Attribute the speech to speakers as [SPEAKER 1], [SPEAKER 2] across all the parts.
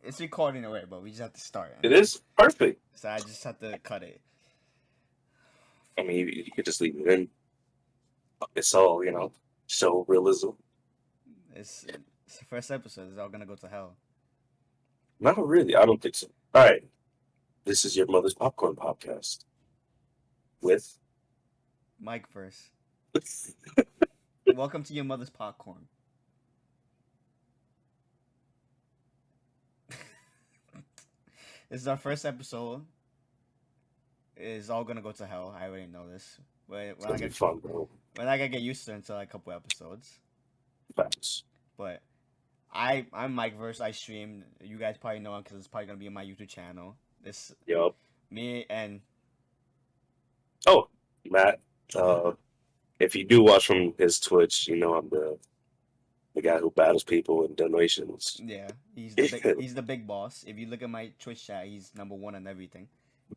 [SPEAKER 1] It's recording already, but we just have to start.
[SPEAKER 2] It is perfect.
[SPEAKER 1] So I just have to cut it.
[SPEAKER 2] I mean, you could just leave it in. It's all, show realism.
[SPEAKER 1] It's the first episode. It's all gonna go to hell.
[SPEAKER 2] Not really. I don't think so. All right. This is your mother's popcorn podcast with.
[SPEAKER 1] Mike first. Welcome to your mother's popcorn. This is our first episode. It's all gonna go to hell. I already know this.
[SPEAKER 2] It's gonna be fun, bro.
[SPEAKER 1] We're not gonna get used to it until like a couple episodes.
[SPEAKER 2] Facts.
[SPEAKER 1] But I'm Mike Verse. I stream. You guys probably know him because it's probably gonna be on my YouTube channel. This
[SPEAKER 2] Yup.
[SPEAKER 1] me and
[SPEAKER 2] Matt. If you do watch from his Twitch, you know I'm the guy who battles people in donations.
[SPEAKER 1] yeah, he's the big boss. If you look at my Twitch chat, he's number one on everything,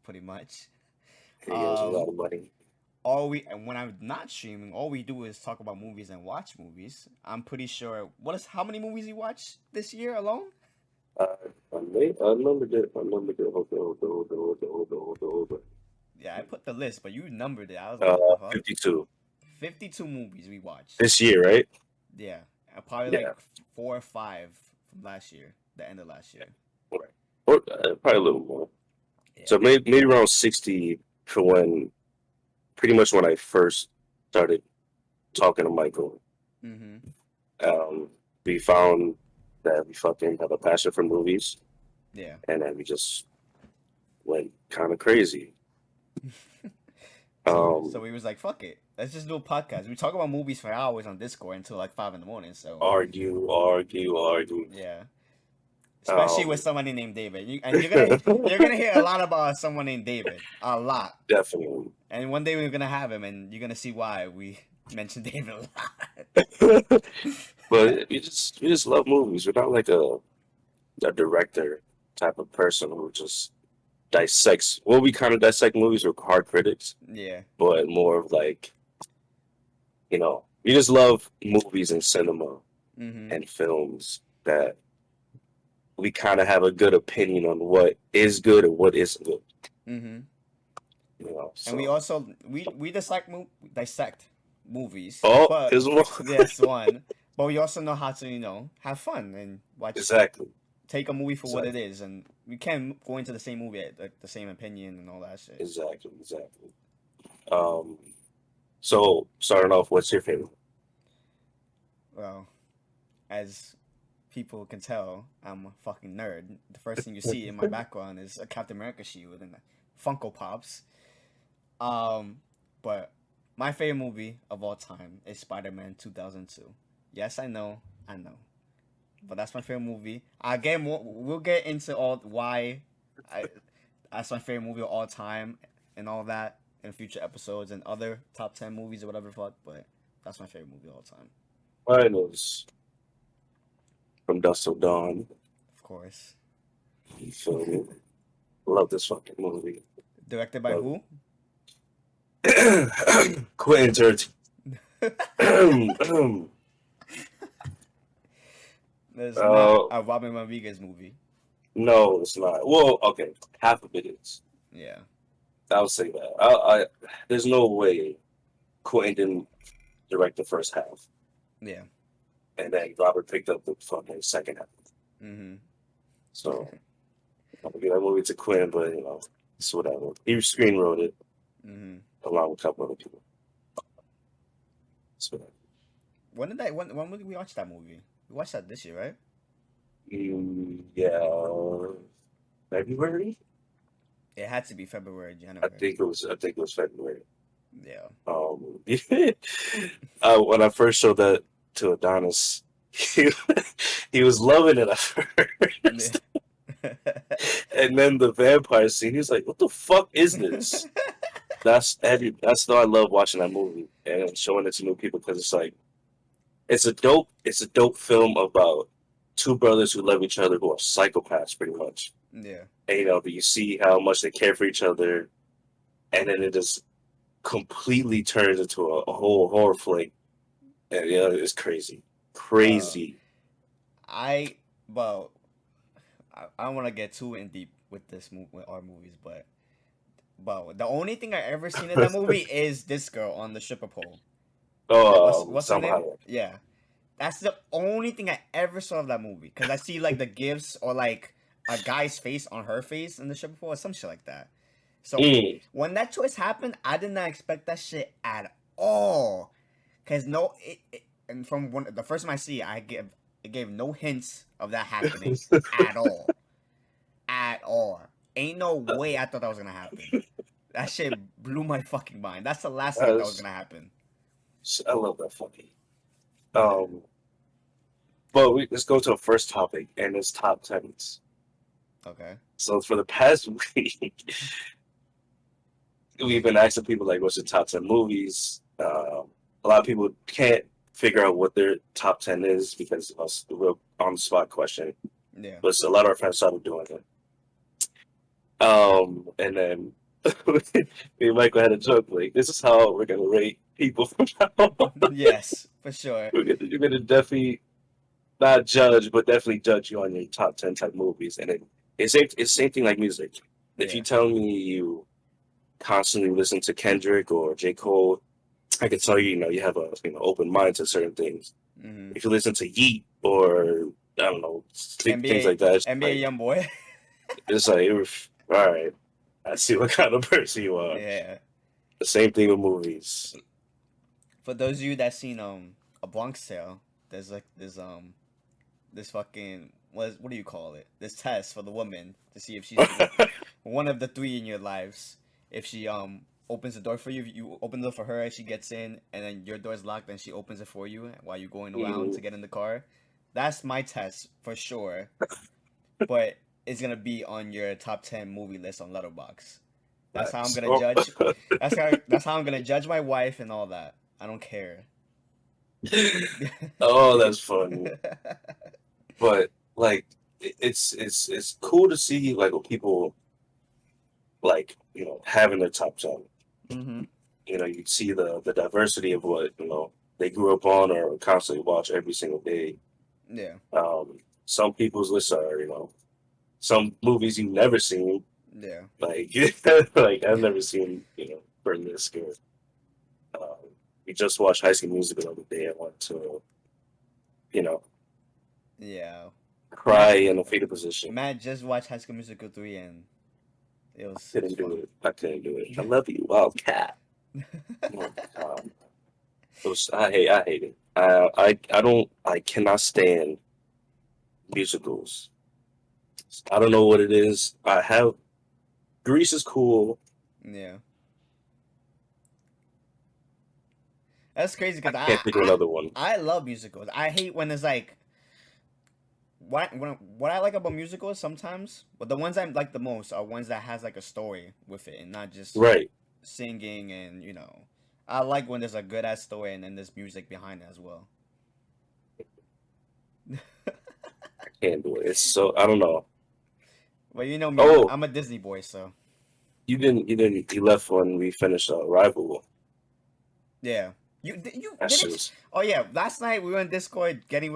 [SPEAKER 1] pretty much.
[SPEAKER 2] He has a lot of money.
[SPEAKER 1] And when I'm not streaming, all we do is talk about movies and watch movies. I'm pretty sure. How many movies you watched this year alone?
[SPEAKER 2] I numbered it. Hold on.
[SPEAKER 1] Yeah, I put the list, but you numbered it. I was like, what the fuck?
[SPEAKER 2] 52.
[SPEAKER 1] 52 movies we watched.
[SPEAKER 2] This year, right?
[SPEAKER 1] Yeah, probably like 4 or 5 from last year, the end of last year.
[SPEAKER 2] Right. Or probably a little more.
[SPEAKER 1] Yeah.
[SPEAKER 2] So maybe around 60 for pretty much when I first started talking to Michael.
[SPEAKER 1] Mm-hmm.
[SPEAKER 2] We found that we fucking have a passion for movies.
[SPEAKER 1] Yeah.
[SPEAKER 2] And then we just went kind of crazy.
[SPEAKER 1] So we was like, fuck it. Let's just do a podcast. We talk about movies for hours on Discord until like 5 a.m. So
[SPEAKER 2] argue.
[SPEAKER 1] Yeah. Especially with somebody named David. You're gonna hear a lot about someone named David. A lot.
[SPEAKER 2] Definitely.
[SPEAKER 1] And one day we're gonna have him, and you're gonna see why we mentioned David a lot.
[SPEAKER 2] But we just love movies. We're not like a director type of person who just dissects. Well, we kind of dissect movies. We're hard critics.
[SPEAKER 1] Yeah.
[SPEAKER 2] But more of like, we just love movies and cinema and films that we kind of have a good opinion on what is good and what isn't good.
[SPEAKER 1] Mm-hmm.
[SPEAKER 2] So.
[SPEAKER 1] And we also we dissect movies.
[SPEAKER 2] Oh, there's one.
[SPEAKER 1] Yes, one. But we also know how to have fun and watch.
[SPEAKER 2] Exactly.
[SPEAKER 1] Take a movie for what it is, and we can't go into the same movie at the same opinion and all that shit.
[SPEAKER 2] Exactly. So starting off, what's your favorite?
[SPEAKER 1] Well, as people can tell, I'm a fucking nerd. The first thing you see in my background is a Captain America shield and Funko Pops. But my favorite movie of all time is Spider-Man 2002. Yes, I know. But that's my favorite movie. We'll get into all why that's my favorite movie of all time and all that in future episodes and other top 10 movies or whatever the fuck. But that's my favorite movie of all time.
[SPEAKER 2] Mine is From Dusk Till Dawn.
[SPEAKER 1] Of course.
[SPEAKER 2] You feel me? Love this fucking movie.
[SPEAKER 1] Directed by who?
[SPEAKER 2] Quentin Tarantino.
[SPEAKER 1] There's not a Robin Rodriguez movie.
[SPEAKER 2] No, it's not. Well, okay, half of it is.
[SPEAKER 1] Yeah.
[SPEAKER 2] I'll say that. There's no way Quentin didn't direct the first half.
[SPEAKER 1] Yeah.
[SPEAKER 2] And then Robert picked up the fucking second half.
[SPEAKER 1] Mm-hmm.
[SPEAKER 2] So I'll give that movie to Quentin, but it's whatever. He screenwrote it along with a couple other people. So,
[SPEAKER 1] when did we watch that movie? We watched that this year, right?
[SPEAKER 2] Yeah, February.
[SPEAKER 1] It had to be February, January.
[SPEAKER 2] I think it was February.
[SPEAKER 1] Yeah.
[SPEAKER 2] When I first showed that to Adonis, he was loving it at first. And then the vampire scene, he was like, "What the fuck is this?" That's why I love watching that movie and showing it to new people because it's like it's a dope film about two brothers who love each other who are psychopaths pretty much.
[SPEAKER 1] Yeah.
[SPEAKER 2] And you see how much they care for each other, and then it just completely turns into a whole horror flick. And it's crazy.
[SPEAKER 1] I don't want to get too in deep with with our movies, but the only thing I ever seen in that movie is this girl on the stripper pole. What's her
[SPEAKER 2] Salma
[SPEAKER 1] name?
[SPEAKER 2] Hayek.
[SPEAKER 1] Yeah, that's the only thing I ever saw of that movie. Cause I see like the gifs or like a guy's face on her face in the stripper pole or some shit like that. So
[SPEAKER 2] Mm.
[SPEAKER 1] when that choice happened, I did not expect that shit at all. Cause no, and from the first time I see it, it gave no hints of that happening at all, at all. Ain't no way I thought that was gonna happen. That shit blew my fucking mind. That's the last thing I thought was gonna happen.
[SPEAKER 2] I love that fucking. Um, but let's go to the first topic, and it's top tens.
[SPEAKER 1] Okay.
[SPEAKER 2] So for the past week, we've been asking people like, "What's your top 10 movies?" A lot of people can't figure out what their top 10 is because of the real on the spot question.
[SPEAKER 1] Yeah.
[SPEAKER 2] But a lot of our friends started doing it. And then me and Michael had a joke like, "This is how we're gonna rate people from now on."
[SPEAKER 1] Yes, for sure.
[SPEAKER 2] You're gonna definitely not judge, but definitely judge you on your top 10 type movies. And it's same thing like music. If
[SPEAKER 1] Yeah.
[SPEAKER 2] you tell me you constantly listen to Kendrick or J. Cole, I can tell you, you have a open mind to certain things.
[SPEAKER 1] Mm-hmm.
[SPEAKER 2] If you listen to Yeet or I don't know things like that,
[SPEAKER 1] NBA young boy.
[SPEAKER 2] it's like all right, I see what kind of person you are.
[SPEAKER 1] Yeah.
[SPEAKER 2] The same thing with movies.
[SPEAKER 1] For those of you that seen a Bronx Tale, there's this fucking what do you call it? This test for the woman to see if she's one of the three in your lives. If she opens the door for you, you open the door for her, and she gets in, and then your door's locked, and she opens it for you while you're going around to get in the car. That's my test for sure. But it's gonna be on your top 10 movie list on Letterboxd. That's how I'm gonna judge. That's how I'm gonna judge my wife and all that. I don't care.
[SPEAKER 2] Oh, that's funny. But like, it's cool to see like what people like having their top 10.
[SPEAKER 1] Mm-hmm.
[SPEAKER 2] You see the diversity of what they grew up on or constantly watch every single day.
[SPEAKER 1] Yeah.
[SPEAKER 2] Some people's lists are some movies you've never seen.
[SPEAKER 1] Yeah.
[SPEAKER 2] Like like I've never seen Burn This Good. We just watched High School Musical the other day. I went to
[SPEAKER 1] Yeah.
[SPEAKER 2] cry in a fetal position.
[SPEAKER 1] Matt just watched High School Musical 3 and it was
[SPEAKER 2] Couldn't do
[SPEAKER 1] fun.
[SPEAKER 2] it. I couldn't do it. I love you, Wildcat. Oh, God. I hate it. I cannot stand musicals. I don't know what it is. I have Grease is cool.
[SPEAKER 1] Yeah. That's crazy because
[SPEAKER 2] I can't think of another one.
[SPEAKER 1] I love musicals. I hate when it's like what I like about musicals sometimes, but the ones I like the most are ones that has like a story with it and not just
[SPEAKER 2] Right.
[SPEAKER 1] singing and I like when there's a good ass story and then there's music behind it as well.
[SPEAKER 2] I can't do it. It's so I don't know.
[SPEAKER 1] Well, you know me,
[SPEAKER 2] Oh,
[SPEAKER 1] I'm a Disney boy, so
[SPEAKER 2] you left when we finished Rival.
[SPEAKER 1] yeah. You
[SPEAKER 2] That shit was
[SPEAKER 1] Oh yeah, last night we were in Discord talking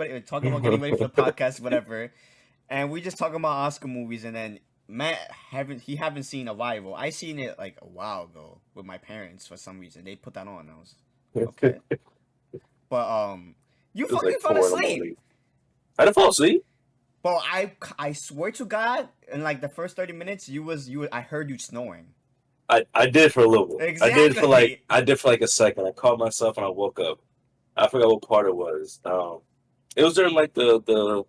[SPEAKER 1] about getting ready for the podcast, whatever, and we just talking about Oscar movies, and then Matt haven't seen Arrival. I seen it like a while ago with my parents for some reason. They put that on. I was okay, but you
[SPEAKER 2] It was
[SPEAKER 1] fucking
[SPEAKER 2] like
[SPEAKER 1] fell
[SPEAKER 2] 4 in the
[SPEAKER 1] asleep.
[SPEAKER 2] morning. I didn't fall asleep.
[SPEAKER 1] But I swear to God, in like the first 30 minutes, I heard you snoring.
[SPEAKER 2] I did for a little bit.
[SPEAKER 1] Exactly.
[SPEAKER 2] I did for like a second. I caught myself and I woke up. I forgot what part it was. It was during like the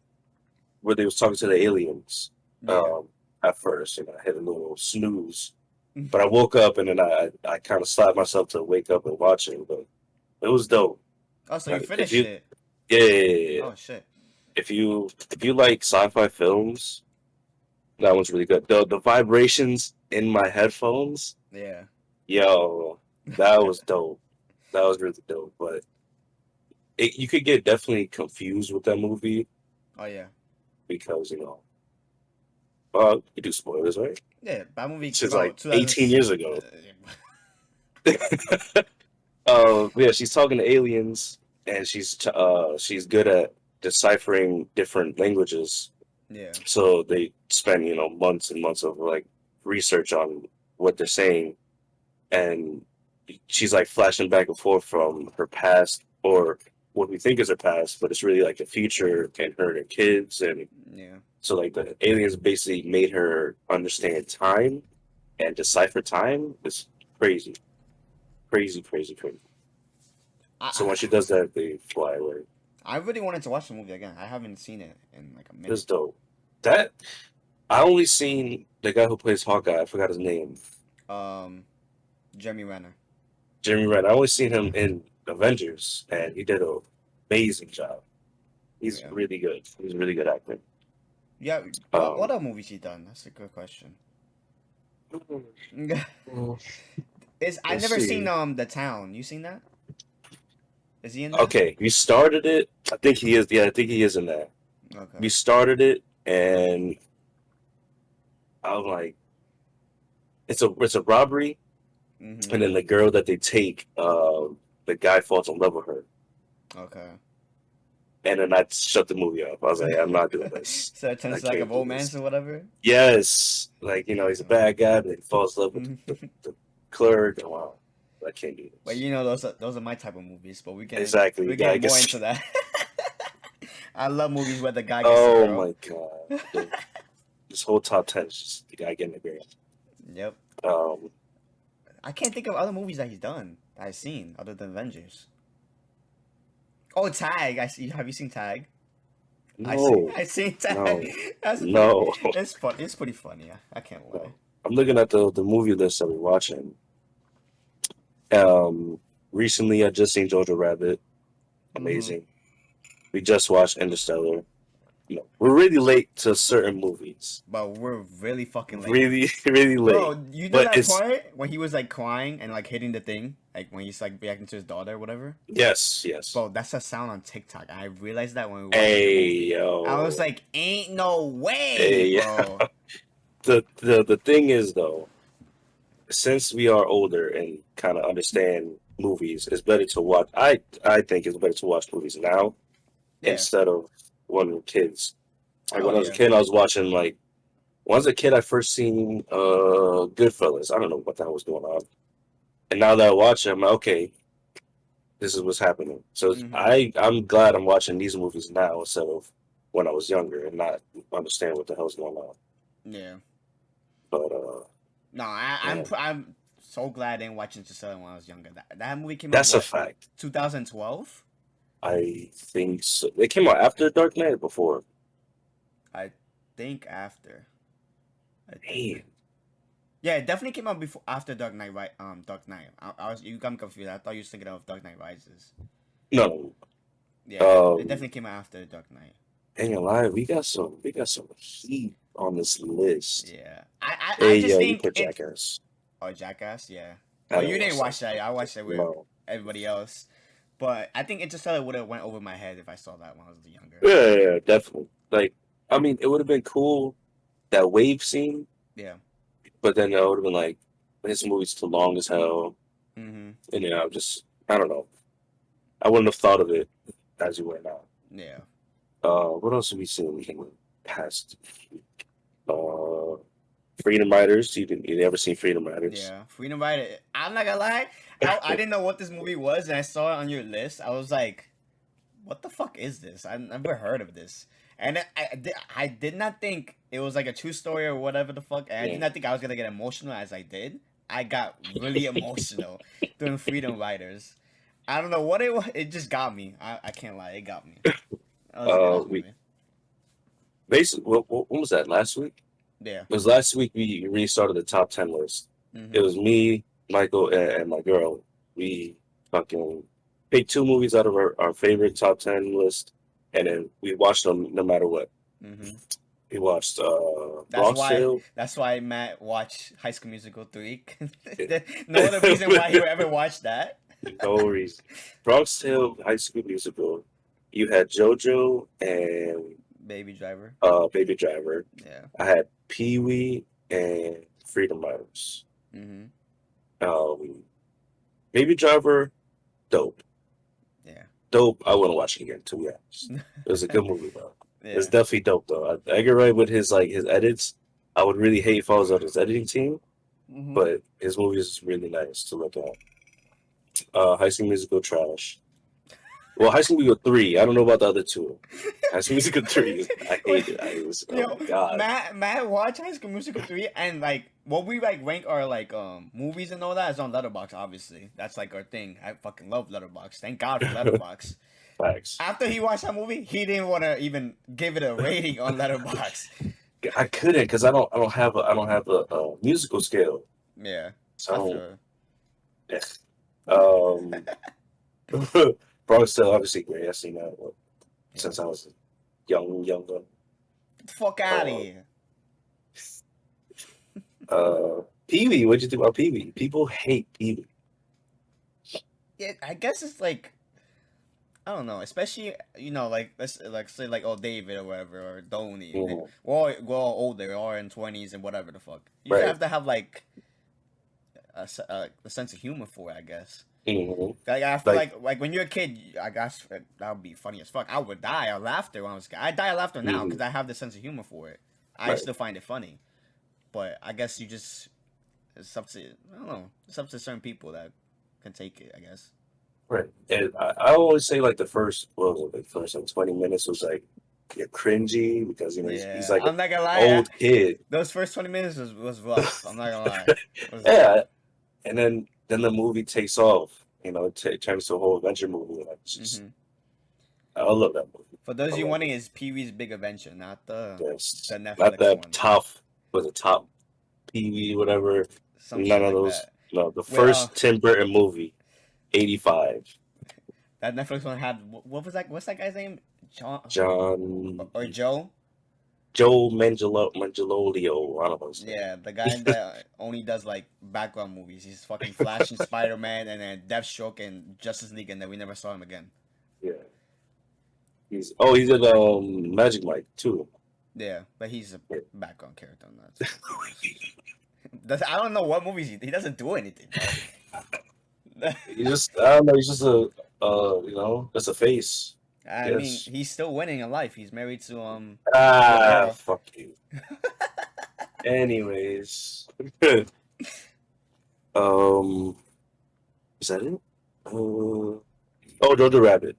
[SPEAKER 2] where they was talking to the aliens.
[SPEAKER 1] Yeah.
[SPEAKER 2] At first, I hit a little snooze, but I woke up and then I kind of slapped myself to wake up and watch it. But it was dope.
[SPEAKER 1] Oh, so you
[SPEAKER 2] Like,
[SPEAKER 1] finished it?
[SPEAKER 2] yeah.
[SPEAKER 1] Oh shit.
[SPEAKER 2] If you like sci-fi films, that one's really good. The vibrations in my headphones,
[SPEAKER 1] Yeah.
[SPEAKER 2] yo, that was dope. That was really dope. But you could get definitely confused with that movie
[SPEAKER 1] Oh yeah.
[SPEAKER 2] because you do spoilers, right?
[SPEAKER 1] Yeah, that movie.
[SPEAKER 2] It's just like 18 years ago. Yeah, she's talking to aliens, and she's good at deciphering different languages.
[SPEAKER 1] Yeah.
[SPEAKER 2] So they spend, months and months of like research on what they're saying, and she's like flashing back and forth from her past or what we think is her past, but it's really like the future and her and her kids. And
[SPEAKER 1] Yeah.
[SPEAKER 2] so like the aliens basically made her understand time and decipher time. It's crazy, crazy, crazy, crazy. So
[SPEAKER 1] I
[SPEAKER 2] when she does that, they fly away.
[SPEAKER 1] I really wanted to watch the movie again. I haven't seen it in like a
[SPEAKER 2] It's
[SPEAKER 1] minute.
[SPEAKER 2] dope. That I only seen the guy who plays Hawkeye. I forgot his name.
[SPEAKER 1] Um, Jeremy Renner.
[SPEAKER 2] Jeremy Renner. I only seen him in Avengers, and he did an amazing job. He's
[SPEAKER 1] Yeah.
[SPEAKER 2] really good. He's a really good actor.
[SPEAKER 1] Yeah. What
[SPEAKER 2] Um,
[SPEAKER 1] other movies he done? That's a good question. Is I
[SPEAKER 2] let's
[SPEAKER 1] never seen
[SPEAKER 2] see.
[SPEAKER 1] The Town. You seen that? Is he in that?
[SPEAKER 2] Okay, we started it. I think he is. Yeah, I think he is in that.
[SPEAKER 1] Okay.
[SPEAKER 2] We started it, and I'm like, it's a robbery,
[SPEAKER 1] Mhm.
[SPEAKER 2] and then the girl that they take, the guy falls in love with her,
[SPEAKER 1] Okay.
[SPEAKER 2] and then I shut the movie off. I was like, I'm not doing this.
[SPEAKER 1] So it
[SPEAKER 2] I
[SPEAKER 1] turns to like a
[SPEAKER 2] can't do
[SPEAKER 1] romance
[SPEAKER 2] this.
[SPEAKER 1] or whatever.
[SPEAKER 2] Yes, like he's a bad guy, but he falls in love with
[SPEAKER 1] Mhm.
[SPEAKER 2] the clerk. And wow, I can't do
[SPEAKER 1] But
[SPEAKER 2] this.
[SPEAKER 1] those are my type of movies. But
[SPEAKER 2] Exactly,
[SPEAKER 1] we
[SPEAKER 2] the guy
[SPEAKER 1] get more into
[SPEAKER 2] gets.
[SPEAKER 1] that. I love movies where the guy gets the
[SPEAKER 2] Oh
[SPEAKER 1] girl.
[SPEAKER 2] my god, this whole top 10 is just the guy getting the girl.
[SPEAKER 1] Yep.
[SPEAKER 2] Um,
[SPEAKER 1] I can't think of other movies that he's done that I've seen other than Avengers. Oh, Tag. I see. Have you seen Tag?
[SPEAKER 2] no,
[SPEAKER 1] I seen Tag.
[SPEAKER 2] no,
[SPEAKER 1] That's pretty.
[SPEAKER 2] no,
[SPEAKER 1] It's fun. It's pretty funny. I can't lie.
[SPEAKER 2] no. I'm looking at the movie list that we're watching. Um, Recently I just seen Jojo Rabbit.
[SPEAKER 1] Mhm.
[SPEAKER 2] Amazing. We just watched Interstellar. We're really late to certain movies.
[SPEAKER 1] But we're really fucking late.
[SPEAKER 2] Really, really late.
[SPEAKER 1] Bro, you know
[SPEAKER 2] But
[SPEAKER 1] that
[SPEAKER 2] it's
[SPEAKER 1] part when he was like crying and like hitting the thing, like when he's like reacting to his daughter or whatever.
[SPEAKER 2] yes, yes.
[SPEAKER 1] Bro, that's a sound on TikTok. I realized that when we were watching the
[SPEAKER 2] Hey
[SPEAKER 1] movie. I was
[SPEAKER 2] yo.
[SPEAKER 1] like, ain't no way,
[SPEAKER 2] Hey
[SPEAKER 1] bro.
[SPEAKER 2] the thing is though, since we are older and kind of understand movies, it's better to watch. I think it's better to watch movies now
[SPEAKER 1] Yeah.
[SPEAKER 2] instead of when we were kids. Like
[SPEAKER 1] Oh
[SPEAKER 2] when I was a
[SPEAKER 1] yeah.
[SPEAKER 2] kid, I was watching like when I was a kid, I first seen Goodfellas. I don't know what the hell was going on, and now that I watch it, I'm like, okay, this is what's happening. So
[SPEAKER 1] Mhm.
[SPEAKER 2] I'm glad I'm watching these movies now instead of when I was younger and not understand what the hell's going on.
[SPEAKER 1] Yeah.
[SPEAKER 2] But
[SPEAKER 1] No,
[SPEAKER 2] man,
[SPEAKER 1] I'm so glad I didn't watch Interstellar when I was younger. That movie came out
[SPEAKER 2] that's a
[SPEAKER 1] what
[SPEAKER 2] fact.
[SPEAKER 1] 2012.
[SPEAKER 2] I think so. They came out after Dark Knight or before.
[SPEAKER 1] I think after. I think.
[SPEAKER 2] Man,
[SPEAKER 1] Yeah, it definitely came out before after Dark Knight. Right? Dark Knight. I was you got me confused. I thought you was thinking of Dark Knight Rises.
[SPEAKER 2] no.
[SPEAKER 1] Yeah, it
[SPEAKER 2] Um,
[SPEAKER 1] definitely came out after Dark Knight.
[SPEAKER 2] ain't gonna lie, we got some heat on this list.
[SPEAKER 1] Yeah, I
[SPEAKER 2] Hey,
[SPEAKER 1] just
[SPEAKER 2] yo, you
[SPEAKER 1] think
[SPEAKER 2] put
[SPEAKER 1] it.
[SPEAKER 2] Jackass.
[SPEAKER 1] Oh, Jackass. Yeah.
[SPEAKER 2] I
[SPEAKER 1] Oh, you
[SPEAKER 2] didn't
[SPEAKER 1] didn't
[SPEAKER 2] watch that.
[SPEAKER 1] watch that. I watched it with
[SPEAKER 2] No.
[SPEAKER 1] everybody else. But I think Interstellar would have went over my head if I saw that when I was younger.
[SPEAKER 2] Yeah, definitely. Like, I mean, it would have been cool that wave scene,
[SPEAKER 1] Yeah.
[SPEAKER 2] but then it would have been like, this movie's too long as hell,
[SPEAKER 1] Mhm.
[SPEAKER 2] and I don't know. I wouldn't have thought of it as you went out.
[SPEAKER 1] Yeah.
[SPEAKER 2] What else have we seen in the past? Uh, Freedom Riders. You ever seen Freedom Riders?
[SPEAKER 1] Yeah. Freedom Rider. I'm not gonna lie. I didn't know what this movie was, and I saw it on your list. I was like, "What the fuck is this? I've never heard of this." And I did not think it was like a true story or whatever the fuck. And I
[SPEAKER 2] Yeah.
[SPEAKER 1] did not think I was gonna get emotional as I did. I got really emotional during Freedom Riders. I don't know what it was. It just got me. I can't lie. It got me. That was a good ass
[SPEAKER 2] We
[SPEAKER 1] movie.
[SPEAKER 2] basically what was that last week?
[SPEAKER 1] Yeah.
[SPEAKER 2] It was last week we restarted the top 10 list. It
[SPEAKER 1] Mhm.
[SPEAKER 2] was me, Michael, and my girl. We fucking picked two movies out of our favorite top 10 list, and then we watched them no matter what.
[SPEAKER 1] Mhm.
[SPEAKER 2] We watched
[SPEAKER 1] That's
[SPEAKER 2] Bronx
[SPEAKER 1] why.
[SPEAKER 2] Tale.
[SPEAKER 1] That's why Matt watched High School Musical 3. No other reason why he would ever watch that.
[SPEAKER 2] No reason. Bronx Tale, High School Musical. You had JoJo and
[SPEAKER 1] Baby Driver.
[SPEAKER 2] Baby Driver.
[SPEAKER 1] Yeah.
[SPEAKER 2] I had Pee Wee and Freedom Riders.
[SPEAKER 1] Mhm.
[SPEAKER 2] Um, Baby Driver, dope.
[SPEAKER 1] Yeah.
[SPEAKER 2] Dope. I want to watch it again, to be honest. It was a good movie, though. It's
[SPEAKER 1] Yeah.
[SPEAKER 2] definitely dope though. Edgar Wright with his like his edits, I would really hate if I was on his editing team,
[SPEAKER 1] Hmm.
[SPEAKER 2] but his movies is really nice to look at. High School Musical trash. Well, High School Musical 3. I don't know about the other two. High School Musical 3. I
[SPEAKER 1] Wait,
[SPEAKER 2] hate it. I was oh
[SPEAKER 1] yo,
[SPEAKER 2] my god.
[SPEAKER 1] Matt watch High School Musical 3 and like what we like rank our like movies and all that is on Letterbox. Obviously, that's like our thing. I fucking love Letterbox. Thank God for Letterbox.
[SPEAKER 2] Facts.
[SPEAKER 1] After he watched that movie, he didn't want to even give it a rating on Letterbox.
[SPEAKER 2] I couldn't because I don't have a musical scale.
[SPEAKER 1] Yeah,
[SPEAKER 2] So I
[SPEAKER 1] I
[SPEAKER 2] don't.
[SPEAKER 1] feel.
[SPEAKER 2] Um, Bronx still obviously great. I've seen that
[SPEAKER 1] Yeah.
[SPEAKER 2] since I was younger.
[SPEAKER 1] Get the fuck out of
[SPEAKER 2] Uh,
[SPEAKER 1] here.
[SPEAKER 2] Pee Wee, what'd you think about Pee Wee? People hate Pee Wee.
[SPEAKER 1] Yeah, I guess it's like I don't know, especially like let's like say like David or whatever or Donnie.
[SPEAKER 2] Mhm.
[SPEAKER 1] We're all older, we're all in 20s and whatever the fuck. You should
[SPEAKER 2] Right.
[SPEAKER 1] have to have like a sense of humor for it, I guess.
[SPEAKER 2] Hmm.
[SPEAKER 1] Like I feel
[SPEAKER 2] Like,
[SPEAKER 1] like when you're a kid, I guess that would be funny as fuck. I would die of laughter when I was a kid. I die of laughter now
[SPEAKER 2] mhm.
[SPEAKER 1] because I have the sense of humor for it. I
[SPEAKER 2] Right,
[SPEAKER 1] still find it funny, but I guess you just it's up to I don't know. It's up to certain people that can take it. I guess.
[SPEAKER 2] right. And I always say like the first, what was it, the first like 20 minutes was like you're cringy because he's
[SPEAKER 1] Yeah,
[SPEAKER 2] like an
[SPEAKER 1] I'm not gonna lie.
[SPEAKER 2] old kid.
[SPEAKER 1] Those first 20 minutes was rough. I'm not gonna lie. It was rough.
[SPEAKER 2] Yeah, and then the movie takes off. It turns to a whole adventure movie. Like, it's just,
[SPEAKER 1] Hmm.
[SPEAKER 2] I love that movie.
[SPEAKER 1] For those
[SPEAKER 2] I
[SPEAKER 1] of you
[SPEAKER 2] love
[SPEAKER 1] wondering,
[SPEAKER 2] it.
[SPEAKER 1] is Pee Wee's Big Adventure, not the
[SPEAKER 2] Yes, not
[SPEAKER 1] Netflix
[SPEAKER 2] that
[SPEAKER 1] one.
[SPEAKER 2] tough, was it top PV, whatever.
[SPEAKER 1] Some shit
[SPEAKER 2] None of
[SPEAKER 1] like
[SPEAKER 2] those.
[SPEAKER 1] that.
[SPEAKER 2] No, the
[SPEAKER 1] Wait,
[SPEAKER 2] first Tim Burton movie, 85.
[SPEAKER 1] that Netflix one had what was that? What's that guy's name? John
[SPEAKER 2] John
[SPEAKER 1] or Joe?
[SPEAKER 2] Joe Manganiello, I don't know his name.
[SPEAKER 1] Yeah, the guy that only does like background movies. He's fucking Flash and Spider Man, and then Deathstroke and Justice League, and then we never saw him again.
[SPEAKER 2] Yeah, he's in Magic Mike too.
[SPEAKER 1] Yeah, but he's a
[SPEAKER 2] Yeah.
[SPEAKER 1] background character on that. I don't know what movies he doesn't do anything, bro.
[SPEAKER 2] He just I don't know. He's just a just a face.
[SPEAKER 1] I mean,
[SPEAKER 2] Yes.
[SPEAKER 1] he's still winning in life. He's married to a
[SPEAKER 2] Ah,
[SPEAKER 1] girl.
[SPEAKER 2] fuck you. Anyways, um, is that it? Oh, Jojo Rabbit.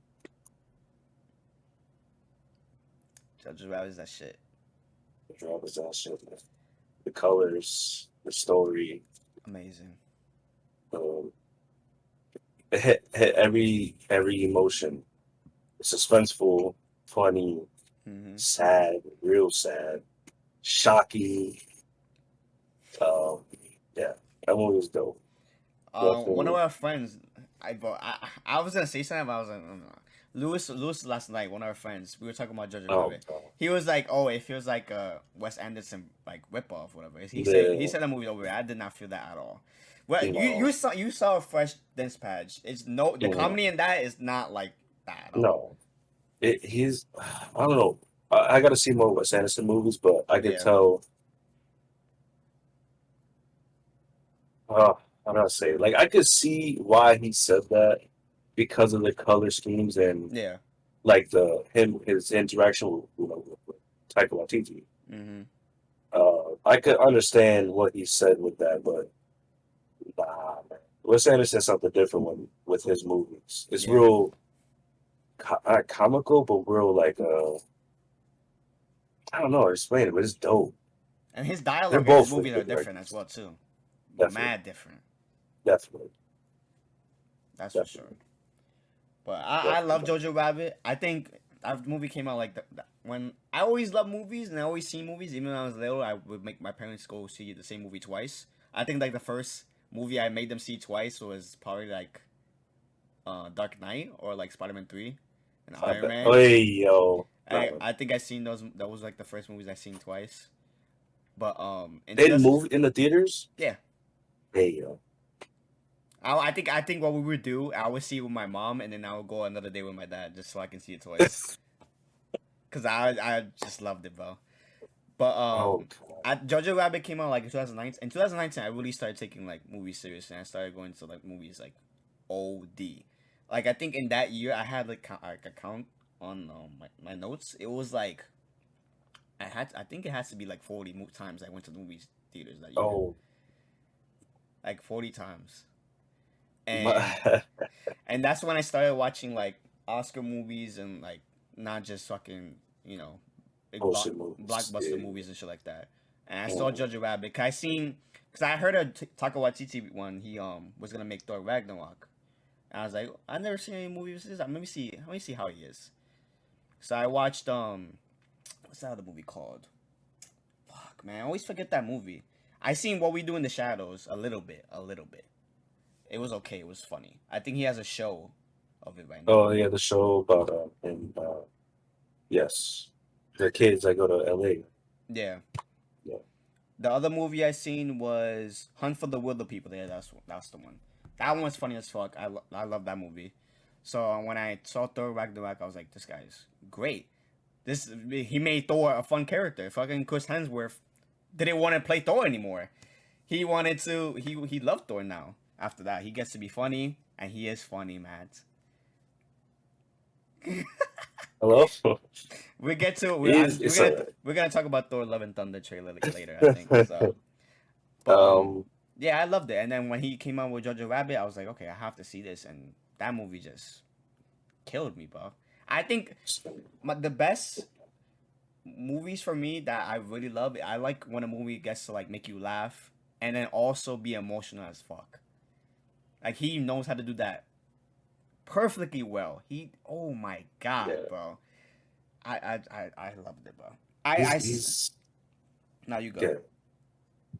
[SPEAKER 1] Judge Rabbit is that shit.
[SPEAKER 2] Jojo Rabbit's that shit, man. The colors, the story,
[SPEAKER 1] Amazing.
[SPEAKER 2] um, it hit every emotion. Suspenseful, funny,
[SPEAKER 1] Hmm.
[SPEAKER 2] sad, real sad, shocking. Um, yeah, that movie was dope.
[SPEAKER 1] One of
[SPEAKER 2] Definitely.
[SPEAKER 1] our friends, I was gonna say something, but I was like, Lewis last night, one of our friends, we were talking about Judge
[SPEAKER 2] Oh,
[SPEAKER 1] Rabbit. He was like, oh, it feels like a Wes Anderson like ripoff, whatever. He
[SPEAKER 2] the
[SPEAKER 1] said that movie over. I did not feel that at all. Well,
[SPEAKER 2] you
[SPEAKER 1] you
[SPEAKER 2] know,
[SPEAKER 1] saw a fresh Dance Patch. It's no the
[SPEAKER 2] mm,
[SPEAKER 1] comedy in that is not like that at all.
[SPEAKER 2] no, he's I don't know. I got to see more Wes Anderson movies, but I could
[SPEAKER 1] Yeah,
[SPEAKER 2] tell. How do I say it? Like I could see why he said that because of the color schemes and
[SPEAKER 1] yeah.
[SPEAKER 2] like his interaction with, with Taika Waititi.
[SPEAKER 1] Mm-hmm.
[SPEAKER 2] I could understand what he said with that, but nah, man. Wes Anderson something different with his movies. It's
[SPEAKER 1] Yeah,
[SPEAKER 2] real not comical, but real like I don't know how to explain it, but it's dope.
[SPEAKER 1] and his
[SPEAKER 2] They're
[SPEAKER 1] dialogue in his
[SPEAKER 2] both
[SPEAKER 1] movies
[SPEAKER 2] really
[SPEAKER 1] are
[SPEAKER 2] good
[SPEAKER 1] different as
[SPEAKER 2] directors.
[SPEAKER 1] well too.
[SPEAKER 2] Definitely,
[SPEAKER 1] Mad different.
[SPEAKER 2] definitely,
[SPEAKER 1] That's for sure.
[SPEAKER 2] definitely,
[SPEAKER 1] But I love
[SPEAKER 2] definitely.
[SPEAKER 1] Jojo Rabbit. I think that movie came out like when I always love movies and I always see movies. Even when I was little, I would make my parents go see the same movie twice. I think like the first movie I made them see twice was probably like Dark Knight or like Spider Man 3 and
[SPEAKER 2] I
[SPEAKER 1] Iron
[SPEAKER 2] bet.
[SPEAKER 1] Man.
[SPEAKER 2] Hey yo,
[SPEAKER 1] I
[SPEAKER 2] no,
[SPEAKER 1] I think I seen those. That was like the first movies I seen twice. But in
[SPEAKER 2] they didn't
[SPEAKER 1] 2000,
[SPEAKER 2] move in the theaters.
[SPEAKER 1] yeah.
[SPEAKER 2] Hey yo,
[SPEAKER 1] I think what we would do, I would see it with my mom, and then I would go another day with my dad just so I can see it twice. Cause I just loved it, bro. But
[SPEAKER 2] oh God.
[SPEAKER 1] Jojo Rabbit came out like in 2019. In 2019, I really started taking like movies serious, and I started going to like movies like OD. Like I think in that year, I had like a count on my notes. It was like I think it has to be like 40 times I went to the movie theaters that year,
[SPEAKER 2] Oh,
[SPEAKER 1] like 40 times, and
[SPEAKER 2] my,
[SPEAKER 1] and that's when I started watching like Oscar movies and like not just fucking big
[SPEAKER 2] bullshit movies.
[SPEAKER 1] blockbuster
[SPEAKER 2] Yeah.
[SPEAKER 1] movies and shit like that. And I saw
[SPEAKER 2] Mm.
[SPEAKER 1] Jojo Rabbit. Cause I heard a Taika Waititi one. He was gonna make Thor Ragnarok. And I was like, I've never seen any movies. Let me see how he is. So I watched what's that other movie called? Fuck man, I always forget that movie. I seen What We Do in the Shadows a little bit, a little bit. It was okay. It was funny. I think he has a show of it right now.
[SPEAKER 2] Oh yeah, the show about and yes, the kids that go to LA.
[SPEAKER 1] Yeah.
[SPEAKER 2] Yeah.
[SPEAKER 1] The other movie I seen was Hunt for the Wilder People. Yeah, that's the one. That one was funny as fuck. I love that movie. So when I saw Thor Ragnarok, I was like, this guy's great. He made Thor a fun character. Fucking Chris Hemsworth didn't want to play Thor anymore. He wanted to. He loved Thor now. After that, he gets to be funny, and he is funny, Matt.
[SPEAKER 2] Hello.
[SPEAKER 1] We get to
[SPEAKER 2] It's alright.
[SPEAKER 1] we're gonna talk about Thor: Love and Thunder trailer later, I think. So, but
[SPEAKER 2] um,
[SPEAKER 1] yeah, I loved it. And then when he came out with Jojo Rabbit, I was like, okay, I have to see this, and that movie just killed me, bro. I think the best movies for me that I really love, I like when a movie gets to like make you laugh and then also be emotional as fuck. Like he knows how to do that perfectly well. Oh my god,
[SPEAKER 2] yeah,
[SPEAKER 1] bro. I loved it, bro.
[SPEAKER 2] he's
[SPEAKER 1] Now you go.
[SPEAKER 2] yeah.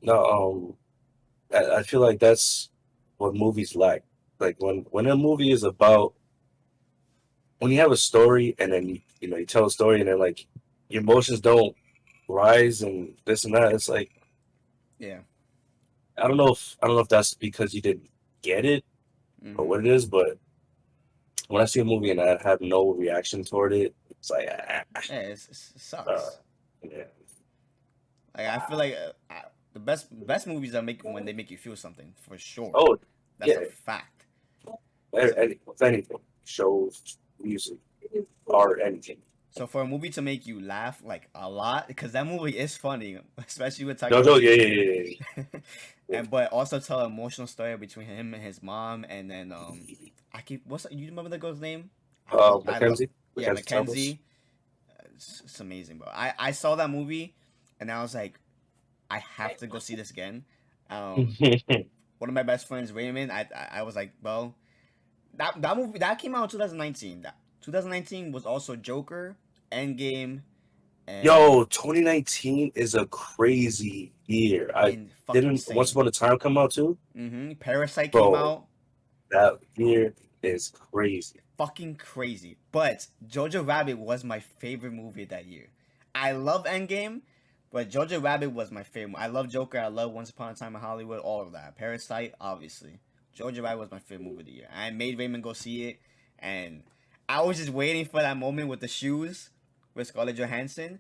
[SPEAKER 2] No, I feel like that's what movies lack. Like when a movie is about when you have a story and then you tell a story and then like your emotions don't rise and this and that. It's like
[SPEAKER 1] Yeah.
[SPEAKER 2] I don't know if that's because you didn't get it or
[SPEAKER 1] Mm-hmm.
[SPEAKER 2] what it is, but when I see a movie and I have no reaction toward it, it's like
[SPEAKER 1] Yeah, it
[SPEAKER 2] uh,
[SPEAKER 1] sucks.
[SPEAKER 2] yeah.
[SPEAKER 1] Like I feel like the best movies are make when they make you feel something for sure.
[SPEAKER 2] Oh
[SPEAKER 1] That's a
[SPEAKER 2] yeah,
[SPEAKER 1] fact. So,
[SPEAKER 2] with anything, shows, music, art, anything.
[SPEAKER 1] so for a movie to make you laugh like a lot, because that movie is funny, especially with Taika
[SPEAKER 2] JoJo, yeah, yeah,
[SPEAKER 1] Waititi,
[SPEAKER 2] yeah, yeah.
[SPEAKER 1] and but also tell an emotional story between him and his mom, and then you remember the girl's name? I love
[SPEAKER 2] Mackenzie,
[SPEAKER 1] yeah
[SPEAKER 2] Mackenzie Thomas.
[SPEAKER 1] Mackenzie. It's amazing, bro. I saw that movie, and I was like, I have to go see this again. Um, one of my best friends, Raymond, I was like, bro, that movie that came out in 2019. That 2019 was also Joker, Endgame, and
[SPEAKER 2] Yo, 2019 is a crazy year. I didn't Once
[SPEAKER 1] insane.
[SPEAKER 2] Upon a Time come out too,
[SPEAKER 1] Parasite came
[SPEAKER 2] bro.
[SPEAKER 1] out,
[SPEAKER 2] That year is crazy.
[SPEAKER 1] fucking crazy. But Jojo Rabbit was my favorite movie that year. I love Endgame, but Jojo Rabbit was my favorite. I love Joker. I love Once Upon a Time in Hollywood. All of that. Parasite, obviously. Jojo Rabbit was my favorite movie of the year. I made Raymond go see it, and I was just waiting for that moment with the shoes with Scarlett Johansson.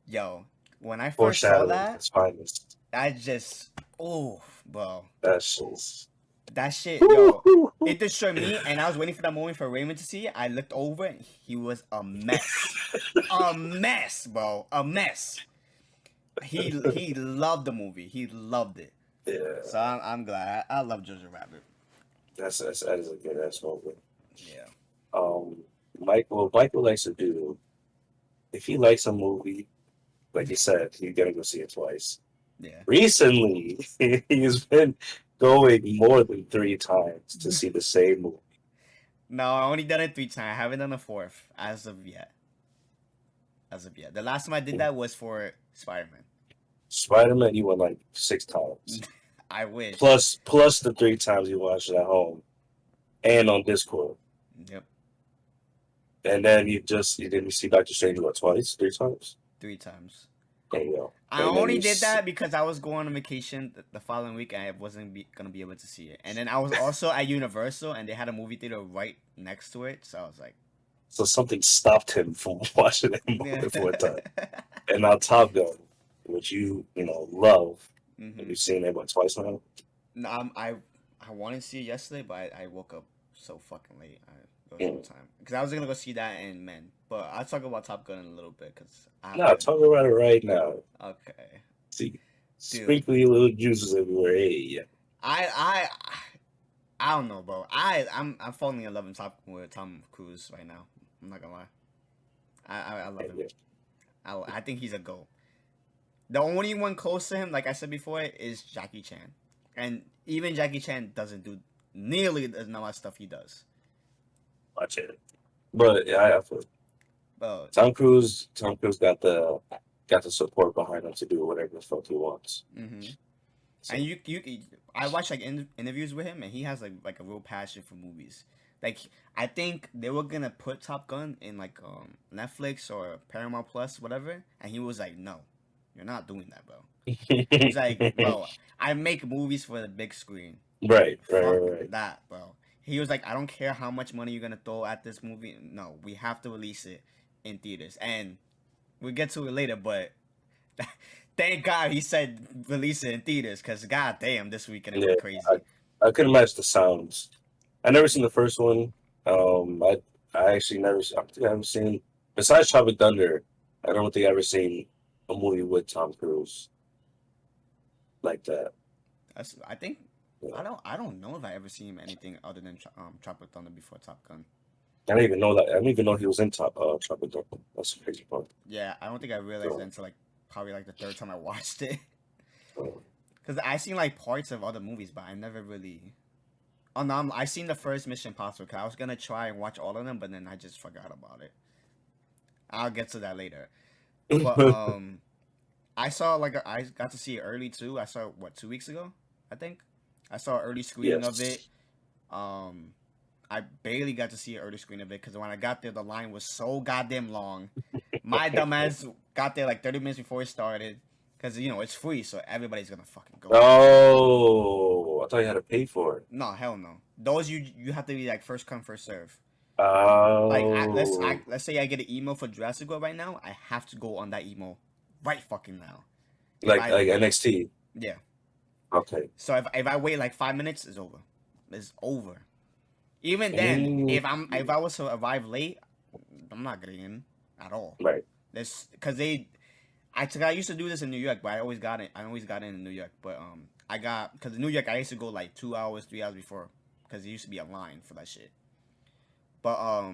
[SPEAKER 1] Yo, when I first saw
[SPEAKER 2] Foreshadowing at
[SPEAKER 1] that,
[SPEAKER 2] its finest.
[SPEAKER 1] I just oh, bro,
[SPEAKER 2] That's just.
[SPEAKER 1] that shit, yo, it destroyed me. And I was waiting for that moment for Raymond to see it. I looked over, and he was a mess, bro, a mess. He loved the movie. He loved it. So
[SPEAKER 2] Yeah,
[SPEAKER 1] I'm glad. I love Jojo Rabbit.
[SPEAKER 2] that is a good ass moment.
[SPEAKER 1] Yeah.
[SPEAKER 2] Um, Michael likes to do. If he likes a movie, like you said, he's gonna go see it twice.
[SPEAKER 1] Yeah.
[SPEAKER 2] Recently, he's been going more than 3 times to see the same movie.
[SPEAKER 1] No, I only done it 3 times. I haven't done a fourth as of yet. The last time I did that was for Spider Man.
[SPEAKER 2] Spider-Man, you went like 6 times.
[SPEAKER 1] I wish.
[SPEAKER 2] Plus the 3 times you watched it at home and on Discord.
[SPEAKER 1] Yep.
[SPEAKER 2] And then you didn't see Doctor Strange what, twice, 3 times?
[SPEAKER 1] 3 times.
[SPEAKER 2] There you go.
[SPEAKER 1] I
[SPEAKER 2] And then
[SPEAKER 1] only
[SPEAKER 2] you
[SPEAKER 1] did that because I was going on vacation the following week and I wasn't gonna be able to see it. And then I was also at Universal and they had a movie theater right next to it, so I was like,
[SPEAKER 2] so something stopped him from watching it more
[SPEAKER 1] yeah.
[SPEAKER 2] than 4 times. And now Top Gun, which love. Have
[SPEAKER 1] Mm-hmm.
[SPEAKER 2] you seen it what, twice now?
[SPEAKER 1] No, I wanted to see it yesterday, but I woke up so fucking late. Those all the time. Because I was gonna go see that and Men, but I'll talk about Top Gun in a little bit because I
[SPEAKER 2] No,
[SPEAKER 1] haven't.
[SPEAKER 2] talk about it right now.
[SPEAKER 1] Okay,
[SPEAKER 2] See,
[SPEAKER 1] dude.
[SPEAKER 2] sprinkly little juices everywhere. Hey, yeah.
[SPEAKER 1] I I I don't know, bro. I'm falling in love with Tom Cruise right now. I'm not gonna lie. I love him.
[SPEAKER 2] Yeah.
[SPEAKER 1] I think he's a GOAT. The only one close to him, like I said before, is Jackie Chan, and even Jackie Chan doesn't do nearly as much stuff he does.
[SPEAKER 2] Watch it. But yeah, I feel
[SPEAKER 1] But
[SPEAKER 2] Tom Cruise got the support behind him to do whatever the fuck he wants.
[SPEAKER 1] hmm and
[SPEAKER 2] So
[SPEAKER 1] I watch like interviews with him, and he has like a real passion for movies. Like I think they were gonna put Top Gun in like Netflix or Paramount Plus, whatever, and he was like, "No, you're not doing that, bro." He's like, "Bro, I make movies for the big screen. Fuck
[SPEAKER 2] right.
[SPEAKER 1] that, bro." He was like, "I don't care how much money you're gonna throw at this movie. No, we have to release it in theaters." And we'll get to it later, but thank God he said release it in theaters, because god damn, this weekend it
[SPEAKER 2] Yeah,
[SPEAKER 1] went crazy.
[SPEAKER 2] I couldn't match the sounds. I never seen the first one. I actually never. I don't think I ever seen besides Tropic Thunder. I don't think I ever seen a movie with Tom Cruise like that.
[SPEAKER 1] I think
[SPEAKER 2] Yeah.
[SPEAKER 1] I don't know if I ever seen him anything other than Tropic Thunder before Top Gun.
[SPEAKER 2] I didn't even know that. I didn't even know he was in Tropic Thunder. That's the crazy part.
[SPEAKER 1] Yeah, I don't think I realized that
[SPEAKER 2] So,
[SPEAKER 1] until like probably like the third time I watched it.
[SPEAKER 2] uh,
[SPEAKER 1] Because I seen like parts of other movies, but I never really. Oh no, I seen the first Mission Impossible. Cause I was gonna try and watch all of them, but then I just forgot about it. I'll get to that later. But I saw I got to see it early too. I saw it, what, 2 weeks ago, I think. I saw an early screening of it.
[SPEAKER 2] yes.
[SPEAKER 1] Um, I barely got to see an early screening of it because when I got there, the line was so goddamn long. My dumbass got there like 30 minutes before it started because it's free, so everybody's gonna fucking go.
[SPEAKER 2] Oh, I thought you had to pay for it.
[SPEAKER 1] No, hell no. Those you have to be like first come first serve. Like
[SPEAKER 2] Oh,
[SPEAKER 1] let's say I get an email for Jurassic World right now, I have to go on that email right fucking now. If I
[SPEAKER 2] like NXT.
[SPEAKER 1] Yeah.
[SPEAKER 2] Okay.
[SPEAKER 1] So if I wait like 5 minutes, it's over. It's over. Even then,
[SPEAKER 2] Mm,
[SPEAKER 1] if I was to arrive late, I'm not getting in at all.
[SPEAKER 2] right.
[SPEAKER 1] This because I used to do this in New York, but I always got in New York. But I got because in New York I used to go like 2 hours, 3 hours before because there used to be a line for that shit. But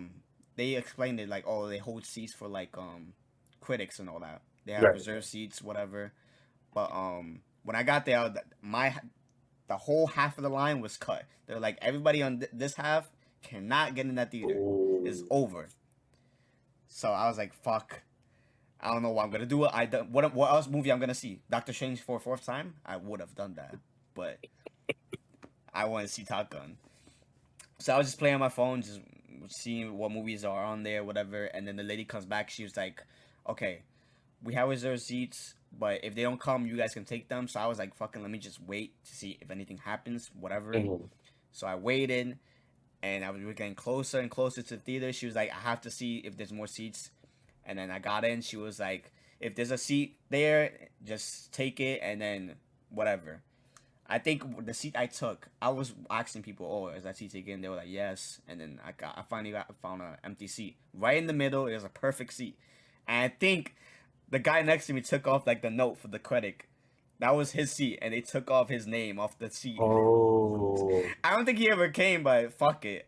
[SPEAKER 1] they explained it like, oh, they hold seats for like critics and all that. They have
[SPEAKER 2] Right.
[SPEAKER 1] reserved seats, whatever. But when I got there, the whole half of the line was cut. They're like, everybody on this half cannot get in that theater. It's
[SPEAKER 2] Ooh.
[SPEAKER 1] over. So I was like, fuck. I don't know what I'm gonna do. What else movie I'm gonna see? Doctor Strange for a fourth time? I would have done that, but I want to see Top Gun. So I was just playing on my phone, just seeing what movies are on there, whatever. And then the lady comes back. She was like, "Okay, we have reserved seats, but if they don't come, you guys can take them." So I was like, "Fucking, let me just wait to see if anything happens, whatever."
[SPEAKER 2] Mhm.
[SPEAKER 1] So I waited, and we were getting closer and closer to the theater. She was like, "I have to see if there's more seats," and then I got in. She was like, "If there's a seat there, just take it, and then whatever." I think the seat I took, I was asking people, "Oh, is that seat taken?" They were like, "Yes." And then I finally found an empty seat right in the middle. It was a perfect seat, and I think the guy next to me took off like the note for the critic. That was his seat, and they took off his name off the seat.
[SPEAKER 2] Oh.
[SPEAKER 1] I don't think he ever came, but fuck it,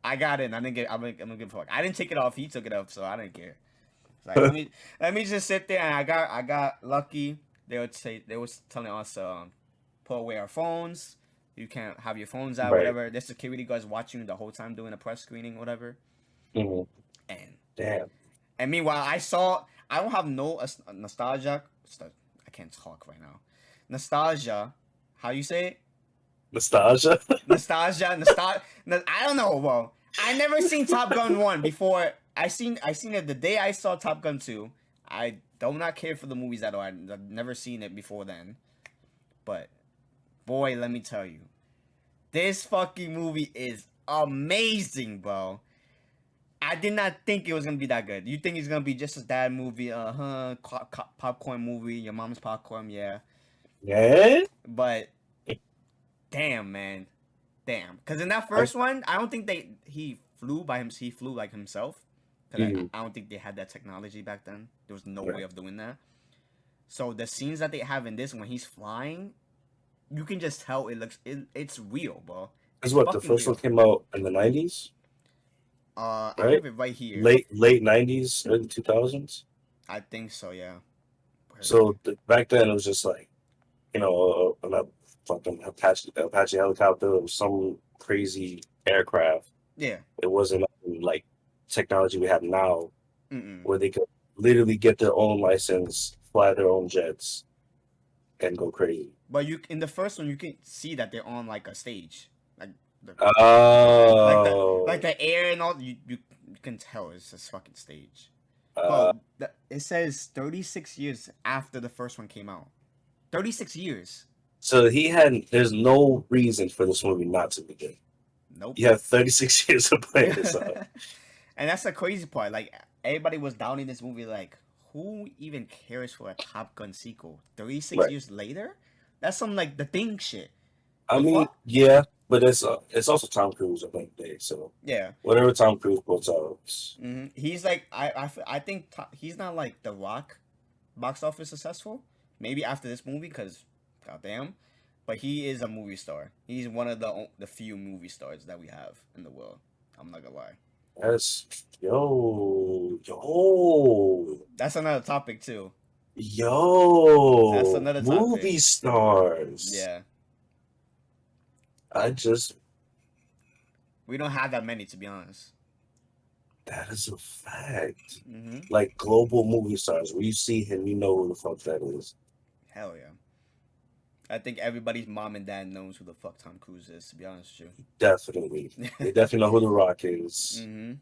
[SPEAKER 1] I got in. I didn't get. I'm gonna give a fuck. I didn't take it off. He took it off, so I didn't care. It's like let me just sit there, and I got lucky. They was telling us put away our phones. You can't have your phones out,
[SPEAKER 2] Right.
[SPEAKER 1] whatever. The security guards watching you the whole time doing a press screening, whatever.
[SPEAKER 2] Mhm.
[SPEAKER 1] And
[SPEAKER 2] Damn.
[SPEAKER 1] and meanwhile, I don't have no nostalgia. I can't talk right now. Nostalgia. How you say it?
[SPEAKER 2] Nostalgia.
[SPEAKER 1] Nostalgia. I don't know, bro. I never seen Top Gun 1 before. I seen it the day I saw Top Gun 2. I do not care for the movies at all. I've never seen it before then. But boy, let me tell you, this fucking movie is amazing, bro. I did not think it was gonna be that good. You think it's gonna be just a dad movie, popcorn movie, your mom's popcorn, yeah.
[SPEAKER 2] Yeah.
[SPEAKER 1] But damn, man, damn. Because in that
[SPEAKER 2] I,
[SPEAKER 1] first one, I don't think he flew by him. He flew like himself. Cause
[SPEAKER 2] Mhm.
[SPEAKER 1] I don't think they had that technology back then. There was no way
[SPEAKER 2] Right.
[SPEAKER 1] of doing that. So the scenes that they have in this when he's flying, you can just tell it's real, bro.
[SPEAKER 2] Because
[SPEAKER 1] It's
[SPEAKER 2] what the
[SPEAKER 1] fucking
[SPEAKER 2] first one
[SPEAKER 1] real.
[SPEAKER 2] came out in the 90s,
[SPEAKER 1] I have
[SPEAKER 2] right?
[SPEAKER 1] it right here.
[SPEAKER 2] Late 90s, early 2000s.
[SPEAKER 1] I think so, yeah. Where is it?
[SPEAKER 2] So back then it was just like, a fucking Apache helicopter or some crazy aircraft.
[SPEAKER 1] Yeah.
[SPEAKER 2] It wasn't like technology we have now
[SPEAKER 1] Mm-mm.
[SPEAKER 2] where they could literally get their own license, fly their own jets, and go crazy.
[SPEAKER 1] But you in the first one you can see that they're on like a stage, like the like the
[SPEAKER 2] Oh,
[SPEAKER 1] like the air and all. You can tell it's just fucking stage.
[SPEAKER 2] uh,
[SPEAKER 1] But it says 36 years after the first one came out. 36 years.
[SPEAKER 2] so there's no reason for this movie not to be good.
[SPEAKER 1] Nope.
[SPEAKER 2] You have 36 years of playing this out.
[SPEAKER 1] And that's the crazy part. Like everybody was downing this movie. Like who even cares for a Top Gun sequel? 36
[SPEAKER 2] Right.
[SPEAKER 1] years later. That's some like the Thing shit.
[SPEAKER 2] I
[SPEAKER 1] The
[SPEAKER 2] mean,
[SPEAKER 1] fuck?
[SPEAKER 2] yeah, but it's also Tom Cruise at the end of the day. So
[SPEAKER 1] Yeah.
[SPEAKER 2] whatever Tom Cruise puts out,
[SPEAKER 1] He's like I think he's not like The Rock box office successful. Maybe after this movie, because goddamn, but he is a movie star. He's one of the few movie stars that we have in the world. I'm not gonna lie.
[SPEAKER 2] that's yo,
[SPEAKER 1] That's another topic too. That's
[SPEAKER 2] yo,
[SPEAKER 1] another topic.
[SPEAKER 2] movie stars.
[SPEAKER 1] Yeah,
[SPEAKER 2] I just
[SPEAKER 1] we don't have that many to be honest.
[SPEAKER 2] That is a fact.
[SPEAKER 1] Hmm.
[SPEAKER 2] Like global movie stars, where you see him, you know who the fuck that is.
[SPEAKER 1] Hell yeah. I think everybody's mom and dad knows who the fuck Tom Cruise is. To be honest with
[SPEAKER 2] Definitely,
[SPEAKER 1] you.
[SPEAKER 2] they definitely know who The Rock is.
[SPEAKER 1] Hmm.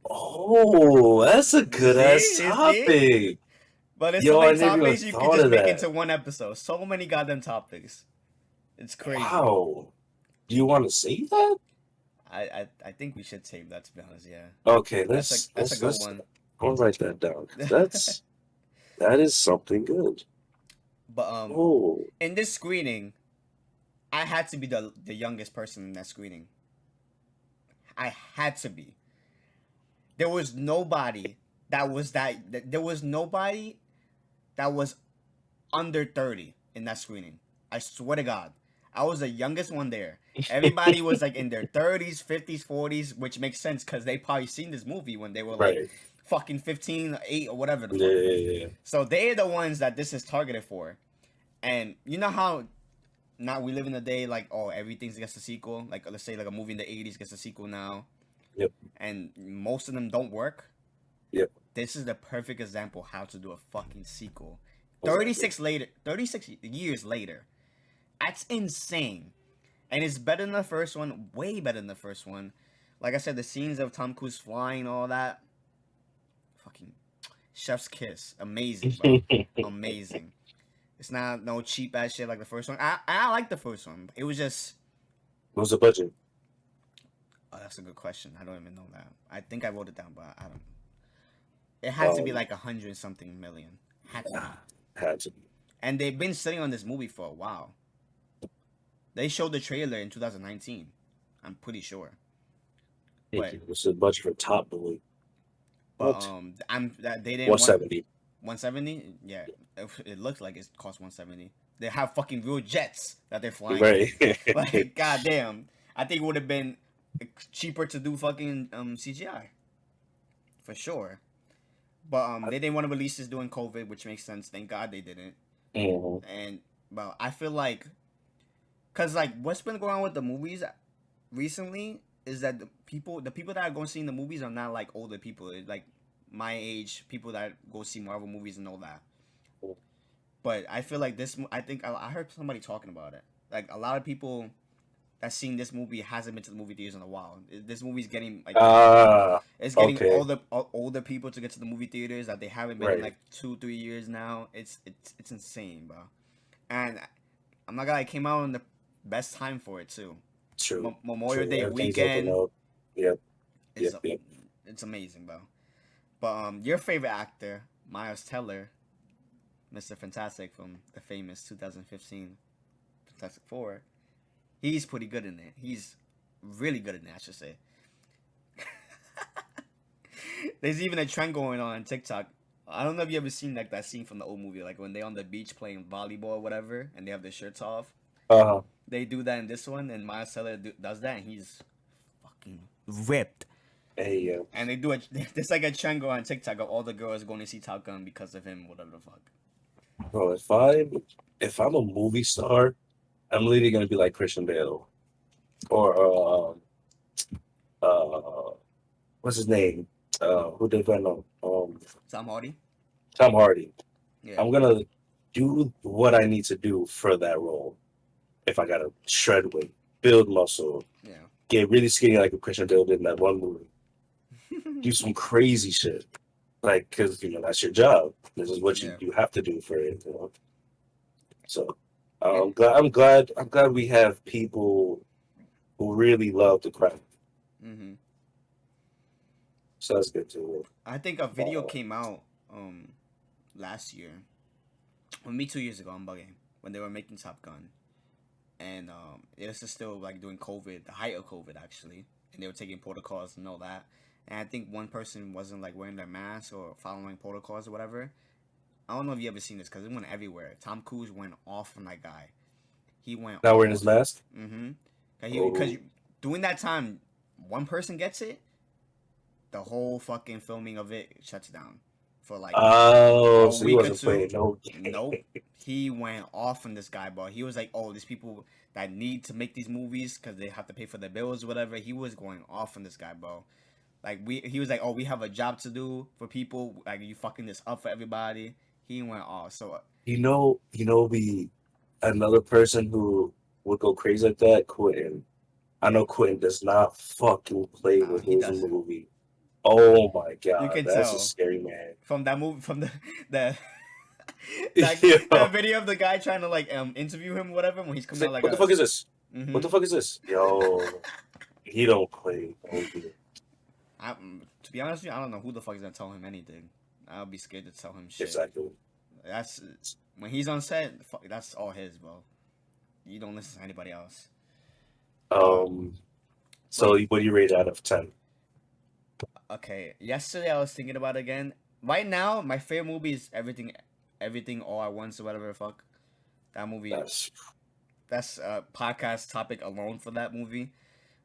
[SPEAKER 2] Oh, that's a
[SPEAKER 1] You
[SPEAKER 2] good
[SPEAKER 1] see,
[SPEAKER 2] ass
[SPEAKER 1] you see.
[SPEAKER 2] topic.
[SPEAKER 1] But there's so
[SPEAKER 2] Yo, I
[SPEAKER 1] many
[SPEAKER 2] never even
[SPEAKER 1] topics you could
[SPEAKER 2] thought
[SPEAKER 1] just
[SPEAKER 2] of
[SPEAKER 1] make
[SPEAKER 2] that.
[SPEAKER 1] into one episode. So many goddamn topics. It's crazy.
[SPEAKER 2] Wow. Do you want to say that?
[SPEAKER 1] I think we should save that to be honest. Yeah,
[SPEAKER 2] Okay,
[SPEAKER 1] that's a good one.
[SPEAKER 2] I'll write that down because that is something good.
[SPEAKER 1] But
[SPEAKER 2] Oh,
[SPEAKER 1] in this screening, I had to be the youngest person in that screening. I had to be. There was nobody there was nobody that was under 30 in that screening. I swear to God. I was the youngest one there. Everybody was like in their 30s, 50s, 40s, which makes sense because they probably seen this movie when they were like
[SPEAKER 2] right.
[SPEAKER 1] fucking 15, 8, or whatever the
[SPEAKER 2] Yeah,
[SPEAKER 1] fuck.
[SPEAKER 2] yeah, yeah.
[SPEAKER 1] So they're the ones that this is targeted for. And you know how now we live in a day like, oh, everything gets a sequel? Like, let's say like a movie in the 80s gets a sequel now.
[SPEAKER 2] Yep,
[SPEAKER 1] And most of them don't work.
[SPEAKER 2] yep.
[SPEAKER 1] This is the perfect example how to do a fucking sequel.
[SPEAKER 2] Exactly.
[SPEAKER 1] 36 years later. That's insane. And it's better than the first one, way better than the first one. Like I said, the scenes of Tom Cruise flying, all that, fucking chef's kiss, amazing, bro, amazing. It's not no cheap ass shit like the first one. I like the first one. It was just,
[SPEAKER 2] What was the budget?
[SPEAKER 1] oh, that's a good question. I don't even know that. I think I wrote it down, but I don't. It had to be
[SPEAKER 2] Um,
[SPEAKER 1] like 100 something million. Had to be.
[SPEAKER 2] had to be.
[SPEAKER 1] And they've been sitting on this movie for a while. They showed the trailer in 2019. I'm pretty sure.
[SPEAKER 2] Thank
[SPEAKER 1] But
[SPEAKER 2] you. What's the budget for Top Boy? What?
[SPEAKER 1] I'm that they didn't want
[SPEAKER 2] 170.
[SPEAKER 1] 170. Yeah, it looks like it costs 170. They have fucking real jets that they're flying in.
[SPEAKER 2] Right.
[SPEAKER 1] Like goddamn, I think it would have been cheaper to do fucking CGI for sure. But they didn't want to release this during COVID, which makes sense. Thank God they didn't.
[SPEAKER 2] Mhm.
[SPEAKER 1] And well, I feel like, cause like what's been going on with the movies recently is that the people that are going to see the movies are not like older people. It's like my age people that go see Marvel movies and all that. But I feel like I think I heard somebody talking about it. Like a lot of people that's seen this movie hasn't been to the movie theaters in a while. This movie's getting like
[SPEAKER 2] Ah,
[SPEAKER 1] it's getting
[SPEAKER 2] okay.
[SPEAKER 1] older people to get to the movie theaters that they haven't been in
[SPEAKER 2] Right.
[SPEAKER 1] like 2-3 years now. It's insane, bro. And I'm not gonna lie, it came out in the best time for it too.
[SPEAKER 2] True.
[SPEAKER 1] Memorial
[SPEAKER 2] True.
[SPEAKER 1] Day
[SPEAKER 2] Everything's open
[SPEAKER 1] weekend
[SPEAKER 2] up. Yep.
[SPEAKER 1] is
[SPEAKER 2] Yep. Yep.
[SPEAKER 1] it's amazing, bro. But your favorite actor, Miles Teller, Mr. Fantastic from the famous 2015 Fantastic Four, he's pretty good in it. He's really good in it, I should say. There's even a trend going on TikTok. I don't know if you ever seen like that scene from the old movie, like when they on the beach playing volleyball or whatever, and they have their shirts off.
[SPEAKER 2] Uh,
[SPEAKER 1] They do that in this one, and Miles Teller does that, and he's fucking ripped.
[SPEAKER 2] hey,
[SPEAKER 1] And they do it. There's like a trend going on TikTok of all the girls going to see Top Gun because of him, whatever the fuck.
[SPEAKER 2] bro, if I'm a movie star, I'm literally gonna be like Christian Bale or what's his name? Who did Venom?
[SPEAKER 1] Tom Hardy.
[SPEAKER 2] Tom Hardy.
[SPEAKER 1] Yeah,
[SPEAKER 2] I'm gonna do what I need to do for that role. If I gotta shred weight, build muscle,
[SPEAKER 1] yeah.
[SPEAKER 2] get really skinny like a Christian Bale did in that one movie, do some crazy shit, like because that's your job. This is what you,
[SPEAKER 1] Yeah.
[SPEAKER 2] you have to do for it. So
[SPEAKER 1] And
[SPEAKER 2] I'm glad we have people who really love the craft. So that's good too.
[SPEAKER 1] I think a video came out last year, or me 2 years ago. I'm bugging when they were making Top Gun, and it was still like during COVID, the height of COVID actually, and they were taking protocols and all that. And I think one person wasn't like wearing their mask or following protocols or whatever. I don't know if you ever seen this because it went everywhere. Tom Cruise went off on that guy. He went
[SPEAKER 2] Not wearing his
[SPEAKER 1] off.
[SPEAKER 2] mask.
[SPEAKER 1] Mm-hmm.
[SPEAKER 2] Oh,
[SPEAKER 1] Because during that time, one person gets it, the whole fucking filming of it shuts down for like
[SPEAKER 2] oh,
[SPEAKER 1] a
[SPEAKER 2] so he
[SPEAKER 1] week or
[SPEAKER 2] wasn't
[SPEAKER 1] two.
[SPEAKER 2] playing no
[SPEAKER 1] Nope. He went off on this guy, bro. He was like, "Oh, these people that need to make these movies because they have to pay for their bills, or whatever." He was going off on this guy, bro. Like he was like, "Oh, we have a job to do for people. Like you fucking this up for everybody." He went off. So
[SPEAKER 2] be another person who would go crazy like that. Quentin. I know Quentin does not fucking play
[SPEAKER 1] nah,
[SPEAKER 2] with
[SPEAKER 1] he
[SPEAKER 2] his
[SPEAKER 1] doesn't.
[SPEAKER 2] movie. Oh my
[SPEAKER 1] You
[SPEAKER 2] god,
[SPEAKER 1] can
[SPEAKER 2] that's a
[SPEAKER 1] tell
[SPEAKER 2] scary man.
[SPEAKER 1] from that movie, from the that
[SPEAKER 2] Yo,
[SPEAKER 1] video of the guy trying to like interview him, whatever, when he's
[SPEAKER 2] he's
[SPEAKER 1] coming out
[SPEAKER 2] like,
[SPEAKER 1] like
[SPEAKER 2] what the
[SPEAKER 1] a.
[SPEAKER 2] fuck is this? What
[SPEAKER 1] Mm-hmm.
[SPEAKER 2] the fuck is this? Yo, he don't play movie.
[SPEAKER 1] To be honest with you, I don't know who the fuck is gonna tell him anything. I'll be scared to tell him shit.
[SPEAKER 2] Exactly.
[SPEAKER 1] That's when he's on set. Fuck, that's all his, bro. You don't listen to anybody else.
[SPEAKER 2] Um. So
[SPEAKER 1] But
[SPEAKER 2] what do you rate out of 10?
[SPEAKER 1] okay, yesterday I was thinking about it again. Right now, my favorite movie is everything all at once or whatever the fuck. That movie.
[SPEAKER 2] That's
[SPEAKER 1] That's a podcast topic alone for that movie.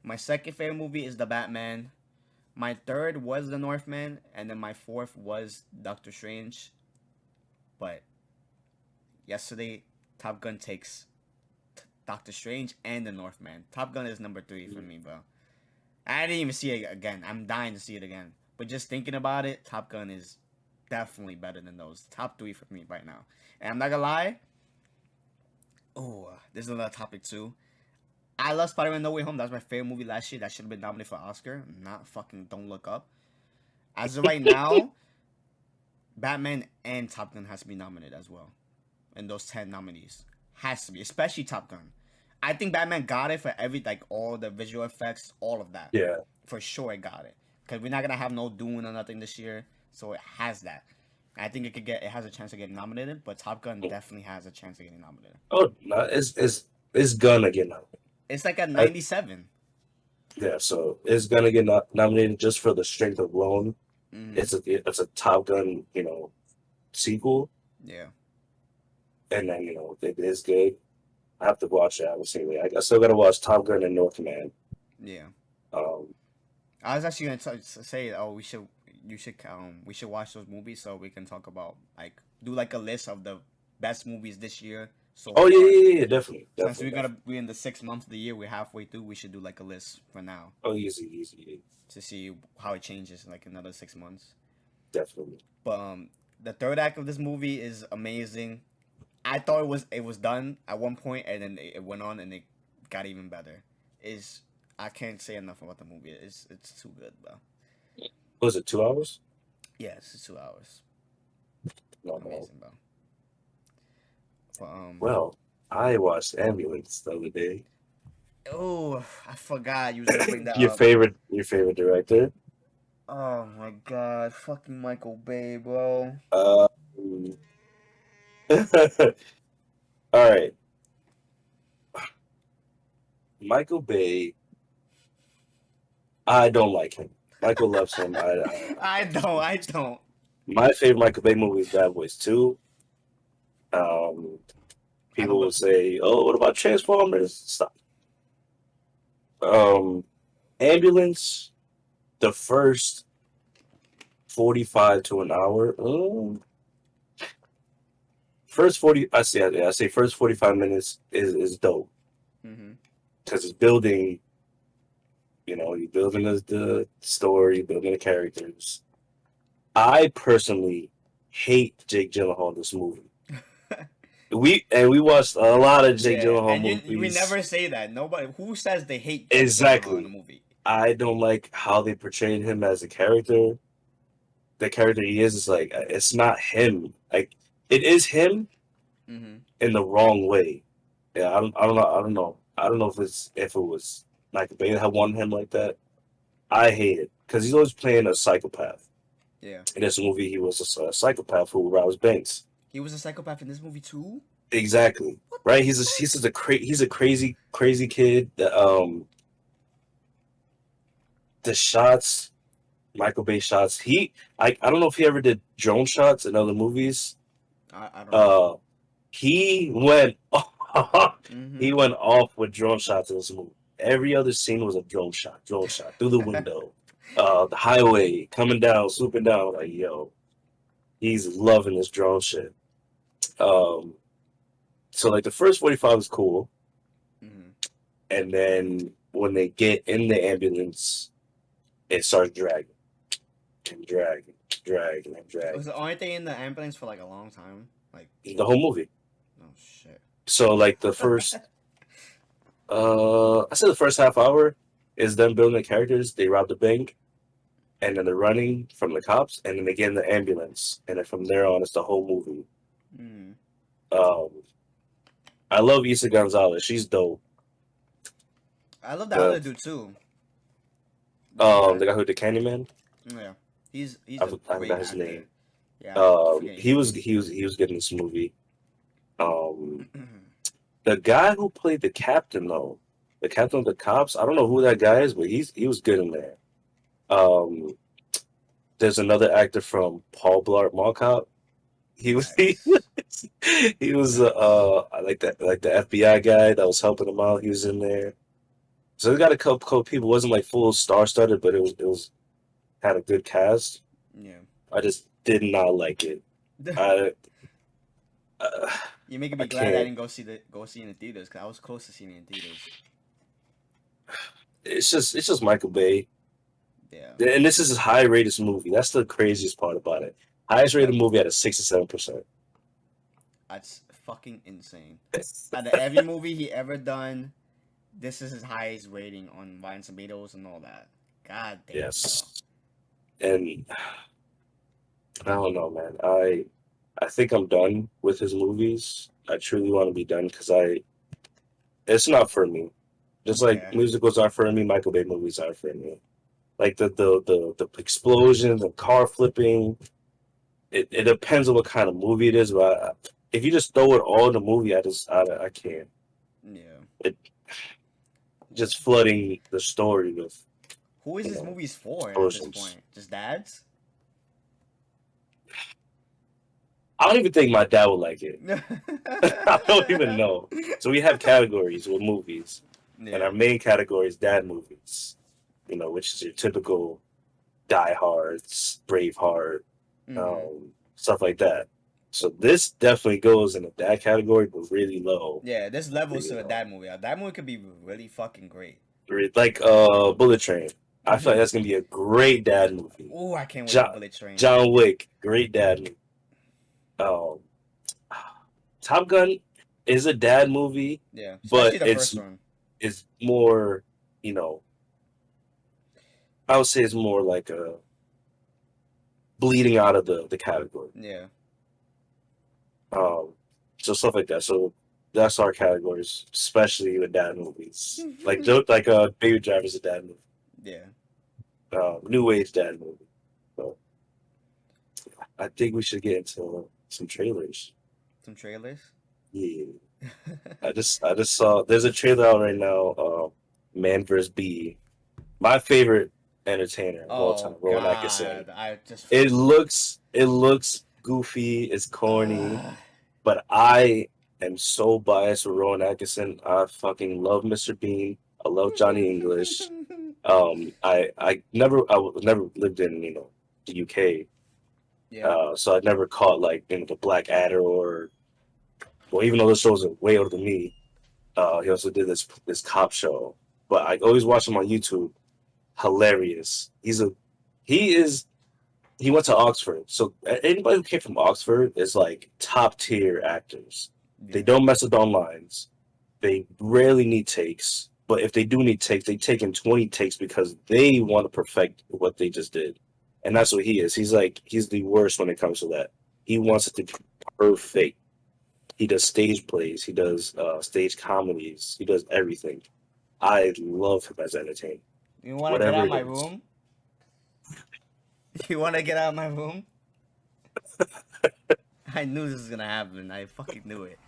[SPEAKER 1] My second favorite movie is The Batman. My third was The Northman, and then my fourth was Doctor Strange. But yesterday, Top Gun takes Doctor Strange and The Northman. Top Gun is number 3 for me, bro. I didn't even see it again. I'm dying to see it again. But just thinking about it, Top Gun is definitely better than those. Top 3 for me right now. And I'm not gonna lie. Oh, this is another topic too. I love Spider-Man No Way Home. That was my favorite movie last year. That should have been nominated for Oscar. Not fucking Don't Look Up. As of right now, Batman and Top Gun has to be nominated as well. And those 10 nominees. Has to be. Especially Top Gun. I think Batman got it for like all the visual effects, all of that.
[SPEAKER 2] yeah.
[SPEAKER 1] For sure it got it. Because we're not gonna have no Dune or nothing this year. So it has that. I think it has a chance to get nominated, but Top Gun definitely has a chance of getting nominated.
[SPEAKER 2] Oh, no, it's gonna get nominated.
[SPEAKER 1] It's like a
[SPEAKER 2] I,
[SPEAKER 1] 97.
[SPEAKER 2] yeah, so it's gonna get nominated just for the strength of alone.
[SPEAKER 1] Mm-hmm.
[SPEAKER 2] It's a Top Gun, sequel,
[SPEAKER 1] Yeah.
[SPEAKER 2] and then it is good. I have to watch it. Obviously, I still gotta watch Top Gun and Northman.
[SPEAKER 1] Yeah.
[SPEAKER 2] Um,
[SPEAKER 1] I was actually gonna say, oh, we should watch those movies so we can talk about do like a list of the best movies this year so
[SPEAKER 2] oh
[SPEAKER 1] far.
[SPEAKER 2] yeah, definitely.
[SPEAKER 1] Since we're gonna be in the 6 months of the year, we're halfway through. We should do like a list for now.
[SPEAKER 2] Oh, easy.
[SPEAKER 1] To see how it changes in like another 6 months.
[SPEAKER 2] Definitely.
[SPEAKER 1] But the third act of this movie is amazing. I thought it was done at one point, and then it went on, and it got even better. I can't say enough about the movie. It's too good, bro.
[SPEAKER 2] Was it 2 hours?
[SPEAKER 1] Yes, it's 2 hours.
[SPEAKER 2] No.
[SPEAKER 1] Amazing, bro. But,
[SPEAKER 2] Well, I watched Ambulance the other day.
[SPEAKER 1] oh, I forgot you was gonna bring that
[SPEAKER 2] Your
[SPEAKER 1] up.
[SPEAKER 2] favorite director?
[SPEAKER 1] Oh my god, fucking Michael Bay, bro.
[SPEAKER 2] All right. Michael Bay I don't like him. Michael loves him. I
[SPEAKER 1] I
[SPEAKER 2] don't.
[SPEAKER 1] don't. I don't.
[SPEAKER 2] My favorite Michael Bay movie is Bad Boys 2. Um,
[SPEAKER 1] I don't.
[SPEAKER 2] People will say, "Oh, what about Transformers?" Stop. Um, Ambulance, the first 45 to an hour. First 40, I say first 45 minutes is dope
[SPEAKER 1] Mm-hmm.
[SPEAKER 2] because it's building. You're building the story, building the characters. I personally hate Jake Gyllenhaal in this movie. We watched a lot of Jake
[SPEAKER 1] Yeah,
[SPEAKER 2] Gyllenhaal
[SPEAKER 1] and we
[SPEAKER 2] movies.
[SPEAKER 1] never say that. Nobody who says they hate Jake Gyllenhaal in the
[SPEAKER 2] Exactly.
[SPEAKER 1] movie.
[SPEAKER 2] I don't like how they portrayed him as a character. The character he is like it's not him. Like it is him
[SPEAKER 1] Mm-hmm.
[SPEAKER 2] in the wrong way. Yeah, I don't know. I don't know. I don't know if it was like Bay had wanted him like that. I hate it because he's always playing a psychopath.
[SPEAKER 1] Yeah,
[SPEAKER 2] In this movie, he was a psychopath who roused banks.
[SPEAKER 1] he was a psychopath in this movie too.
[SPEAKER 2] Exactly.
[SPEAKER 1] What the
[SPEAKER 2] Right.
[SPEAKER 1] fuck?
[SPEAKER 2] He's a crazy kid. The shots, Michael Bay shots. I don't know if he ever did drone shots in other movies.
[SPEAKER 1] I don't know.
[SPEAKER 2] Uh, he went
[SPEAKER 1] Mm-hmm.
[SPEAKER 2] he went off with drone shots in this movie. Every other scene was a drone shot through the window, the highway, coming down, swooping down. Like yo, he's loving this drone shit. Um, so like the first 45 is cool,
[SPEAKER 1] Mm-hmm.
[SPEAKER 2] and then when they get in the ambulance, it starts dragging and dragging, dragging and dragging.
[SPEAKER 1] Aren't they in the ambulance for like a long time? Like,
[SPEAKER 2] The whole movie.
[SPEAKER 1] oh shit.
[SPEAKER 2] So like the first I said the first half hour is them building the characters. They rob the bank, and then they're running from the cops, and then they get in the ambulance, and then from there on, it's the whole movie.
[SPEAKER 1] Mm.
[SPEAKER 2] Um, I love Isa Gonzalez. She's dope.
[SPEAKER 1] I love that
[SPEAKER 2] The
[SPEAKER 1] other dude too. The
[SPEAKER 2] the guy who did Candyman.
[SPEAKER 1] yeah, he's
[SPEAKER 2] I,
[SPEAKER 1] a
[SPEAKER 2] I
[SPEAKER 1] great
[SPEAKER 2] forgot his
[SPEAKER 1] actor.
[SPEAKER 2] name.
[SPEAKER 1] Yeah, I forget his name.
[SPEAKER 2] He was good in this movie. The guy who played the captain though, the captain of the cops. I don't know who that guy is, but he was good in there. Um, there's another actor from Paul Blart Mall Cop. He was
[SPEAKER 1] Nice.
[SPEAKER 2] he was
[SPEAKER 1] Nice.
[SPEAKER 2] like the FBI guy that was helping him out. He was in there. So they got a couple people. It wasn't like full star studded, but it was had a good cast.
[SPEAKER 1] Yeah.
[SPEAKER 2] I just did not like it. I
[SPEAKER 1] You're making
[SPEAKER 2] I
[SPEAKER 1] me glad I
[SPEAKER 2] can't.
[SPEAKER 1] didn't go see it in the theaters because I was close to seeing it in theaters.
[SPEAKER 2] It's just Michael Bay,
[SPEAKER 1] Yeah.
[SPEAKER 2] and this is his high rated movie. That's the craziest part about it. Highest rated movie at a 67%.
[SPEAKER 1] That's fucking insane. Out of every movie he ever done, this is his highest rating on Rotten Tomatoes and all that. God damn, bro.
[SPEAKER 2] Yes, and I don't know, man. I think I'm done with his movies. I truly want to be done because it's not for me. Just like
[SPEAKER 1] Yeah.
[SPEAKER 2] musicals aren't for me, Michael Bay movies aren't for me. Like the explosions and car flipping. It depends on what kind of movie it is, but if you just throw it all in the movie, I can't.
[SPEAKER 1] Yeah.
[SPEAKER 2] It just flooding the story with
[SPEAKER 1] Who is
[SPEAKER 2] you
[SPEAKER 1] this
[SPEAKER 2] know
[SPEAKER 1] movies for at this
[SPEAKER 2] explosions.
[SPEAKER 1] point? Just dads?
[SPEAKER 2] I don't even think my dad would like it. I don't even know. So we have categories with movies, and
[SPEAKER 1] Yeah.
[SPEAKER 2] our main category is dad movies. Which is your typical Die Hards, Braveheart,
[SPEAKER 1] Mm-hmm.
[SPEAKER 2] stuff like that. So this definitely goes in the dad category, but really low,
[SPEAKER 1] Yeah, there's levels
[SPEAKER 2] really
[SPEAKER 1] to a
[SPEAKER 2] low.
[SPEAKER 1] dad movie. A dad movie could be really fucking great.
[SPEAKER 2] Like Bullet Train. I feel like that's gonna be a great dad movie.
[SPEAKER 1] Oh, I can't wait for
[SPEAKER 2] John,
[SPEAKER 1] Bullet Train.
[SPEAKER 2] John Wick, great dad movie. Um, Top Gun is a dad movie,
[SPEAKER 1] Yeah, especially
[SPEAKER 2] but
[SPEAKER 1] the first one.
[SPEAKER 2] it's more, you know, I would say it's more like a bleeding out of the category.
[SPEAKER 1] Yeah.
[SPEAKER 2] So stuff like that. So that's our categories, especially with dad movies. Like Baby Driver's a dad movie.
[SPEAKER 1] Yeah.
[SPEAKER 2] New Age dad movie. So I think we should get into some trailers.
[SPEAKER 1] Some trailers.
[SPEAKER 2] Yeah. I just saw there's a trailer out right now, Man vs. Bee. My favorite entertainer of all time,
[SPEAKER 1] Oh
[SPEAKER 2] Rowan Atkinson.
[SPEAKER 1] God, I just.
[SPEAKER 2] It looks goofy, it's corny, but I am so biased with Rowan Atkinson. I fucking love Mr. Bean. I love Johnny English. I never lived in the UK,
[SPEAKER 1] Yeah.
[SPEAKER 2] so I never caught like the Black Adder or well, even though those shows are way older than me. He also did this cop show, but I always watch him on YouTube. Hilarious. He is he went to Oxford, so anybody who came from Oxford is like top tier actors. They
[SPEAKER 1] Yeah.
[SPEAKER 2] don't mess with on lines. They rarely need takes, but if they do need takes, they take in 20 takes because they want to perfect what they just did, and that's what he is. He's the worst when it comes to that. He wants it to be perfect. He does stage plays. He does stage comedies. He does everything. I love him as entertainment.
[SPEAKER 1] You want to get
[SPEAKER 2] Whatever
[SPEAKER 1] out of
[SPEAKER 2] it
[SPEAKER 1] my
[SPEAKER 2] is.
[SPEAKER 1] room? You want to get out of my room? I knew this was gonna happen. I fucking knew it.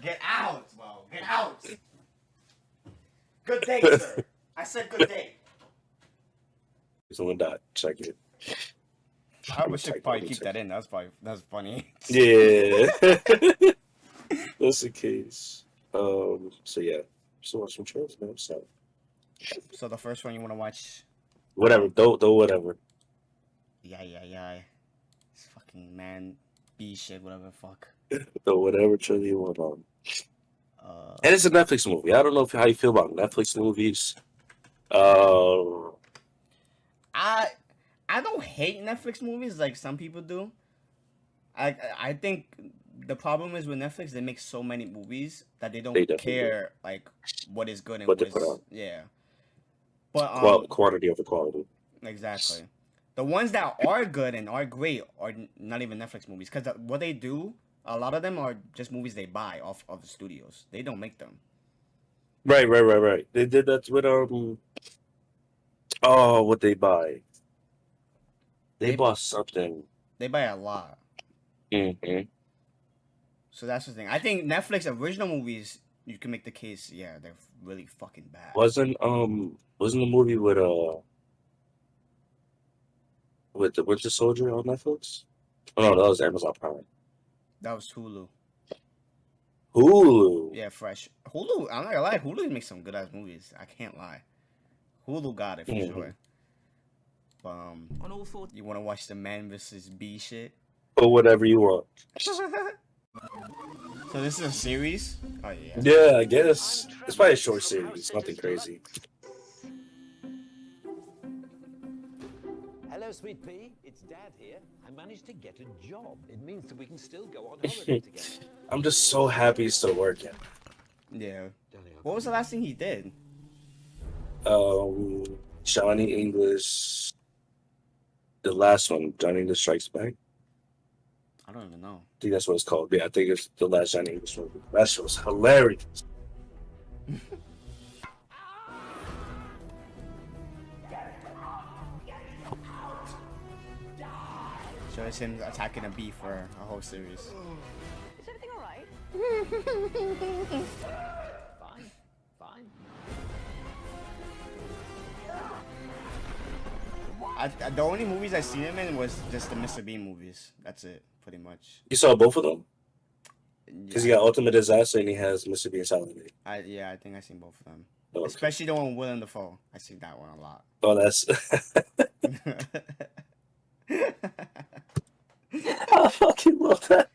[SPEAKER 1] Get out, bro. Get out. Good day, sir. I said good day.
[SPEAKER 2] Someone died. Check it.
[SPEAKER 1] I should probably keep that in. That's funny.
[SPEAKER 2] Yeah. That's the case. So yeah. So watch some trailers, man. So
[SPEAKER 1] So the first one you want to watch?
[SPEAKER 2] whatever. Though whatever.
[SPEAKER 1] Yeah. It's fucking man, B shit, whatever the fuck.
[SPEAKER 2] Though whatever trailer you want on.
[SPEAKER 1] Uh,
[SPEAKER 2] And it's a Netflix movie. I don't know how you feel about Netflix movies.
[SPEAKER 1] I I don't hate Netflix movies like some people do. I think the problem is with Netflix they make so many movies that they
[SPEAKER 2] They
[SPEAKER 1] don't
[SPEAKER 2] definitely do.
[SPEAKER 1] care like what is good and
[SPEAKER 2] What
[SPEAKER 1] what
[SPEAKER 2] they put
[SPEAKER 1] is
[SPEAKER 2] out.
[SPEAKER 1] yeah. But
[SPEAKER 2] Quantity over quality.
[SPEAKER 1] exactly. The ones that are good and are great are not even Netflix movies because what they do, a lot of them are just movies they buy off of the studios. They don't make them.
[SPEAKER 2] Right. They did that with oh, what they buy. They
[SPEAKER 1] They
[SPEAKER 2] bought something.
[SPEAKER 1] they buy a lot.
[SPEAKER 2] hmm
[SPEAKER 1] So that's the thing. I think Netflix original movies you can make the case. Yeah, they're really fucking bad.
[SPEAKER 2] Wasn't the movie with the Winter Soldier on Netflix? Oh no, that was Amazon Prime.
[SPEAKER 1] That was Hulu.
[SPEAKER 2] Hulu.
[SPEAKER 1] Yeah, fresh. Hulu. I'm not gonna lie. Hulu makes some good ass movies. I can't lie. Hulu got it for
[SPEAKER 2] Mhm.
[SPEAKER 1] sure. You want to watch the Man versus Bee shit?
[SPEAKER 2] Or whatever you want.
[SPEAKER 1] So this is a series. Oh yeah.
[SPEAKER 2] Yeah, I guess it's probably a short series. Nothing crazy.
[SPEAKER 3] Hello, sweet pea. It's Dad here. I managed to get a job. It means that we can still go on holiday together.
[SPEAKER 2] I'm just so happy he's still working.
[SPEAKER 1] Yeah. What was the last thing he did?
[SPEAKER 2] Johnny English. The last one, Johnny English Strikes Back.
[SPEAKER 1] I don't even know.
[SPEAKER 2] I think that's what it's called. Yeah, I think it's the last Johnny English movie. That shit was hilarious.
[SPEAKER 1] So it's him attacking a bee for a whole series.
[SPEAKER 4] Is everything all right?
[SPEAKER 3] Fine.
[SPEAKER 1] The only movies I seen him in was just the Mr. Bean movies. That's it, pretty much.
[SPEAKER 2] You saw both of them? Because he
[SPEAKER 1] Yeah,
[SPEAKER 2] got Ultimate Disaster and he has Mr. Bean Silent Night.
[SPEAKER 1] I think I seen both of them.
[SPEAKER 2] Okay.
[SPEAKER 1] Especially the one with Willem Dafoe. I seen that one a lot.
[SPEAKER 2] Oh, that's. I fucking love that.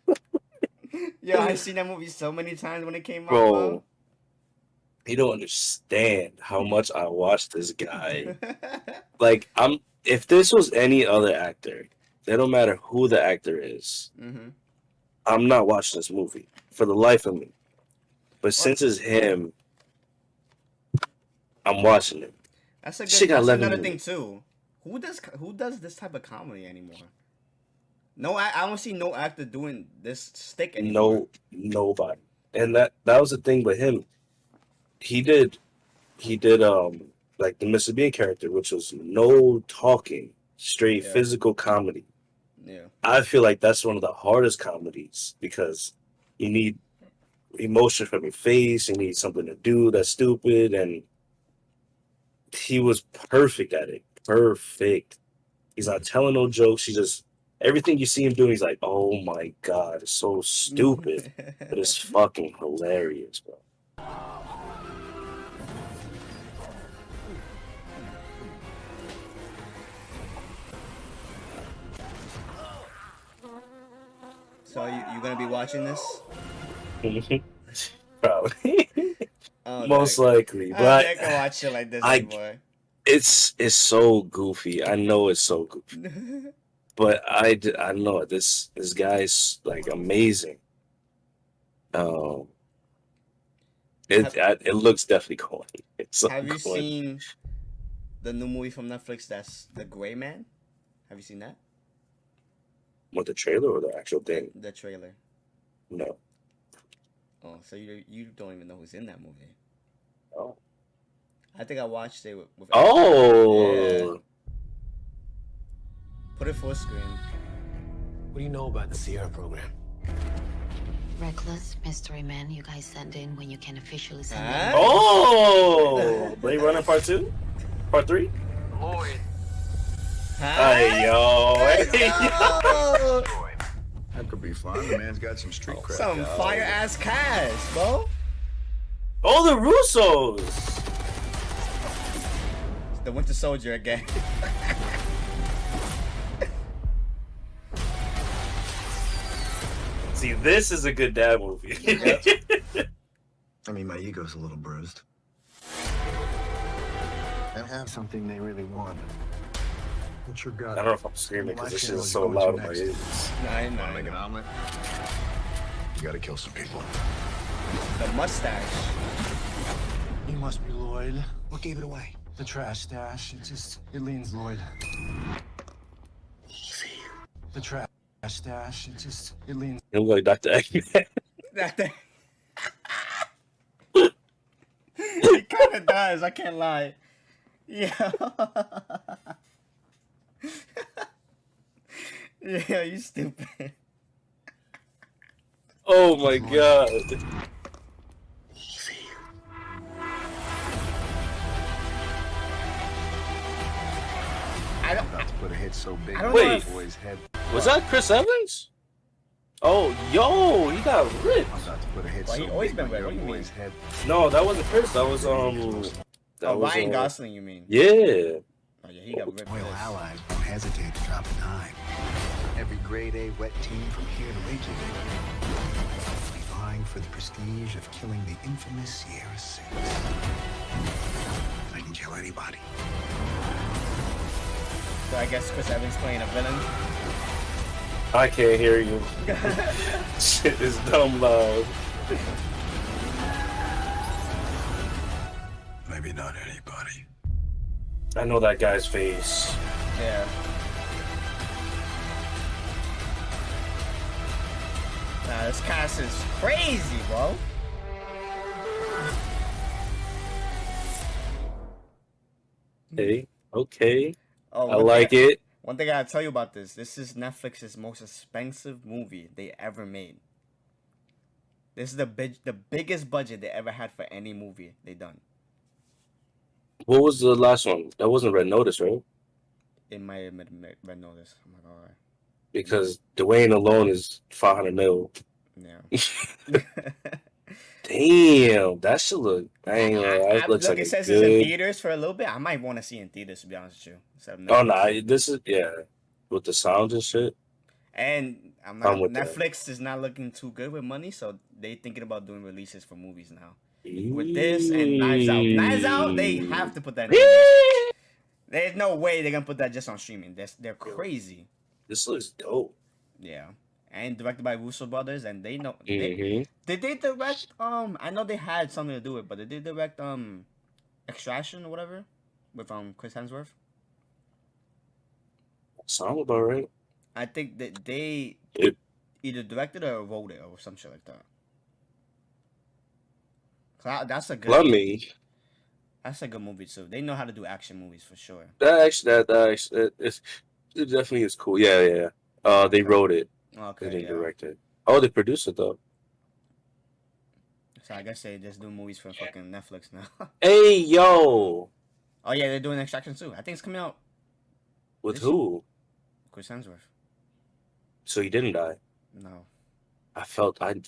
[SPEAKER 1] Yeah, I seen that movie so many times when it came out.
[SPEAKER 2] Bro, you don't understand how much I watched this guy. Like, if this was any other actor, it don't matter who the actor is,
[SPEAKER 1] Mm-hmm.
[SPEAKER 2] I'm not watching this movie for the life of me. But since it's him, I'm watching it.
[SPEAKER 1] That's a
[SPEAKER 2] Shit
[SPEAKER 1] good.
[SPEAKER 2] got
[SPEAKER 1] That's
[SPEAKER 2] 11
[SPEAKER 1] another thing
[SPEAKER 2] minutes.
[SPEAKER 1] too. Who does this type of comedy anymore? No, I don't see no actor doing this stick anymore.
[SPEAKER 2] Nobody. And that was the thing with him. He did like the Mr. Bean character, which was no talking, straight
[SPEAKER 1] Yeah.
[SPEAKER 2] physical comedy.
[SPEAKER 1] Yeah.
[SPEAKER 2] I feel like that's one of the hardest comedies because you need emotion from your face, you need something to do that's stupid, and he was perfect at it. Perfect. He's not telling no jokes. He just everything you see him doing. He's like, oh my god, it's so stupid, but it's fucking hilarious, bro.
[SPEAKER 1] So you gonna be watching this?
[SPEAKER 2] Probably,
[SPEAKER 1] Oh,
[SPEAKER 2] most likely. But
[SPEAKER 1] I can watch shit like this
[SPEAKER 2] I-
[SPEAKER 1] anymore.
[SPEAKER 2] it's so goofy. I know it's so goofy, but I know this guy's like amazing. It looks definitely corny. It's so
[SPEAKER 1] Have you
[SPEAKER 2] corny.
[SPEAKER 1] seen the new movie from Netflix? That's The Gray Man. Have you seen that?
[SPEAKER 2] What, the trailer or the actual thing?
[SPEAKER 1] The trailer.
[SPEAKER 2] No.
[SPEAKER 1] Oh, so you don't even know who's in that movie?
[SPEAKER 2] Oh.
[SPEAKER 1] I think I watched it with
[SPEAKER 2] Oh.
[SPEAKER 1] Yeah. Put it full screen.
[SPEAKER 5] What do you know about the Sierra program?
[SPEAKER 6] Reckless mystery man you guys send in when you can officially send
[SPEAKER 1] Huh?
[SPEAKER 6] in.
[SPEAKER 2] Oh. Blade Runner Part 2? Part 3?
[SPEAKER 5] Lloyd.
[SPEAKER 2] Hey, yo. Hey, yo.
[SPEAKER 7] That could be fun. The man's got some street cred.
[SPEAKER 1] Some fire ass cast, bro.
[SPEAKER 2] Oh, the Russos.
[SPEAKER 1] The Winter Soldier again.
[SPEAKER 2] See, this is a good dad movie.
[SPEAKER 7] I mean, my ego's a little bruised. And have something they really want. What's your
[SPEAKER 2] I
[SPEAKER 7] gut?
[SPEAKER 2] don't know if I'm screaming because this shit is so loud in my ears.
[SPEAKER 1] Nine,
[SPEAKER 7] Want to make an omelet? You gotta kill some people.
[SPEAKER 1] The mustache.
[SPEAKER 7] You must be Lloyd. What gave it away? The trash stash. It leans Lloyd. The trash stash. It leans.
[SPEAKER 2] You look like Dr. Eggman.
[SPEAKER 1] That thing. It kind of does. I can't lie. Yeah. Yeah, you stupid.
[SPEAKER 2] Oh my god.
[SPEAKER 1] I don't.
[SPEAKER 7] About to put a hit so big
[SPEAKER 1] I don't
[SPEAKER 7] on
[SPEAKER 2] know
[SPEAKER 7] the
[SPEAKER 2] if-
[SPEAKER 7] boy's head.
[SPEAKER 2] Was that Chris Evans? Oh, yo, he got ripped.
[SPEAKER 7] I'm about to put a hit
[SPEAKER 1] Well,
[SPEAKER 7] so
[SPEAKER 1] he always
[SPEAKER 7] big
[SPEAKER 1] been
[SPEAKER 7] on
[SPEAKER 1] red.
[SPEAKER 7] your
[SPEAKER 1] What do you
[SPEAKER 7] boy's head.
[SPEAKER 2] No, that wasn't Chris. That was
[SPEAKER 1] Oh, Ryan Gosling, you mean?
[SPEAKER 2] Yeah.
[SPEAKER 1] Oh yeah, he got ripped. for
[SPEAKER 7] Loyal
[SPEAKER 1] this.
[SPEAKER 7] allies won't hesitate to drop a dime. Every grade A wet team from here to Reykjavik will be vying for the prestige of killing the infamous Sierra Six. They can kill anybody.
[SPEAKER 1] So I guess Chris Evans playing a villain.
[SPEAKER 2] I can't hear you. Shit is dumb loud.
[SPEAKER 7] Maybe not anybody.
[SPEAKER 2] I know that guy's face.
[SPEAKER 1] Yeah. Nah, this cast is crazy, bro.
[SPEAKER 2] Hey, okay.
[SPEAKER 1] Oh,
[SPEAKER 2] I like it.
[SPEAKER 1] One thing I gotta tell you about this. This is Netflix's most expensive movie they ever made. This is the biggest budget they ever had for any movie they done.
[SPEAKER 2] What was the last one? That wasn't Red Notice, right?
[SPEAKER 1] In my Red Notice. I'm like, alright.
[SPEAKER 2] Because Dwayne alone is 500 mil.
[SPEAKER 1] Yeah.
[SPEAKER 2] Damn, that should look. I ain't gonna lie, that looks
[SPEAKER 1] look,
[SPEAKER 2] like
[SPEAKER 1] it
[SPEAKER 2] a
[SPEAKER 1] says it's in
[SPEAKER 2] good.
[SPEAKER 1] theaters for a little bit. I might want to see it in theaters, to be honest with you. Instead of
[SPEAKER 2] Oh
[SPEAKER 1] Netflix.
[SPEAKER 2] no, this is with the sounds and shit.
[SPEAKER 1] And
[SPEAKER 2] I'm with that.
[SPEAKER 1] Netflix is not looking too good with money, so they thinking about doing releases for movies now. With this and Knives Out. Knives Out, they have to put that in theaters. There's no way they're gonna put that just on streaming. They're crazy.
[SPEAKER 2] This looks dope.
[SPEAKER 1] Yeah. And directed by Russo brothers, and they know
[SPEAKER 2] Mm-hmm.
[SPEAKER 1] did they direct I know they had something to do with it, but did they direct Extraction or whatever? With Chris Hemsworth?
[SPEAKER 2] Sound about right.
[SPEAKER 1] I think that they
[SPEAKER 2] It-
[SPEAKER 1] either directed or wrote it or some shit like that. That's a good.
[SPEAKER 2] Love me.
[SPEAKER 1] That's a good movie too. They know how to do action movies for sure.
[SPEAKER 2] It definitely is cool. Yeah. They wrote it. They
[SPEAKER 1] Okay,
[SPEAKER 2] didn't
[SPEAKER 1] yeah.
[SPEAKER 2] direct it. Oh, they produced it though.
[SPEAKER 1] So I guess they just do movies for fucking Netflix now.
[SPEAKER 2] Hey yo,
[SPEAKER 1] Oh yeah, they're doing Extraction too. I think it's coming out.
[SPEAKER 2] With
[SPEAKER 1] This-
[SPEAKER 2] who?
[SPEAKER 1] Chris Hemsworth.
[SPEAKER 2] So he didn't die.
[SPEAKER 1] No.
[SPEAKER 2] I fucking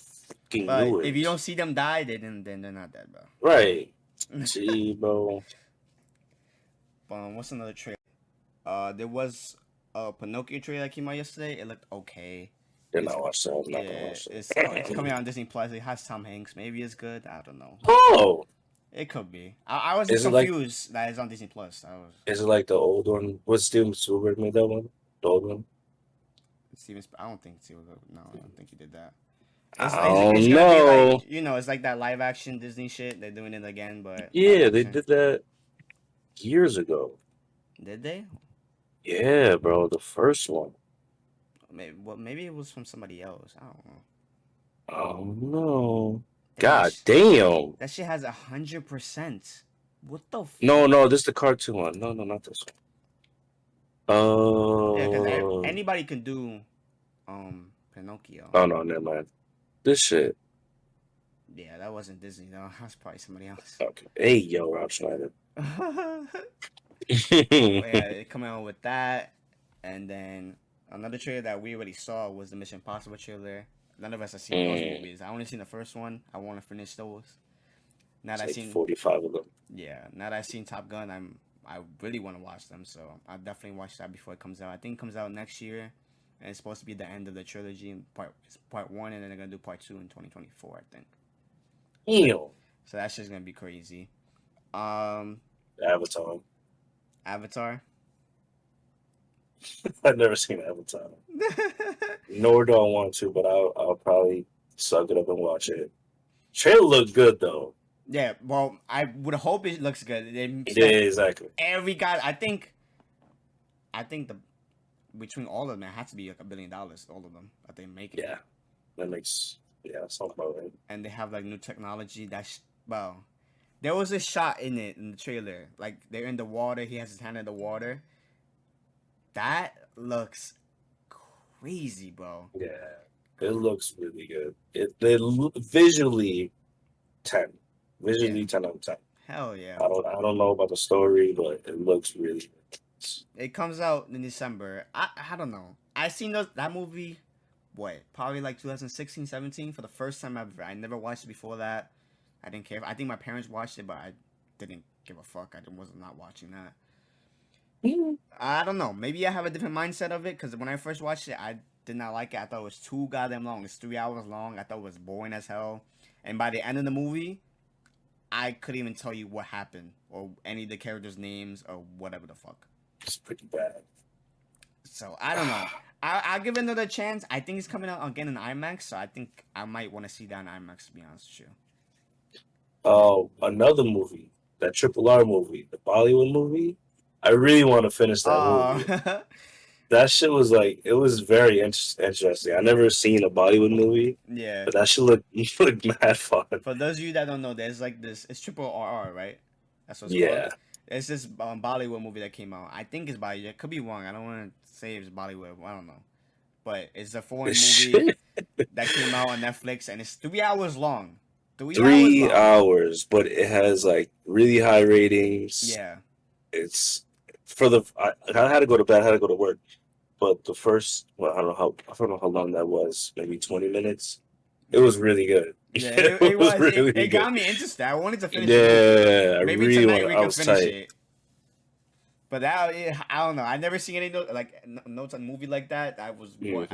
[SPEAKER 1] But
[SPEAKER 2] knew it.
[SPEAKER 1] if you don't see them die, then they're not dead, bro.
[SPEAKER 2] Right. See, bro.
[SPEAKER 1] What's another trailer? There was a Pinocchio trailer that came out yesterday. It looked okay.
[SPEAKER 2] Did not watch that. I'm not gonna
[SPEAKER 1] Yeah,
[SPEAKER 2] watch that.
[SPEAKER 1] it's coming out on Disney Plus. It has Tom Hanks. Maybe it's good. I don't know.
[SPEAKER 2] Oh,
[SPEAKER 1] It could be. I was just
[SPEAKER 2] Is it like-
[SPEAKER 1] confused that it's on Disney Plus.
[SPEAKER 2] is it like the old one? What Steven Spielberg made that one? The old one?
[SPEAKER 1] I don't think no, I don't think he did that.
[SPEAKER 2] I
[SPEAKER 1] It's
[SPEAKER 2] don't
[SPEAKER 1] gonna be
[SPEAKER 2] know.
[SPEAKER 1] like, it's like that live action Disney shit. They're doing it again, but
[SPEAKER 2] Yeah,
[SPEAKER 1] live
[SPEAKER 2] they
[SPEAKER 1] action.
[SPEAKER 2] did that years ago.
[SPEAKER 1] Did they?
[SPEAKER 2] Yeah, bro, the first one.
[SPEAKER 1] Maybe it was from somebody else. I don't know.
[SPEAKER 2] Oh no!
[SPEAKER 1] Damn,
[SPEAKER 2] God damn!
[SPEAKER 1] that shit has 100%. What the?
[SPEAKER 2] No, this is the cartoon one. No, not this one.
[SPEAKER 1] Yeah, because anybody can do, Pinocchio.
[SPEAKER 2] Oh no, never mind. This shit.
[SPEAKER 1] Yeah, that wasn't Disney though. That's probably somebody else.
[SPEAKER 2] Okay. Hey, yo, Rob Schneider.
[SPEAKER 1] Yeah, they come out with that, and then another trailer that we already saw was the Mission Impossible trailer. None of us have seen those movies. I only seen the first one. I want to finish those. Now that
[SPEAKER 2] It's
[SPEAKER 1] I
[SPEAKER 2] like
[SPEAKER 1] seen
[SPEAKER 2] 45 of them.
[SPEAKER 1] Yeah, now that I've seen Top Gun, I really want to watch them. So I'll definitely watch that before it comes out. I think it comes out next year, and it's supposed to be the end of the trilogy. It's part 1, and then they're gonna do part 2 in 2024. I think.
[SPEAKER 2] Ew.
[SPEAKER 1] So that's just gonna be crazy.
[SPEAKER 2] Avatar.
[SPEAKER 1] Avatar.
[SPEAKER 2] I've never seen Avatar. Nor do I want to, but I'll probably suck it up and watch it. Trailer looked good though.
[SPEAKER 1] Yeah, well, I would hope it looks good.
[SPEAKER 2] Yeah, exactly.
[SPEAKER 1] Every guy, I think the between all of them, it has to be like $1 billion. All of them that they make.
[SPEAKER 2] Yeah, that makes something about it.
[SPEAKER 1] And they have like new technology. Well, there was a shot in the trailer. Like they're in the water. He has his hand in the water. That looks crazy, bro.
[SPEAKER 2] Yeah, it looks really good. Visually 10. Visually 10 out of 10.
[SPEAKER 1] Hell yeah.
[SPEAKER 2] I don't know about the story, but it looks really good.
[SPEAKER 1] It comes out in December. I don't know. I seen that movie, probably like 2016, 17 for the first time ever. I never watched it before that. I didn't care. I think my parents watched it, but I didn't give a fuck. I was not watching that. I don't know. Maybe I have a different mindset of it because when I first watched it, I did not like it. I thought it was too goddamn long. It's 3 hours long. I thought it was boring as hell. And by the end of the movie, I couldn't even tell you what happened or any of the characters' names or whatever the fuck.
[SPEAKER 2] It's pretty bad.
[SPEAKER 1] So I don't know. I'll give it another chance. I think it's coming out again in IMAX, so I think I might want to see that in IMAX. To be honest with you.
[SPEAKER 2] Another movie, that Triple R movie, the Bollywood movie. I really want to finish that movie. That shit was like, it was very interesting. I never seen a Bollywood movie.
[SPEAKER 1] Yeah.
[SPEAKER 2] But that shit looked mad fun.
[SPEAKER 1] For those of you that don't know, there's like this. It's Triple RR, right? That's what it's called. It's this Bollywood movie that came out. I think it's Bollywood. It could be wrong. I don't want to say it's Bollywood. I don't know. But it's a foreign movie that came out on Netflix, and it's 3 hours long.
[SPEAKER 2] 3 hours, but it has like really high ratings.
[SPEAKER 1] Yeah.
[SPEAKER 2] It's I had to go to bed. I had to go to work. But the first, I don't know how long that was. Maybe 20 minutes. It was really good.
[SPEAKER 1] Yeah, it was really it got me interested. I wanted to finish it.
[SPEAKER 2] Yeah,
[SPEAKER 1] Maybe
[SPEAKER 2] really
[SPEAKER 1] tonight we can finish
[SPEAKER 2] tight.
[SPEAKER 1] it. But that, I don't know. I never seen any notes on a movie like that. I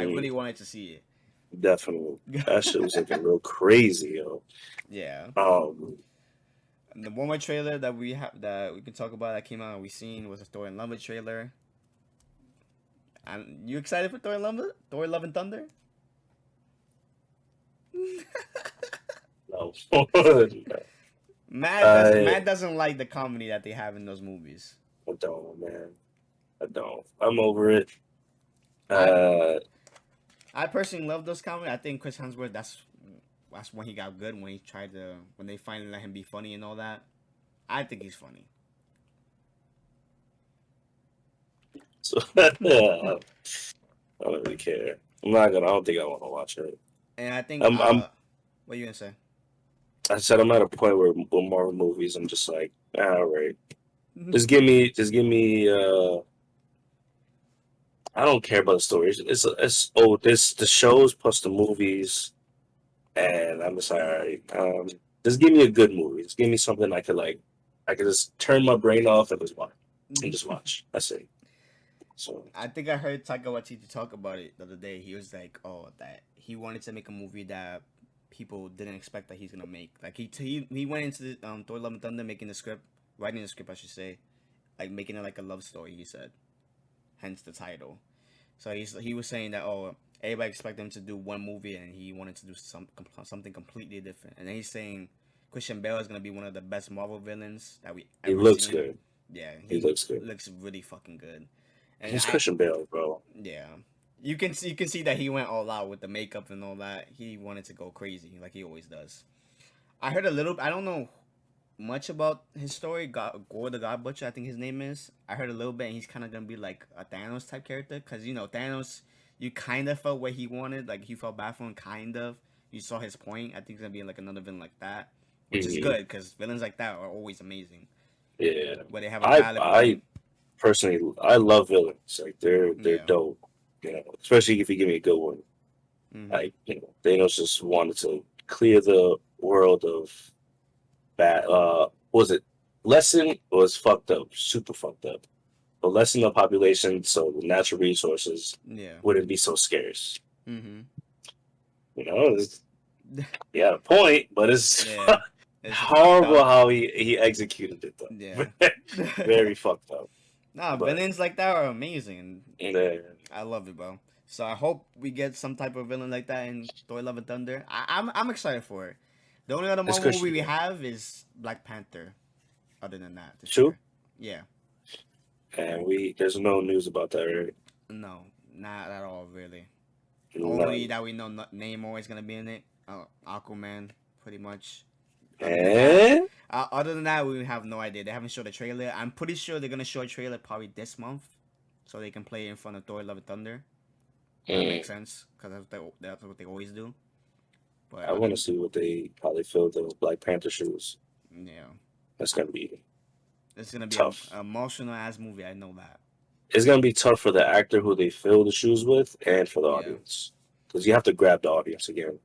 [SPEAKER 1] really wanted to see it.
[SPEAKER 2] Definitely, that shit was looking real crazy, yo.
[SPEAKER 1] Yeah. And the one more trailer that we can talk about that came out and we seen was a Thor and Love trailer. You excited for Thor and Love? Thor Love and Thunder?
[SPEAKER 2] No.
[SPEAKER 1] Matt doesn't like the comedy that they have in those movies.
[SPEAKER 2] I don't, man. I don't. I'm over it.
[SPEAKER 1] I personally love those comedy. I think Chris Hemsworth, that's when he got good, when they finally let him be funny and all that. I think he's funny.
[SPEAKER 2] So I don't really care. I don't think I want to watch it.
[SPEAKER 1] And I think
[SPEAKER 2] I'm
[SPEAKER 1] what are you gonna say?
[SPEAKER 2] I said I'm at a point where with Marvel movies, I'm just like, all right. Just give me. I don't care about the stories. It's this the shows plus the movies, and I'm just like, all right. Just give me a good movie. Just give me something I could like. I could just turn my brain off and just watch. And just watch. That's it. So
[SPEAKER 1] I think I heard Taika Waititi talk about it the other day. He was like, "Oh, that he wanted to make a movie that people didn't expect that he's gonna make." Like he went into the, Thor: Love and Thunder making the script, writing the script, I should say, like making it like a love story. He said, hence the title. So he was saying that everybody expected him to do one movie and he wanted to do something completely different. And then he's saying Christian Bale is gonna be one of the best Marvel villains that we
[SPEAKER 2] he
[SPEAKER 1] ever
[SPEAKER 2] looks
[SPEAKER 1] seen.
[SPEAKER 2] good.
[SPEAKER 1] Yeah,
[SPEAKER 2] He looks good.
[SPEAKER 1] Looks really fucking good. And
[SPEAKER 2] He's Christian Bale, bro.
[SPEAKER 1] yeah, you can see that he went all out with the makeup and all that. He wanted to go crazy like he always does. I heard a little. I don't know much about his story. Gore the God Butcher, I think his name is. I heard a little bit, and he's kind of gonna be like a Thanos type character, because Thanos, you kind of felt what he wanted, like he felt bad for him, kind of. You saw his point. I think he's gonna be like another villain like that, which is good because villains like that are always amazing.
[SPEAKER 2] Yeah,
[SPEAKER 1] Where they have a valid
[SPEAKER 2] I
[SPEAKER 1] point.
[SPEAKER 2] personally I love villains. Like they're
[SPEAKER 1] Yeah.
[SPEAKER 2] dope. Especially if you give me a good one.
[SPEAKER 1] Mhm.
[SPEAKER 2] Like Thanos just wanted to clear the world of bad. Was it lessen was fucked up, super fucked up. But lessen the population so the natural resources
[SPEAKER 1] Yeah.
[SPEAKER 2] wouldn't be so scarce.
[SPEAKER 1] Mhm.
[SPEAKER 2] It's, he had a point, but it's,
[SPEAKER 1] Yeah. It's
[SPEAKER 2] horrible how he executed it though.
[SPEAKER 1] Yeah.
[SPEAKER 2] Very fucked up.
[SPEAKER 1] Nah,
[SPEAKER 2] But-
[SPEAKER 1] villains like that are amazing.
[SPEAKER 2] Yeah.
[SPEAKER 1] I love it, bro. So I hope we get some type of villain like that in Thor: Love and Thunder. I'm excited for it. The only other Marvel movie we have is Black Panther. Other than that,
[SPEAKER 2] True.
[SPEAKER 1] Yeah.
[SPEAKER 2] And there's no news about that, right?
[SPEAKER 1] No, not at all, really.
[SPEAKER 2] None.
[SPEAKER 1] Only that we know Namor is gonna be in it. Aquaman, pretty much.
[SPEAKER 2] And
[SPEAKER 1] Other than that, we have no idea. They haven't showed a trailer. I'm pretty sure they're gonna show a trailer probably this month, so they can play it in front of Thor: Love and Thunder. That makes sense because that's what they always do. But
[SPEAKER 2] I want to see how they fill those Black Panther shoes.
[SPEAKER 1] Yeah,
[SPEAKER 2] That's gonna be
[SPEAKER 1] it's gonna be
[SPEAKER 2] tough.
[SPEAKER 1] an emotional ass movie. I know that.
[SPEAKER 2] It's gonna be tough for the actor who they fill the shoes with, and for the
[SPEAKER 1] Yeah.
[SPEAKER 2] audience, because you have to grab the audience again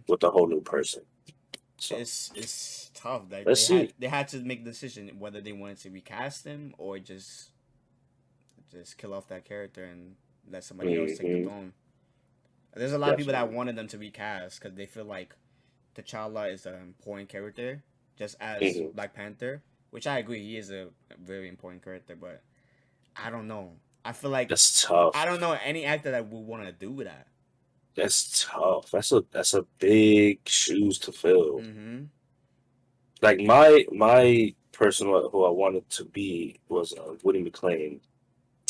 [SPEAKER 2] with a whole new person. So
[SPEAKER 1] It's tough.
[SPEAKER 2] Let's see.
[SPEAKER 1] They had to make a decision whether they wanted to recast him or just kill off that character and let somebody else take the throne. There's a lot of people that wanted them to recast because they feel like T'Challa is an important character, just as Black Panther, which I agree, he is a very important character, but I don't know. I feel like
[SPEAKER 2] that's tough.
[SPEAKER 1] I don't know any actor that would want to do that.
[SPEAKER 2] That's tough. That's a big shoes to fill.
[SPEAKER 1] Mm-hmm.
[SPEAKER 2] Like my person who I wanted to be was Woody McClain.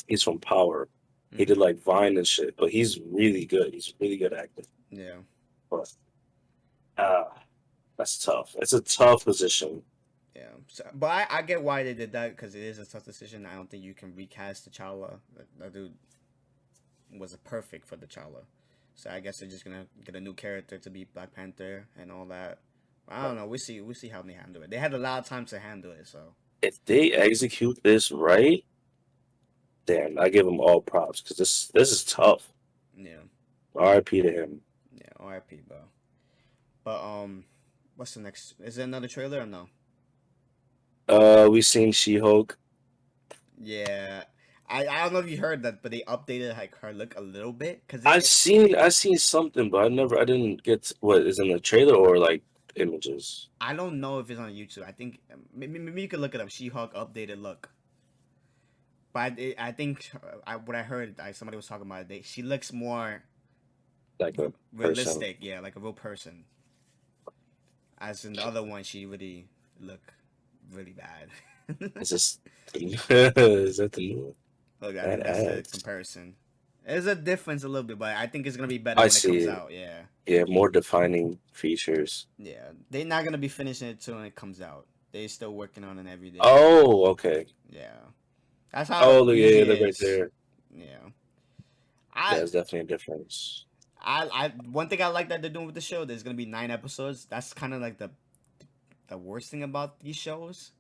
[SPEAKER 2] He's from Power. He did like Vine and shit, but he's really good. He's a really good actor.
[SPEAKER 1] Yeah.
[SPEAKER 2] But that's tough. It's a tough position.
[SPEAKER 1] Yeah. So, but I get why they did that because it is a tough decision. I don't think you can recast T'Challa. That dude was perfect for T'Challa. So I guess they're just gonna get a new character to be Black Panther and all that. I don't know. We see how they handle it. They had a lot of time to handle it. So
[SPEAKER 2] If they execute this right, damn, I give them all props because this is tough.
[SPEAKER 1] yeah.
[SPEAKER 2] R.I.P. to him.
[SPEAKER 1] Yeah. R.I.P. Bro. But what's the next? Is there another trailer or no?
[SPEAKER 2] We seen She-Hulk.
[SPEAKER 1] Yeah. I don't know if you heard that, but they updated like her look a little bit because
[SPEAKER 2] I seen something, but I didn't get what is in the trailer or like images.
[SPEAKER 1] I don't know if it's on YouTube. I think maybe you could look it up. She-Hulk updated look. But I think what I heard, somebody was talking about it. She looks more
[SPEAKER 2] Like a
[SPEAKER 1] realistic, yeah, like a real person. As in the other one, she really look really bad.
[SPEAKER 2] Is this is that the new one?
[SPEAKER 1] Look, I
[SPEAKER 2] That
[SPEAKER 1] think that's the
[SPEAKER 2] adds.
[SPEAKER 1] comparison. There's a difference a little bit, but I think it's gonna be better
[SPEAKER 2] I
[SPEAKER 1] when it
[SPEAKER 2] see
[SPEAKER 1] comes
[SPEAKER 2] it.
[SPEAKER 1] out. Yeah,
[SPEAKER 2] Yeah, more defining features.
[SPEAKER 1] yeah. They're not gonna be finishing it till it comes out. They're still working on it every day.
[SPEAKER 2] Oh, okay.
[SPEAKER 1] Yeah, that's how.
[SPEAKER 2] Oh,
[SPEAKER 1] it
[SPEAKER 2] yeah,
[SPEAKER 1] usually
[SPEAKER 2] they're right
[SPEAKER 1] is.
[SPEAKER 2] there.
[SPEAKER 1] Yeah.
[SPEAKER 2] There's definitely a difference.
[SPEAKER 1] One thing I like that they're doing with the show, there's gonna be 9 episodes. That's kind of like the worst thing about these shows.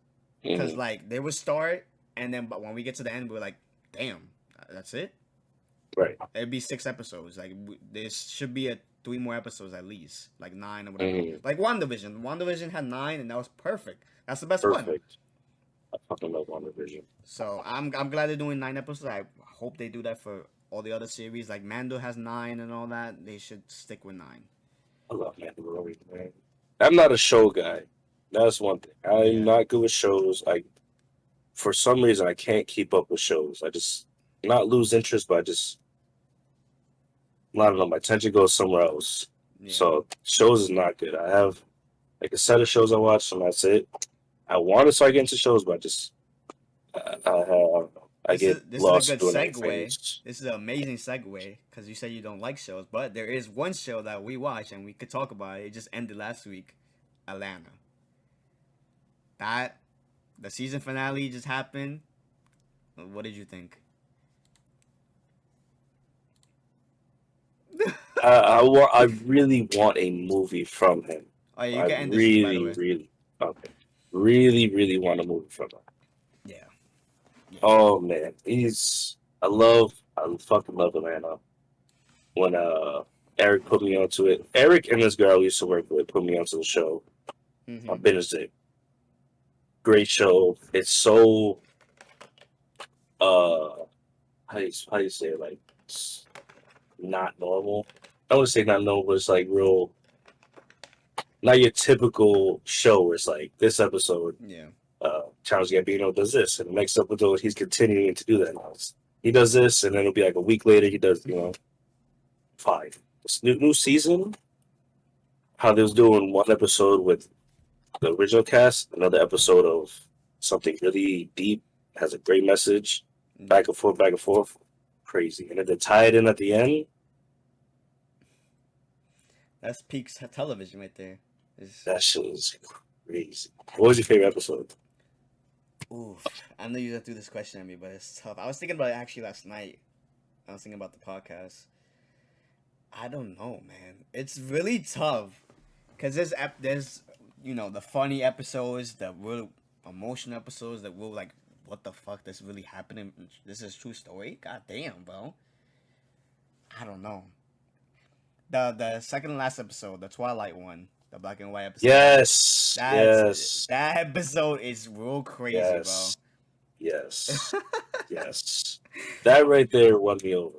[SPEAKER 1] because like they would start, and then but when we get to the end, we're like, damn, that's it.
[SPEAKER 2] Right.
[SPEAKER 1] It'd be 6 episodes. Like there should be 3 more episodes at least, like 9 or whatever. Like WandaVision. WandaVision had 9, and that was perfect. That's the best one.
[SPEAKER 2] Perfect. I fucking love WandaVision.
[SPEAKER 1] So I'm glad they're doing 9 episodes. I hope they do that for all the other series. Like Mando has 9 and all that. They should stick with 9.
[SPEAKER 2] I love Mandalorian, man. I'm not a show guy. That's one thing. I'm not good with shows. For some reason, I can't keep up with shows. I just not lose interest, but I just, I don't know. My attention goes somewhere else.
[SPEAKER 1] Yeah.
[SPEAKER 2] So shows is not good. I have like a set of shows I watch, and that's it. I want to start getting into shows, but I just I get lost
[SPEAKER 1] This is a
[SPEAKER 2] doing
[SPEAKER 1] good
[SPEAKER 2] other
[SPEAKER 1] segue.
[SPEAKER 2] things.
[SPEAKER 1] This is an amazing segue because you said you don't like shows, but there is one show that we watch and we could talk about it. It just ended last week, Atlanta. The season finale just happened. What did you think?
[SPEAKER 2] I really want a movie from him.
[SPEAKER 1] Oh, yeah, you can
[SPEAKER 2] I
[SPEAKER 1] end this, by the way.
[SPEAKER 2] really want a movie from him.
[SPEAKER 1] Yeah.
[SPEAKER 2] Oh man, I fucking love Atlanta. When Eric put me onto it, Eric and this girl I used to work with put me onto the show. On Business Day. Great show. It's so how do you say it? Like it's not normal. I would say not normal, but it's like real, not your typical show where it's like this episode.
[SPEAKER 1] Yeah.
[SPEAKER 2] Charles Gambino does this, and the next episode he's continuing to do that. He does this, and then it'll be like a week later he does, 5. This new season, how they was doing one episode with the original cast, another episode of something really deep, has a great message, back and forth, crazy, and then they tie it in at the end.
[SPEAKER 1] That's peak television right there.
[SPEAKER 2] That shit is crazy. What was your favorite episode?
[SPEAKER 1] Ooh, I know you threw this question at me, but it's tough. I was thinking about it actually last night. I was thinking about the podcast. I don't know, man. It's really tough because there's the funny episodes, the real emotional episodes that will like, what the fuck? This really happening? This is true story? God damn, bro. I don't know. The second to last episode, the Twilight one, the black and white episode.
[SPEAKER 2] Yes.
[SPEAKER 1] That episode is real crazy, bro.
[SPEAKER 2] Yes. Yes. That right there won me over.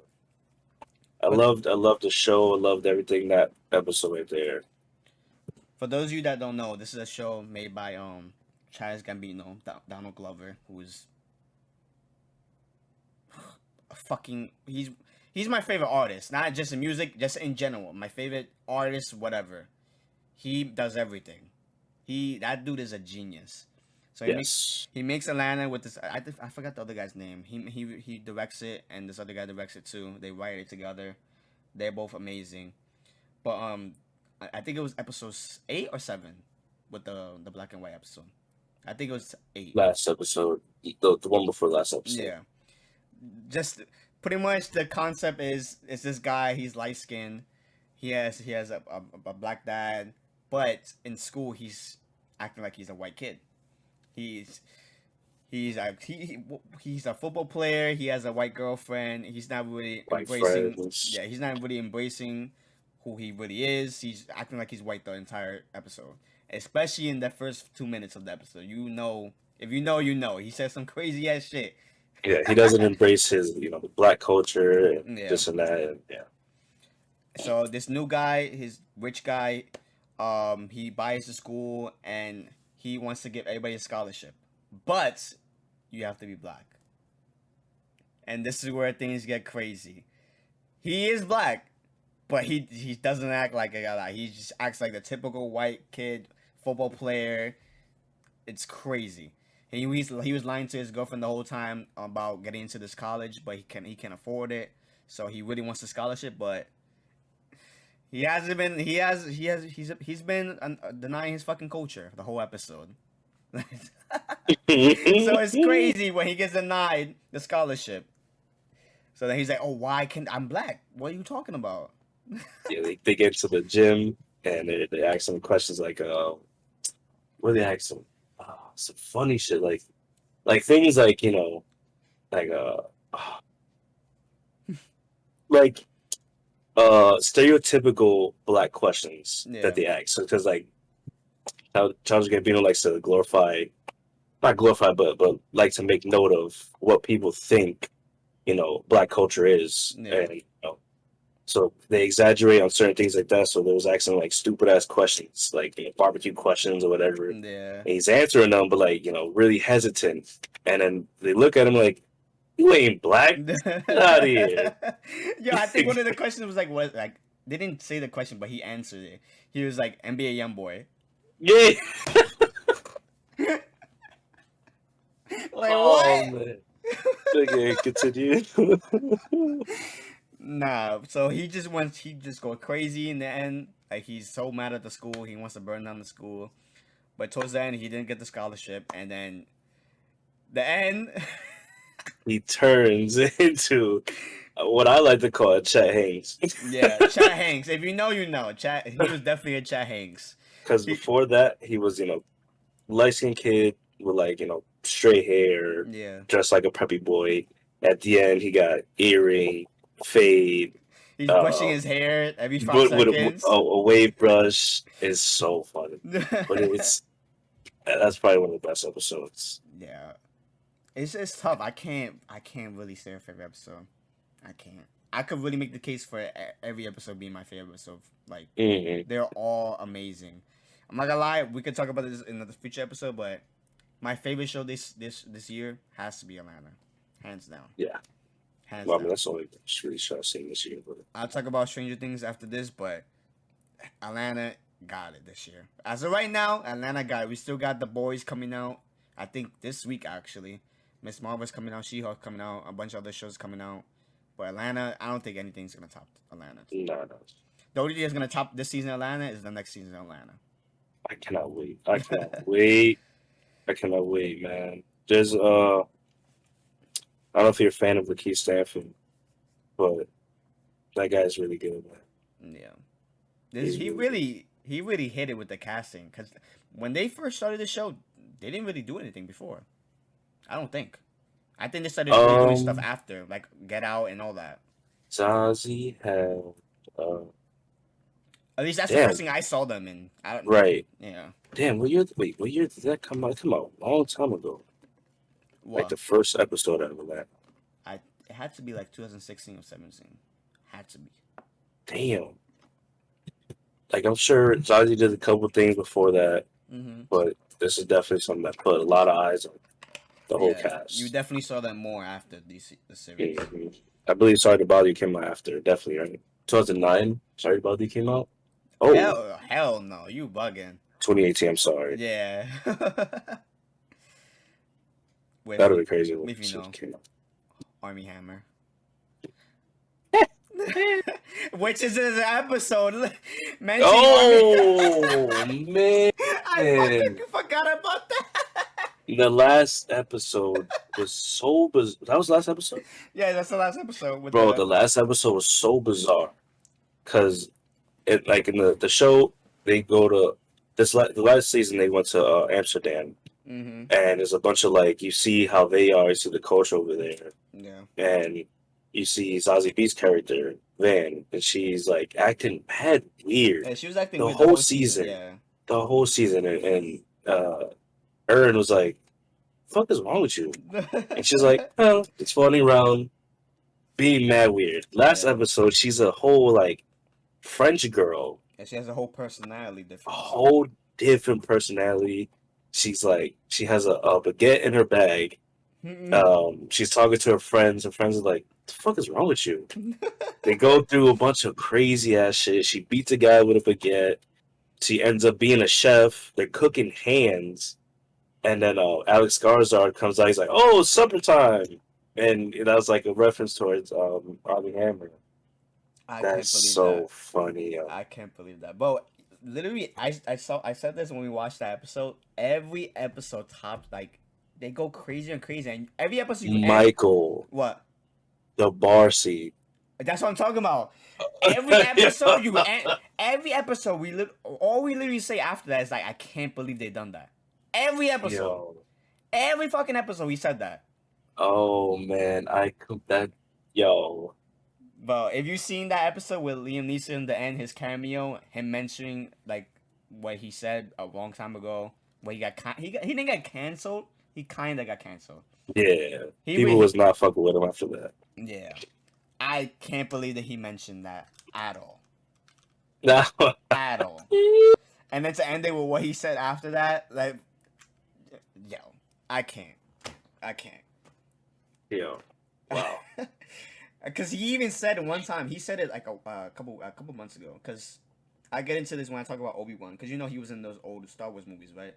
[SPEAKER 2] I loved the show. I loved everything that episode right there.
[SPEAKER 1] For those of you that don't know, this is a show made by Childish Gambino, Donald Glover, who's he's my favorite artist. Not just in music, just in general. My favorite artist, whatever. He does everything. That dude is a genius. So he makes Atlanta with this. I forgot the other guy's name. He directs it, and this other guy directs it too. They write it together. They're both amazing. But I think it was episodes 8 or 7 with the black and white episode. I think it was 8.
[SPEAKER 2] Last episode, the one before last episode.
[SPEAKER 1] Yeah. Just pretty much the concept is this guy. He's light skinned. He has a black dad, but in school he's acting like he's a white kid. He's a football player. He has a white girlfriend. He's not really embracing. Yeah, he's not really embracing who he really is. He's acting like he's white the entire episode, especially in the first 2 minutes of the episode. If you know. He says some crazy ass shit.
[SPEAKER 2] Yeah, he doesn't embrace his, the black culture and this and that. And, yeah.
[SPEAKER 1] So this new guy, his rich guy, he buys the school and he wants to give everybody a scholarship, but you have to be black. And this is where things get crazy. He is black, but he doesn't act like a guy. He just acts like the typical white kid, football player. It's crazy. He was lying to his girlfriend the whole time about getting into this college, but he can't afford it. So he really wants the scholarship, but he's been denying his fucking culture the whole episode. So it's crazy when he gets denied the scholarship. So then he's like, "Oh, why can't I'm black? What are you talking about?"
[SPEAKER 2] Yeah, they get to the gym and they ask him questions like, what do they ask him? some funny shit like things like like like stereotypical black questions
[SPEAKER 1] Yeah.
[SPEAKER 2] that they ask. Because like Childish Gambino likes to glorify, not glorify, but like to make note of what people think black culture is,
[SPEAKER 1] Yeah.
[SPEAKER 2] and so they exaggerate on certain things like that. So they was asking like stupid ass questions, like barbecue questions or whatever.
[SPEAKER 1] Yeah.
[SPEAKER 2] And he's answering them, but like really hesitant. And then they look at him like, "You ain't black. Get out of here."
[SPEAKER 1] Yo, I think one of the questions was like, what? Like, they didn't say the question, but he answered it. He was like, NBA YoungBoy.
[SPEAKER 2] Yeah.
[SPEAKER 1] Like,
[SPEAKER 2] Oh
[SPEAKER 1] what?
[SPEAKER 2] man. Okay, continue.
[SPEAKER 1] Nah, so he just go crazy in the end. Like, he's so mad at the school, he wants to burn down the school. But towards the end, he didn't get the scholarship, and then the end.
[SPEAKER 2] He turns into what I like to call a Chet Hanks.
[SPEAKER 1] Yeah, Chet Hanks. If you know, you know. Chet. He was definitely a Chet Hanks.
[SPEAKER 2] Because before that, he was light skinned kid with like straight hair,
[SPEAKER 1] Yeah.
[SPEAKER 2] dressed like a preppy boy. At the end, he got earring, fade.
[SPEAKER 1] He's brushing his hair every 5
[SPEAKER 2] with
[SPEAKER 1] seconds.
[SPEAKER 2] a wave brush. Is so funny, but that's probably one of the best episodes.
[SPEAKER 1] Yeah, it's tough. I can't really say a favorite episode. I can't. I could really make the case for every episode being my favorite episode. Like they're all amazing. I'm not gonna lie. We could talk about this in the future episode, but my favorite show this year has to be Atlanta, hands down.
[SPEAKER 2] Yeah.
[SPEAKER 1] Hands
[SPEAKER 2] Well, I
[SPEAKER 1] down.
[SPEAKER 2] mean, that's the only really show I've seen this year. But
[SPEAKER 1] I'll talk about Stranger Things after this, but Atlanta got it this year. As of right now, Atlanta got it. We still got The Boys coming out. I think this week actually. Miss Marvel's coming out. She-Hulk coming out. A bunch of other shows coming out. But Atlanta, I don't think anything's gonna top Atlanta.
[SPEAKER 2] no.
[SPEAKER 1] The only thing that's gonna top this season of Atlanta is the next season of Atlanta.
[SPEAKER 2] I cannot wait. I cannot wait. I cannot wait, man. There's I don't know if you're a fan of Lakeith Stanfield, but that guy's really good, man.
[SPEAKER 1] Yeah. He really hit it with the casting, because when they first started the show, they didn't really do anything before. I don't think. I think they started really doing stuff after, like Get Out and all that.
[SPEAKER 2] Zazie had
[SPEAKER 1] At least that's the first thing I saw them in.
[SPEAKER 2] right.
[SPEAKER 1] Yeah.
[SPEAKER 2] Damn, what year did that come out? It came out a long time ago.
[SPEAKER 1] What?
[SPEAKER 2] Like the first episode of that.
[SPEAKER 1] It had to be like 2016 or 17. Had to be.
[SPEAKER 2] Damn. Like I'm sure Zazie did a couple things before that, but this is definitely something that put a lot of eyes on the whole cast.
[SPEAKER 1] You definitely saw that more after the series.
[SPEAKER 2] I believe Sorry to Bother You came out after, definitely, right? 2009, Sorry to Bother You came out? Oh.
[SPEAKER 1] Hell no, you bugging.
[SPEAKER 2] 2018, I'm sorry.
[SPEAKER 1] Yeah.
[SPEAKER 2] That'd be crazy.
[SPEAKER 1] If you know, Army Hammer. Which is his episode.
[SPEAKER 2] Oh, man.
[SPEAKER 1] I fucking forgot about that.
[SPEAKER 2] The last episode was so bizarre. That was the last episode?
[SPEAKER 1] Yeah, that's the last episode.
[SPEAKER 2] Bro, the last episode was so bizarre. Because, like, in the show, they go to... the last season, they went to Amsterdam. And there's a bunch of, like, you see how they are. You see the culture over there.
[SPEAKER 1] Yeah.
[SPEAKER 2] And you see Zazie Beetz' character, Van, and she's, like, acting mad weird.
[SPEAKER 1] Yeah, she was acting
[SPEAKER 2] the
[SPEAKER 1] weird
[SPEAKER 2] whole season.
[SPEAKER 1] Yeah.
[SPEAKER 2] The whole season. And Erin was like, "Fuck is wrong with you?" And she's like, "Oh, it's floating around, being mad weird." Last episode, she's a whole like French girl.
[SPEAKER 1] And she has a whole personality difference.
[SPEAKER 2] A whole different personality. She's like, she has a baguette in her bag. She's talking to her friends. Her friends are like, "The fuck is wrong with you?" They go through a bunch of crazy ass shit. She beats a guy with a baguette. She ends up being a chef. They're cooking hands. And then Alex Skarsgård comes out. He's like, "Oh, supper time," and that was like a reference towards Armie Hammer. That's so funny.
[SPEAKER 1] I can't believe that. But literally, I said this when we watched that episode. Every episode tops, like, they go crazy and crazy, and every episode
[SPEAKER 2] Michael,
[SPEAKER 1] what?
[SPEAKER 2] The bar seat.
[SPEAKER 1] That's what I'm talking about. Every episode, every episode, all we literally say after that is like, "I can't believe they done that." Every episode.
[SPEAKER 2] Yo.
[SPEAKER 1] Every fucking episode he said that.
[SPEAKER 2] Oh man, yo.
[SPEAKER 1] But if you've seen that episode with Liam Neeson in the end, his cameo, him mentioning like what he said a long time ago, where he didn't get canceled. He kind of got canceled.
[SPEAKER 2] Yeah.
[SPEAKER 1] He
[SPEAKER 2] People
[SPEAKER 1] re-
[SPEAKER 2] was not fucking with him after that.
[SPEAKER 1] Yeah, I can't believe that he mentioned that at all.
[SPEAKER 2] No.
[SPEAKER 1] At all. And then to end it with what he said after that, like, yo, I can't.
[SPEAKER 2] Yo. Wow.
[SPEAKER 1] Because he even said it one time. He said it like a couple months ago. Because I get into this when I talk about Obi-Wan. Because you know he was in those old Star Wars movies, right?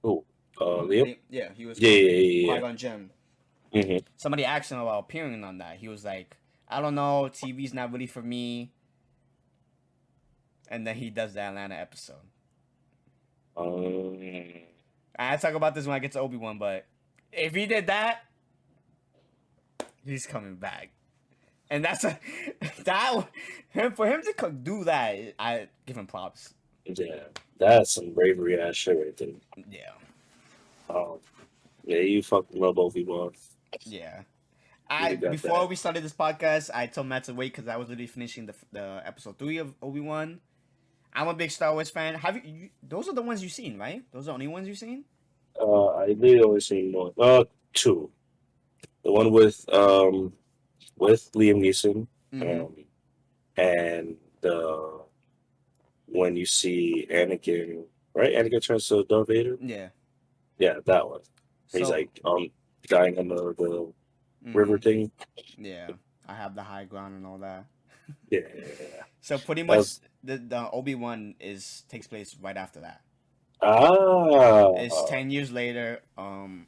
[SPEAKER 2] Oh. Liam?
[SPEAKER 1] Yeah, he was.
[SPEAKER 2] Yeah.
[SPEAKER 1] Qui-Gon Jinn.
[SPEAKER 2] Mm-hmm.
[SPEAKER 1] Somebody asked him about appearing on that. He was like, I don't know. TV's not really for me. And then he does the Atlanta episode. I talk about this when I get to Obi-Wan, but if he did that, he's coming back. And for him to do that, I give him props.
[SPEAKER 2] Yeah. That's some bravery ass shit right there.
[SPEAKER 1] Yeah.
[SPEAKER 2] Yeah, you fucking love Obi-Wan.
[SPEAKER 1] Yeah.
[SPEAKER 2] got
[SPEAKER 1] Before
[SPEAKER 2] that.
[SPEAKER 1] we started this podcast, I told Matt to wait because I was literally finishing the episode 3 of Obi-Wan. I'm a big Star Wars fan. Have you? Those are the ones you've seen, right? Those are the only ones you've seen.
[SPEAKER 2] I did only seen one. Two. The one with Liam Neeson,
[SPEAKER 1] Mhm.
[SPEAKER 2] and when you see Anakin, right? Anakin turns to Darth Vader.
[SPEAKER 1] Yeah.
[SPEAKER 2] Yeah, that one. He's
[SPEAKER 1] So-
[SPEAKER 2] like dying on the river thing.
[SPEAKER 1] Yeah, I have the high ground and all that.
[SPEAKER 2] Yeah.
[SPEAKER 1] So pretty much the Obi-Wan takes place right after that. It's 10 years later.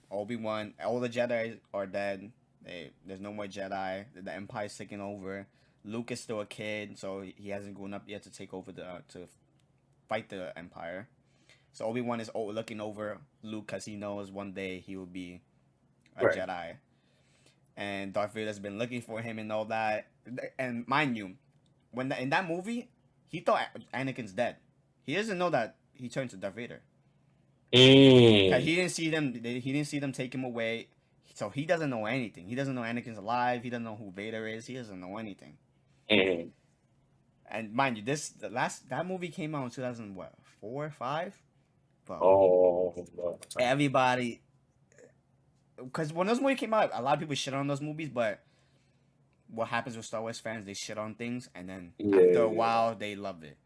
[SPEAKER 1] Obi-Wan, all the Jedi are dead. There's no more Jedi. The Empire's taking over. Luke is still a kid, so he hasn't grown up yet to take over to fight the Empire. So Obi-Wan is looking over Luke because he knows one day he will be a
[SPEAKER 2] Right.
[SPEAKER 1] Jedi. And Darth Vader's been looking for him and all that. And mind you, in that movie, he thought Anakin's dead. He doesn't know that he turned to Darth Vader. 'Cause he didn't see them. He didn't see them take him away. So he doesn't know anything. He doesn't know Anakin's alive. He doesn't know who Vader is. He doesn't know anything. And mind you, that movie came out in 2004, 5. But everybody, because when those movies came out, a lot of people shit on those movies. But what happens with Star Wars fans? They shit on things, and then after a while, they love it.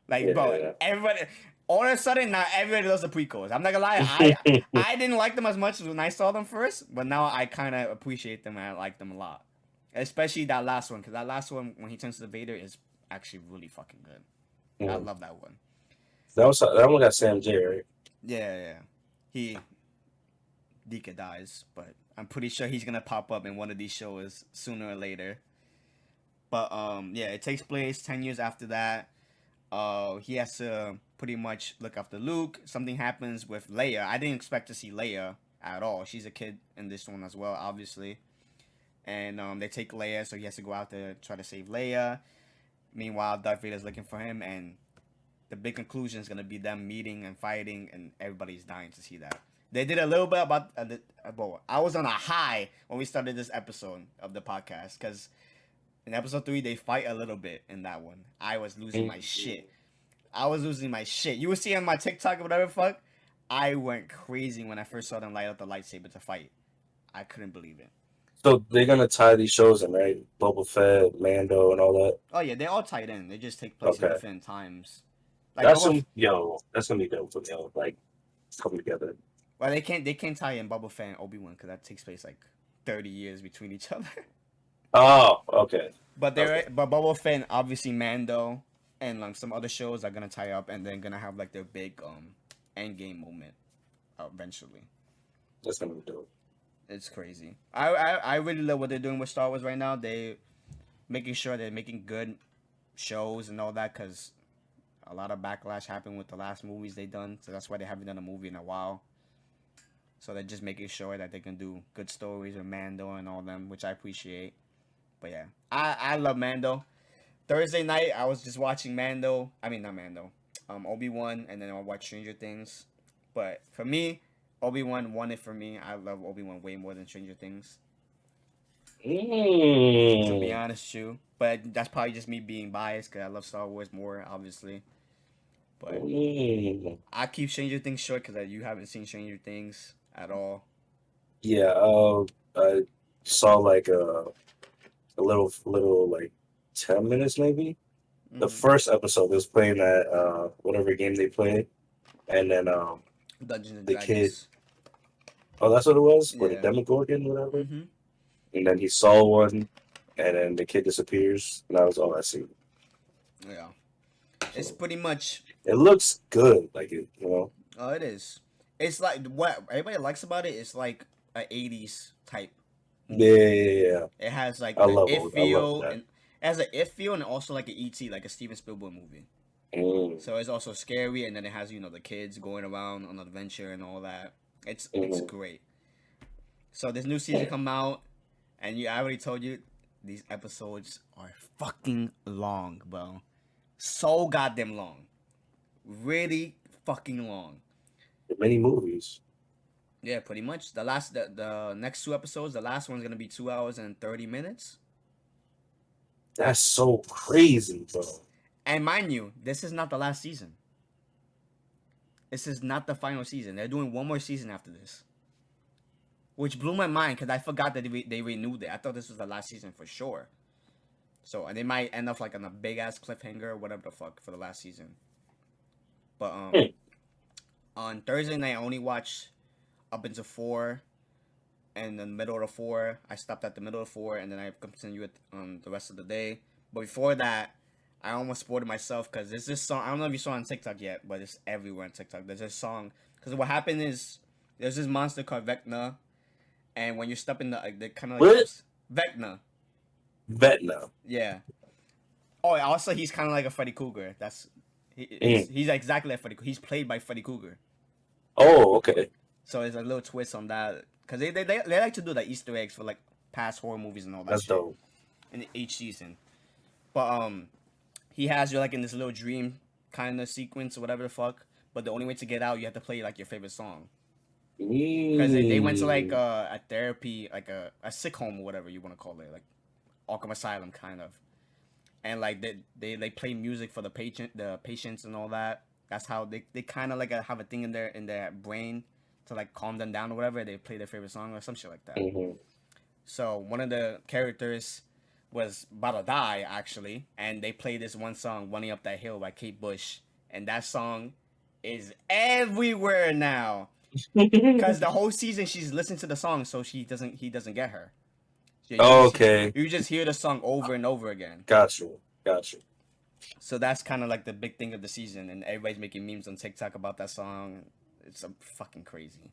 [SPEAKER 1] Like, bro, everybody. All of a sudden, now everybody loves the prequels. I'm not gonna lie, I didn't like them as much when I saw them first, but now I kind of appreciate them and I like them a lot. Especially that last one, because that last one, when he turns to Vader, is actually really fucking good. I love that one.
[SPEAKER 2] That one got Sam J, right?
[SPEAKER 1] Yeah. Dika dies, but I'm pretty sure he's gonna pop up in one of these shows sooner or later. But yeah, it takes place 10 years after that. He has to pretty much look after Luke. Something happens with Leia. I didn't expect to see Leia at all. She's a kid in this one as well, obviously. And they take Leia, so he has to go out there try to save Leia. Meanwhile, Darth Vader's looking for him, and the big conclusion is gonna be them meeting and fighting, and everybody's dying to see that. They did a little bit about I was on a high when we started this episode of the podcast, because in episode 3 they fight a little bit in that one. I was losing my shit. You will see on my TikTok or whatever fuck. I went crazy when I first saw them light up the lightsaber to fight. I couldn't believe it.
[SPEAKER 2] So they're gonna tie these shows in, right? Boba Fett, Mando, and all that.
[SPEAKER 1] Oh yeah, they all tied in. They just take place at
[SPEAKER 2] Okay.
[SPEAKER 1] different times. Like
[SPEAKER 2] That's
[SPEAKER 1] Boba
[SPEAKER 2] that's gonna be dope for me. Like coming together.
[SPEAKER 1] Well, they can't tie in Boba Fett and Obi-Wan because that takes place like 30 years between each other.
[SPEAKER 2] Oh, okay.
[SPEAKER 1] But Boba Fett and obviously Mando and like some other shows are gonna tie up, and they're gonna have like their big end game moment eventually.
[SPEAKER 2] That's gonna be dope.
[SPEAKER 1] It's crazy. I really love what they're doing with Star Wars right now. They making sure they're making good shows and all that, because a lot of backlash happened with the last movies they done. So that's why they haven't done a movie in a while. So they're just making sure that they can do good stories with Mando and all them, which I appreciate. But yeah, I love Mando. Thursday night, I was just watching Obi-Wan, and then I watched Stranger Things. But for me, Obi-Wan won it for me. I love Obi-Wan way more than Stranger Things. To be honest, too. But that's probably just me being biased because I love Star Wars more, obviously. But I keep Stranger Things short because you haven't seen Stranger Things at all.
[SPEAKER 2] Yeah, I saw like a little like 10 minutes maybe. The first episode they was playing that whatever game they played, and then
[SPEAKER 1] Dungeons and
[SPEAKER 2] the kid.
[SPEAKER 1] Dragons.
[SPEAKER 2] Oh, that's what it was. Or the
[SPEAKER 1] Yeah.
[SPEAKER 2] Demogorgon, whatever.
[SPEAKER 1] Mm-hmm.
[SPEAKER 2] And then he saw one, and then the kid disappears, and that was all I see.
[SPEAKER 1] Yeah. It's pretty much.
[SPEAKER 2] It looks good, like it, you know.
[SPEAKER 1] Oh, it is. It's like what everybody likes about it. It's like an '80s type.
[SPEAKER 2] Yeah.
[SPEAKER 1] It has like
[SPEAKER 2] I
[SPEAKER 1] the
[SPEAKER 2] love
[SPEAKER 1] it
[SPEAKER 2] it. I
[SPEAKER 1] feel,
[SPEAKER 2] love that.
[SPEAKER 1] and it has an it feel, and also like an ET, like a Steven Spielberg movie. So it's also scary, and then it has the kids going around on an adventure and all that. It's great. So this new season come out, and I already told you these episodes are fucking long, bro. So goddamn long. Really fucking long.
[SPEAKER 2] Many movies.
[SPEAKER 1] Yeah, pretty much. The next 2 episodes, the last one's gonna be 2 hours and 30 minutes.
[SPEAKER 2] That's so crazy, bro.
[SPEAKER 1] And mind you, this is not the last season. This is not the final season. They're doing one more season after this. Which blew my mind because I forgot that they renewed it. I thought this was the last season for sure. So, and they might end up like on a big ass cliffhanger or whatever the fuck for the last season. But on Thursday night, I only watched up into 4, and in the middle of the 4, I stopped at the middle of 4, and then I continued the rest of the day. But before that, I almost spoiled myself because there's this song. I don't know if you saw it on TikTok yet, but it's everywhere on TikTok. There's this song because what happened is there's this monster called Vecna, and when you step in the kind of like Vecna.
[SPEAKER 2] Vecna.
[SPEAKER 1] Yeah. Oh, also he's kind of like a Freddy Krueger. He's exactly like Freddy. He's played by Freddy Krueger.
[SPEAKER 2] Oh, okay.
[SPEAKER 1] So there's a little twist on that because they like to do like Easter eggs for like past horror movies and all that.
[SPEAKER 2] That's
[SPEAKER 1] shit
[SPEAKER 2] dope.
[SPEAKER 1] in each season. But he has you like in this little dream kind of sequence or whatever the fuck. But the only way to get out, you have to play like your favorite song. Because they went to like a therapy, like a sick home or whatever you want to call it, like Arkham Asylum kind of. And like they play music for the patients and all that. That's how they kind of like have a thing in their brain to like calm them down or whatever. They play their favorite song or some shit like that. So one of the characters was about to die actually, and they played this one song, "Running Up That Hill" by Kate Bush, and that song is everywhere now. Because the whole season she's listening to the song, so he doesn't get her.
[SPEAKER 2] Okay.
[SPEAKER 1] You just hear the song over and over again.
[SPEAKER 2] Gotcha.
[SPEAKER 1] So that's kind of like the big thing of the season, and everybody's making memes on TikTok about that song. It's fucking crazy.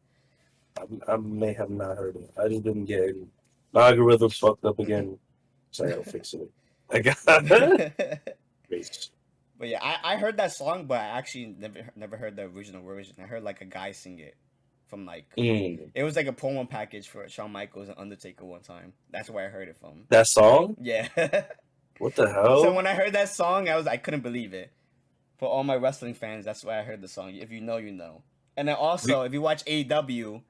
[SPEAKER 2] I may have not heard it. I just didn't get it. My algorithm fucked up again, so I gotta fix it. I got it.
[SPEAKER 1] But yeah, I heard that song, but I actually never heard the original version. I heard like a guy sing it from like it was like a promo package for Shawn Michaels and Undertaker one time. That's where I heard it from.
[SPEAKER 2] That song?
[SPEAKER 1] Yeah.
[SPEAKER 2] What the hell?
[SPEAKER 1] So when I heard that song, I couldn't believe it. For all my wrestling fans, that's why I heard the song. If you know, you know. And then also, if you watch AEW,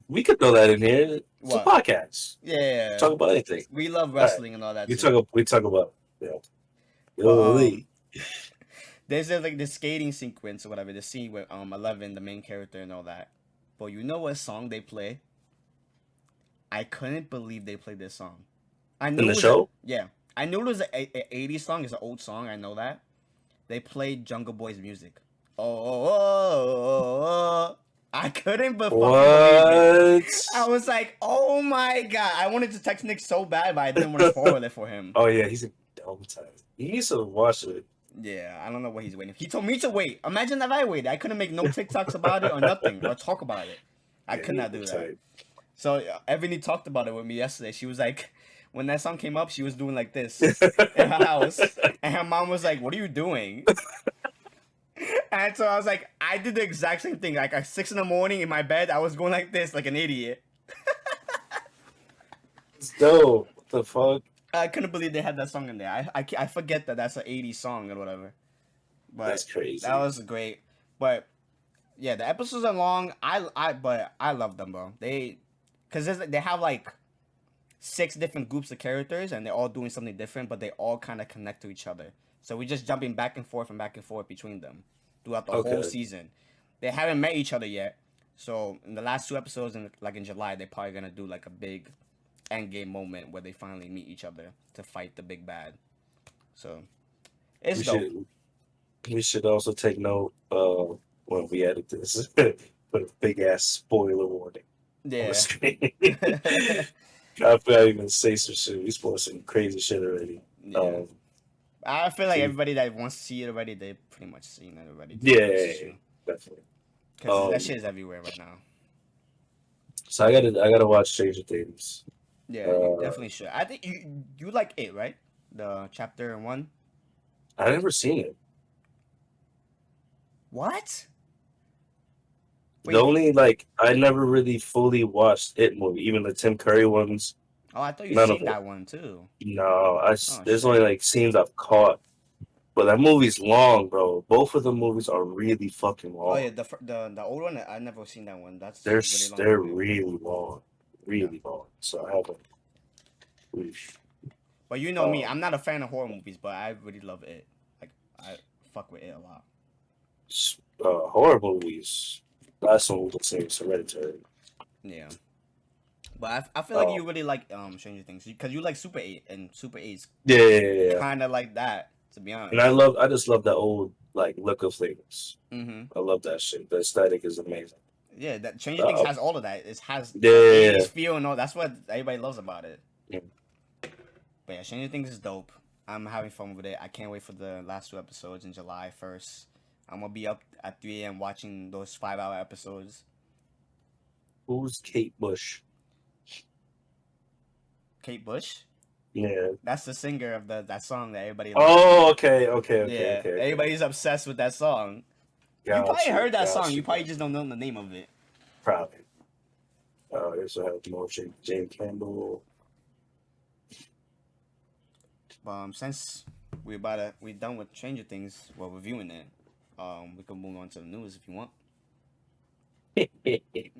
[SPEAKER 2] we could throw that in here. It's a podcast.
[SPEAKER 1] Yeah.
[SPEAKER 2] Talk about anything.
[SPEAKER 1] We love wrestling and all that.
[SPEAKER 2] We talk about
[SPEAKER 1] there's like the skating sequence or whatever, the scene with 11, the main character and all that. But you know what song they play? I couldn't believe they played this song. I knew
[SPEAKER 2] in the show?
[SPEAKER 1] Yeah. I knew it was an 80s song. It's an old song. I know that. They played Jungle Boy's music. Oh. I couldn't believe it. I was like, oh my god. I wanted to text Nick so bad, but I didn't want to spoil it for him.
[SPEAKER 2] Oh yeah, he's a dumb time. He needs to watch it.
[SPEAKER 1] Yeah, I don't know what he's waiting. He told me to wait. Imagine if I waited. I couldn't make no TikToks about it or nothing or talk about it. I could not do that. So Ebony talked about it with me yesterday. She was like, when that song came up, she was doing like this in her house, and her mom was like, "What are you doing?" And so I was like, I did the exact same thing. Like at 6 a.m. in my bed, I was going like this, like an idiot.
[SPEAKER 2] It's dope. What the fuck?
[SPEAKER 1] I couldn't believe they had that song in there. I forget that that's an 80s song or whatever. But
[SPEAKER 2] that's crazy.
[SPEAKER 1] That was great. But Yeah, the episodes are long. But I love them, bro. Cause they have like 6 different groups of characters, and they're all doing something different, but they all kind of connect to each other. So we're just jumping back and forth between them throughout the whole
[SPEAKER 2] Okay.
[SPEAKER 1] season. They haven't met each other yet, so in the last 2 episodes, in July, they're probably gonna do like a big end game moment where they finally meet each other to fight the big bad. So it's
[SPEAKER 2] We
[SPEAKER 1] dope.
[SPEAKER 2] should also take note when we edit this. Put a big ass spoiler warning on the
[SPEAKER 1] Yeah.
[SPEAKER 2] screen. I feel like even say some shit. We spoiled some crazy shit already.
[SPEAKER 1] Yeah. I feel like
[SPEAKER 2] so-
[SPEAKER 1] everybody that wants to see it already, they pretty much seen it already.
[SPEAKER 2] Yeah, definitely.
[SPEAKER 1] Because that shit is everywhere right now.
[SPEAKER 2] So I gotta watch Stranger Things.
[SPEAKER 1] Yeah, you definitely should. I think you like it, right? The chapter 1.
[SPEAKER 2] I never seen it.
[SPEAKER 1] What? Wait.
[SPEAKER 2] The only I never really fully watched it movie, even the Tim Curry ones.
[SPEAKER 1] Oh, I thought you
[SPEAKER 2] None of
[SPEAKER 1] seen
[SPEAKER 2] it.
[SPEAKER 1] that one too.
[SPEAKER 2] No, there's
[SPEAKER 1] shit.
[SPEAKER 2] only scenes I've caught, but that movie's long, bro. Both of the movies are really fucking long.
[SPEAKER 1] Oh yeah, the old one. I never seen that one. That's
[SPEAKER 2] They're
[SPEAKER 1] really long.
[SPEAKER 2] they're
[SPEAKER 1] movie.
[SPEAKER 2] really long, really long. So I haven't. Oof.
[SPEAKER 1] But you know me, I'm not a fan of horror movies, but I really love it. Like I fuck with it a lot.
[SPEAKER 2] Horror movies. Last one was Hereditary.
[SPEAKER 1] Yeah. But I feel like you really like Stranger Things because you like Super 8, and Super 8's
[SPEAKER 2] Yeah.
[SPEAKER 1] kind of like that, to be honest.
[SPEAKER 2] And I just love that old look of things. I love that shit. The aesthetic is amazing.
[SPEAKER 1] Yeah, that Stranger Things has all of that. It has
[SPEAKER 2] Yeah.
[SPEAKER 1] 80s feel and all. That's what everybody loves about it.
[SPEAKER 2] Yeah.
[SPEAKER 1] But yeah, Stranger Things is dope. I'm having fun with it. I can't wait for the last 2 episodes in July 1st. I'm gonna be up at 3 a.m. watching those 5-hour episodes.
[SPEAKER 2] Who's Kate Bush?
[SPEAKER 1] Kate Bush?
[SPEAKER 2] Yeah.
[SPEAKER 1] That's the singer of that song that everybody
[SPEAKER 2] Oh, okay.
[SPEAKER 1] Everybody's obsessed with that song. You probably heard that song. You probably just don't know the name of it.
[SPEAKER 2] Probably. I also have more Jane Campbell.
[SPEAKER 1] Since we're done with Stranger Things, we're reviewing it. We can move on to the news if you want.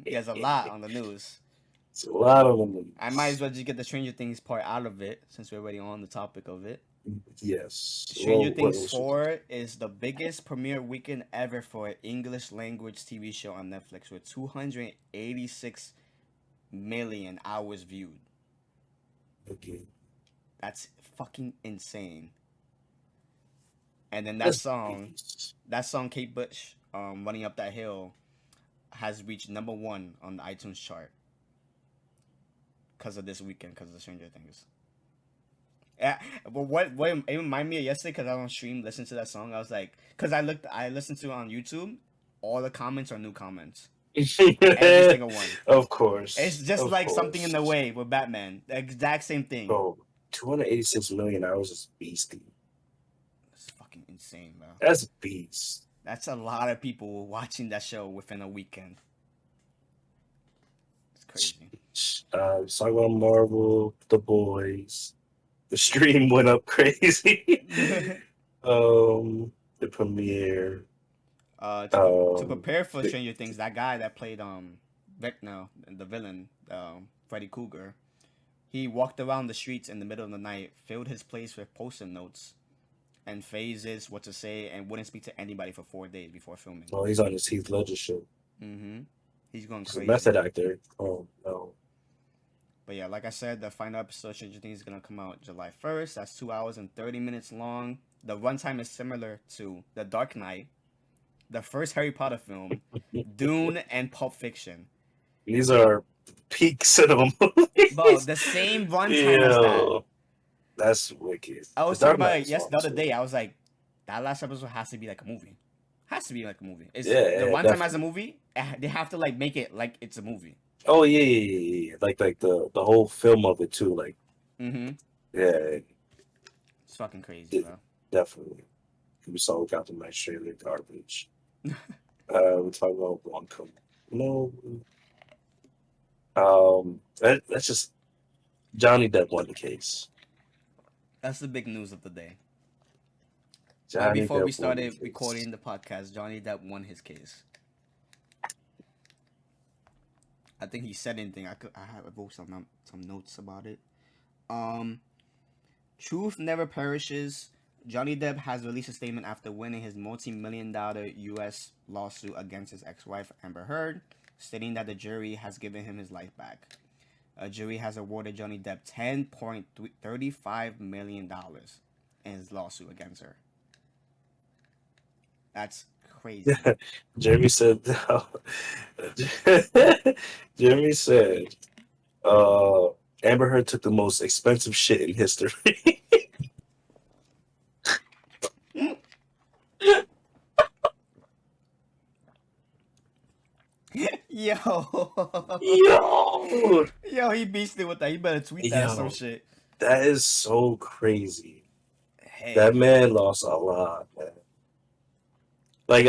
[SPEAKER 1] There's a lot on the news.
[SPEAKER 2] It's a lot of them.
[SPEAKER 1] I might as well just get the Stranger Things part out of it since we're already on the topic of it.
[SPEAKER 2] Yes.
[SPEAKER 1] Stranger Things 4 is the biggest premiere weekend ever for an English language TV show on Netflix with 286 million hours viewed.
[SPEAKER 2] Okay.
[SPEAKER 1] That's fucking insane. And then that song, Kate Bush, Running Up That Hill, has reached #1 on the iTunes chart. Because of this weekend, because of Stranger Things. Yeah, but what it reminded me of yesterday, because I was on stream, listened to that song. I was like, because I listened to it on YouTube. All the comments are new comments. Every single one.
[SPEAKER 2] Of course.
[SPEAKER 1] It's just something in the way with Batman. The exact same thing.
[SPEAKER 2] Bro, 286 million hours is beastie.
[SPEAKER 1] It's fucking insane, bro.
[SPEAKER 2] That's beast.
[SPEAKER 1] That's a lot of people watching that show within a weekend. It's crazy.
[SPEAKER 2] Let's talk about Marvel, The Boys. The stream went up crazy. The premiere.
[SPEAKER 1] To prepare for Stranger Things, that guy that played Vecna, the villain, Freddy Krueger, he walked around the streets in the middle of the night, filled his place with post-it notes and phases, what to say, and wouldn't speak to anybody for 4 days before filming.
[SPEAKER 2] Oh, he's on his Heath Ledger shit.
[SPEAKER 1] He's going
[SPEAKER 2] He's
[SPEAKER 1] crazy.
[SPEAKER 2] a method actor. Oh no.
[SPEAKER 1] But yeah, like I said, the final episode of Stranger Things is gonna come out July 1st. That's 2 hours and 30 minutes long. The runtime is similar to The Dark Knight, the first Harry Potter film, Dune, and Pulp Fiction.
[SPEAKER 2] These are peak cinema movies.
[SPEAKER 1] Bro, the same runtime as that.
[SPEAKER 2] That's wicked.
[SPEAKER 1] I was talking about it the other day. I was like, that last episode has to be like a movie. Has to be like a movie. It's the runtime as a movie. They have to make it like it's a movie.
[SPEAKER 2] Oh yeah. Like the whole film of it too. Yeah.
[SPEAKER 1] It's fucking crazy, bro.
[SPEAKER 2] Definitely. We saw we got the nice trailer garbage. We're talking about Blanco. No. That's just Johnny Depp won the case.
[SPEAKER 1] That's the big news of the day.
[SPEAKER 2] Johnny
[SPEAKER 1] Before
[SPEAKER 2] Depp
[SPEAKER 1] we started
[SPEAKER 2] won the
[SPEAKER 1] recording the podcast, Johnny Depp won his case. I think he said anything. I wrote some notes about it. Truth never perishes. Johnny Depp has released a statement after winning his multi-million-dollar U.S. lawsuit against his ex-wife Amber Heard, stating that the jury has given him his life back. A jury has awarded Johnny Depp $10.35 million in his lawsuit against her. That's crazy.
[SPEAKER 2] Jeremy said, Jeremy said, Amber Heard took the most expensive shit in history.
[SPEAKER 1] Yo,
[SPEAKER 2] Yo,
[SPEAKER 1] yo, he beasted with that. You better tweet that or some
[SPEAKER 2] yo,
[SPEAKER 1] shit.
[SPEAKER 2] that is so crazy.
[SPEAKER 1] Hey,
[SPEAKER 2] That man lost a lot, man. Like,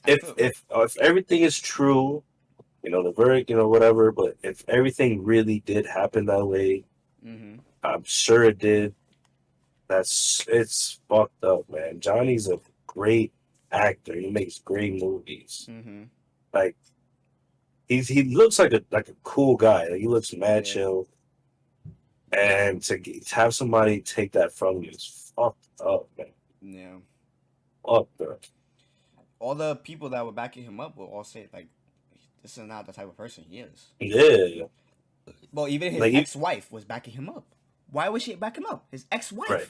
[SPEAKER 2] if everything is true, the verdict, whatever. But if everything really did happen that way,
[SPEAKER 1] mm-hmm.
[SPEAKER 2] I'm sure it did. It's fucked up, man. Johnny's a great actor. He makes great movies.
[SPEAKER 1] Mm-hmm.
[SPEAKER 2] Like he looks like a cool guy. Like, he looks mad
[SPEAKER 1] Yeah.
[SPEAKER 2] chill. And to have somebody take that from you is fucked up, man.
[SPEAKER 1] Yeah.
[SPEAKER 2] Fucked up.
[SPEAKER 1] All the people that were backing him up will all say like, this is not the type of person he is.
[SPEAKER 2] Yeah.
[SPEAKER 1] Well, even his
[SPEAKER 2] Like,
[SPEAKER 1] ex-wife was backing him up. Why would she back him up? His ex-wife.
[SPEAKER 2] Right.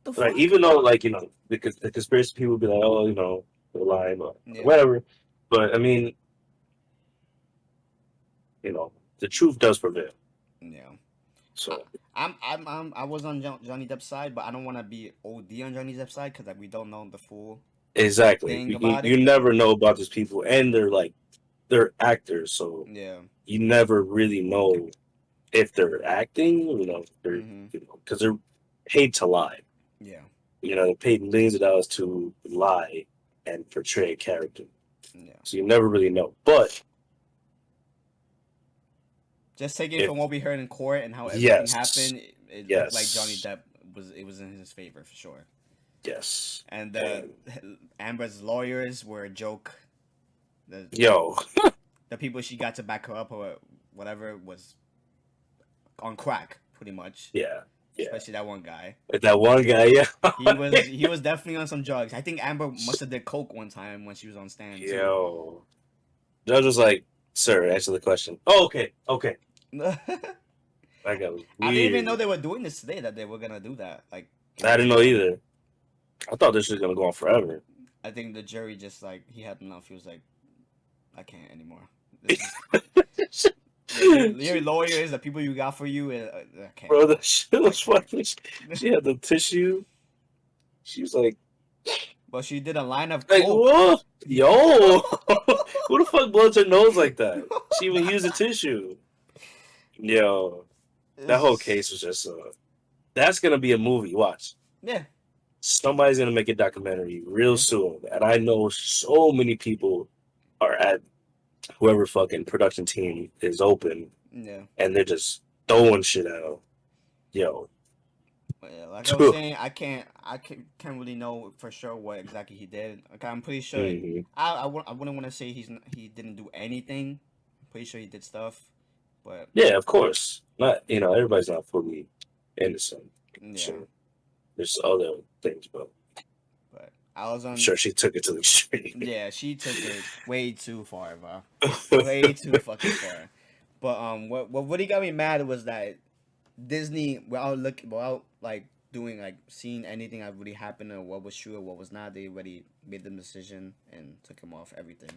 [SPEAKER 1] The fuck?
[SPEAKER 2] Like, even though, like, the conspiracy people would be like, oh, they're lying or whatever. But I mean, the truth does prevail.
[SPEAKER 1] Yeah.
[SPEAKER 2] So
[SPEAKER 1] I was on Johnny Depp's side, but I don't want to be OD on Johnny Depp's side because we don't know the full
[SPEAKER 2] exactly,
[SPEAKER 1] thing about
[SPEAKER 2] you
[SPEAKER 1] it.
[SPEAKER 2] never know about these people, and they're actors, so
[SPEAKER 1] Yeah.
[SPEAKER 2] you never really know if they're acting, because they're paid to lie.
[SPEAKER 1] Yeah.
[SPEAKER 2] They're paid millions of dollars to lie and portray a character.
[SPEAKER 1] Yeah.
[SPEAKER 2] So you never really know. But
[SPEAKER 1] just taking from what we heard in court and how everything happened, it looked like Johnny Depp was in his favor for sure.
[SPEAKER 2] Yes.
[SPEAKER 1] And Amber's lawyers were a joke. The people she got to back her up or whatever was on crack, pretty much.
[SPEAKER 2] Yeah.
[SPEAKER 1] Especially that one guy.
[SPEAKER 2] That one guy, yeah.
[SPEAKER 1] he was definitely on some drugs. I think Amber must have did coke one time when she was on stand.
[SPEAKER 2] Yo. Judge was like, sir, answer the question. Oh, okay. That got weird.
[SPEAKER 1] I didn't even know they were doing this today, that they were gonna do that. Like,
[SPEAKER 2] I didn't know either. I thought this was gonna go on forever.
[SPEAKER 1] I think the jury just he had enough. He was like, I can't anymore. Your lawyers, the people you got for you, I can't.
[SPEAKER 2] Bro, the shit was funny. She had the tissue. She was like,
[SPEAKER 1] well, she did a line of
[SPEAKER 2] like,
[SPEAKER 1] coke.
[SPEAKER 2] what? Yo, who the fuck blows her nose like that? She even used a tissue. Yo, that whole case was just that's gonna be a movie. Watch.
[SPEAKER 1] Yeah.
[SPEAKER 2] Somebody's gonna make a documentary real soon, and I know so many people are at whoever fucking production team is open.
[SPEAKER 1] Yeah.
[SPEAKER 2] And they're just throwing shit out. Yo.
[SPEAKER 1] Yeah, like I was saying, I can't really know for sure what exactly he did. Like, I'm pretty sure.
[SPEAKER 2] Mm-hmm.
[SPEAKER 1] I wouldn't want to say he didn't do anything. I'm pretty sure he did stuff, but
[SPEAKER 2] yeah, of course. Not everybody's not fully innocent.
[SPEAKER 1] Yeah.
[SPEAKER 2] Sure. There's other things, but
[SPEAKER 1] I was on.
[SPEAKER 2] I'm sure she took it to the extreme.
[SPEAKER 1] Yeah, she took it way too far, bro. Way too fucking far. But what really got me mad was that Disney, without seeing anything that really happened or what was true or what was not, they already made the decision and took him off everything.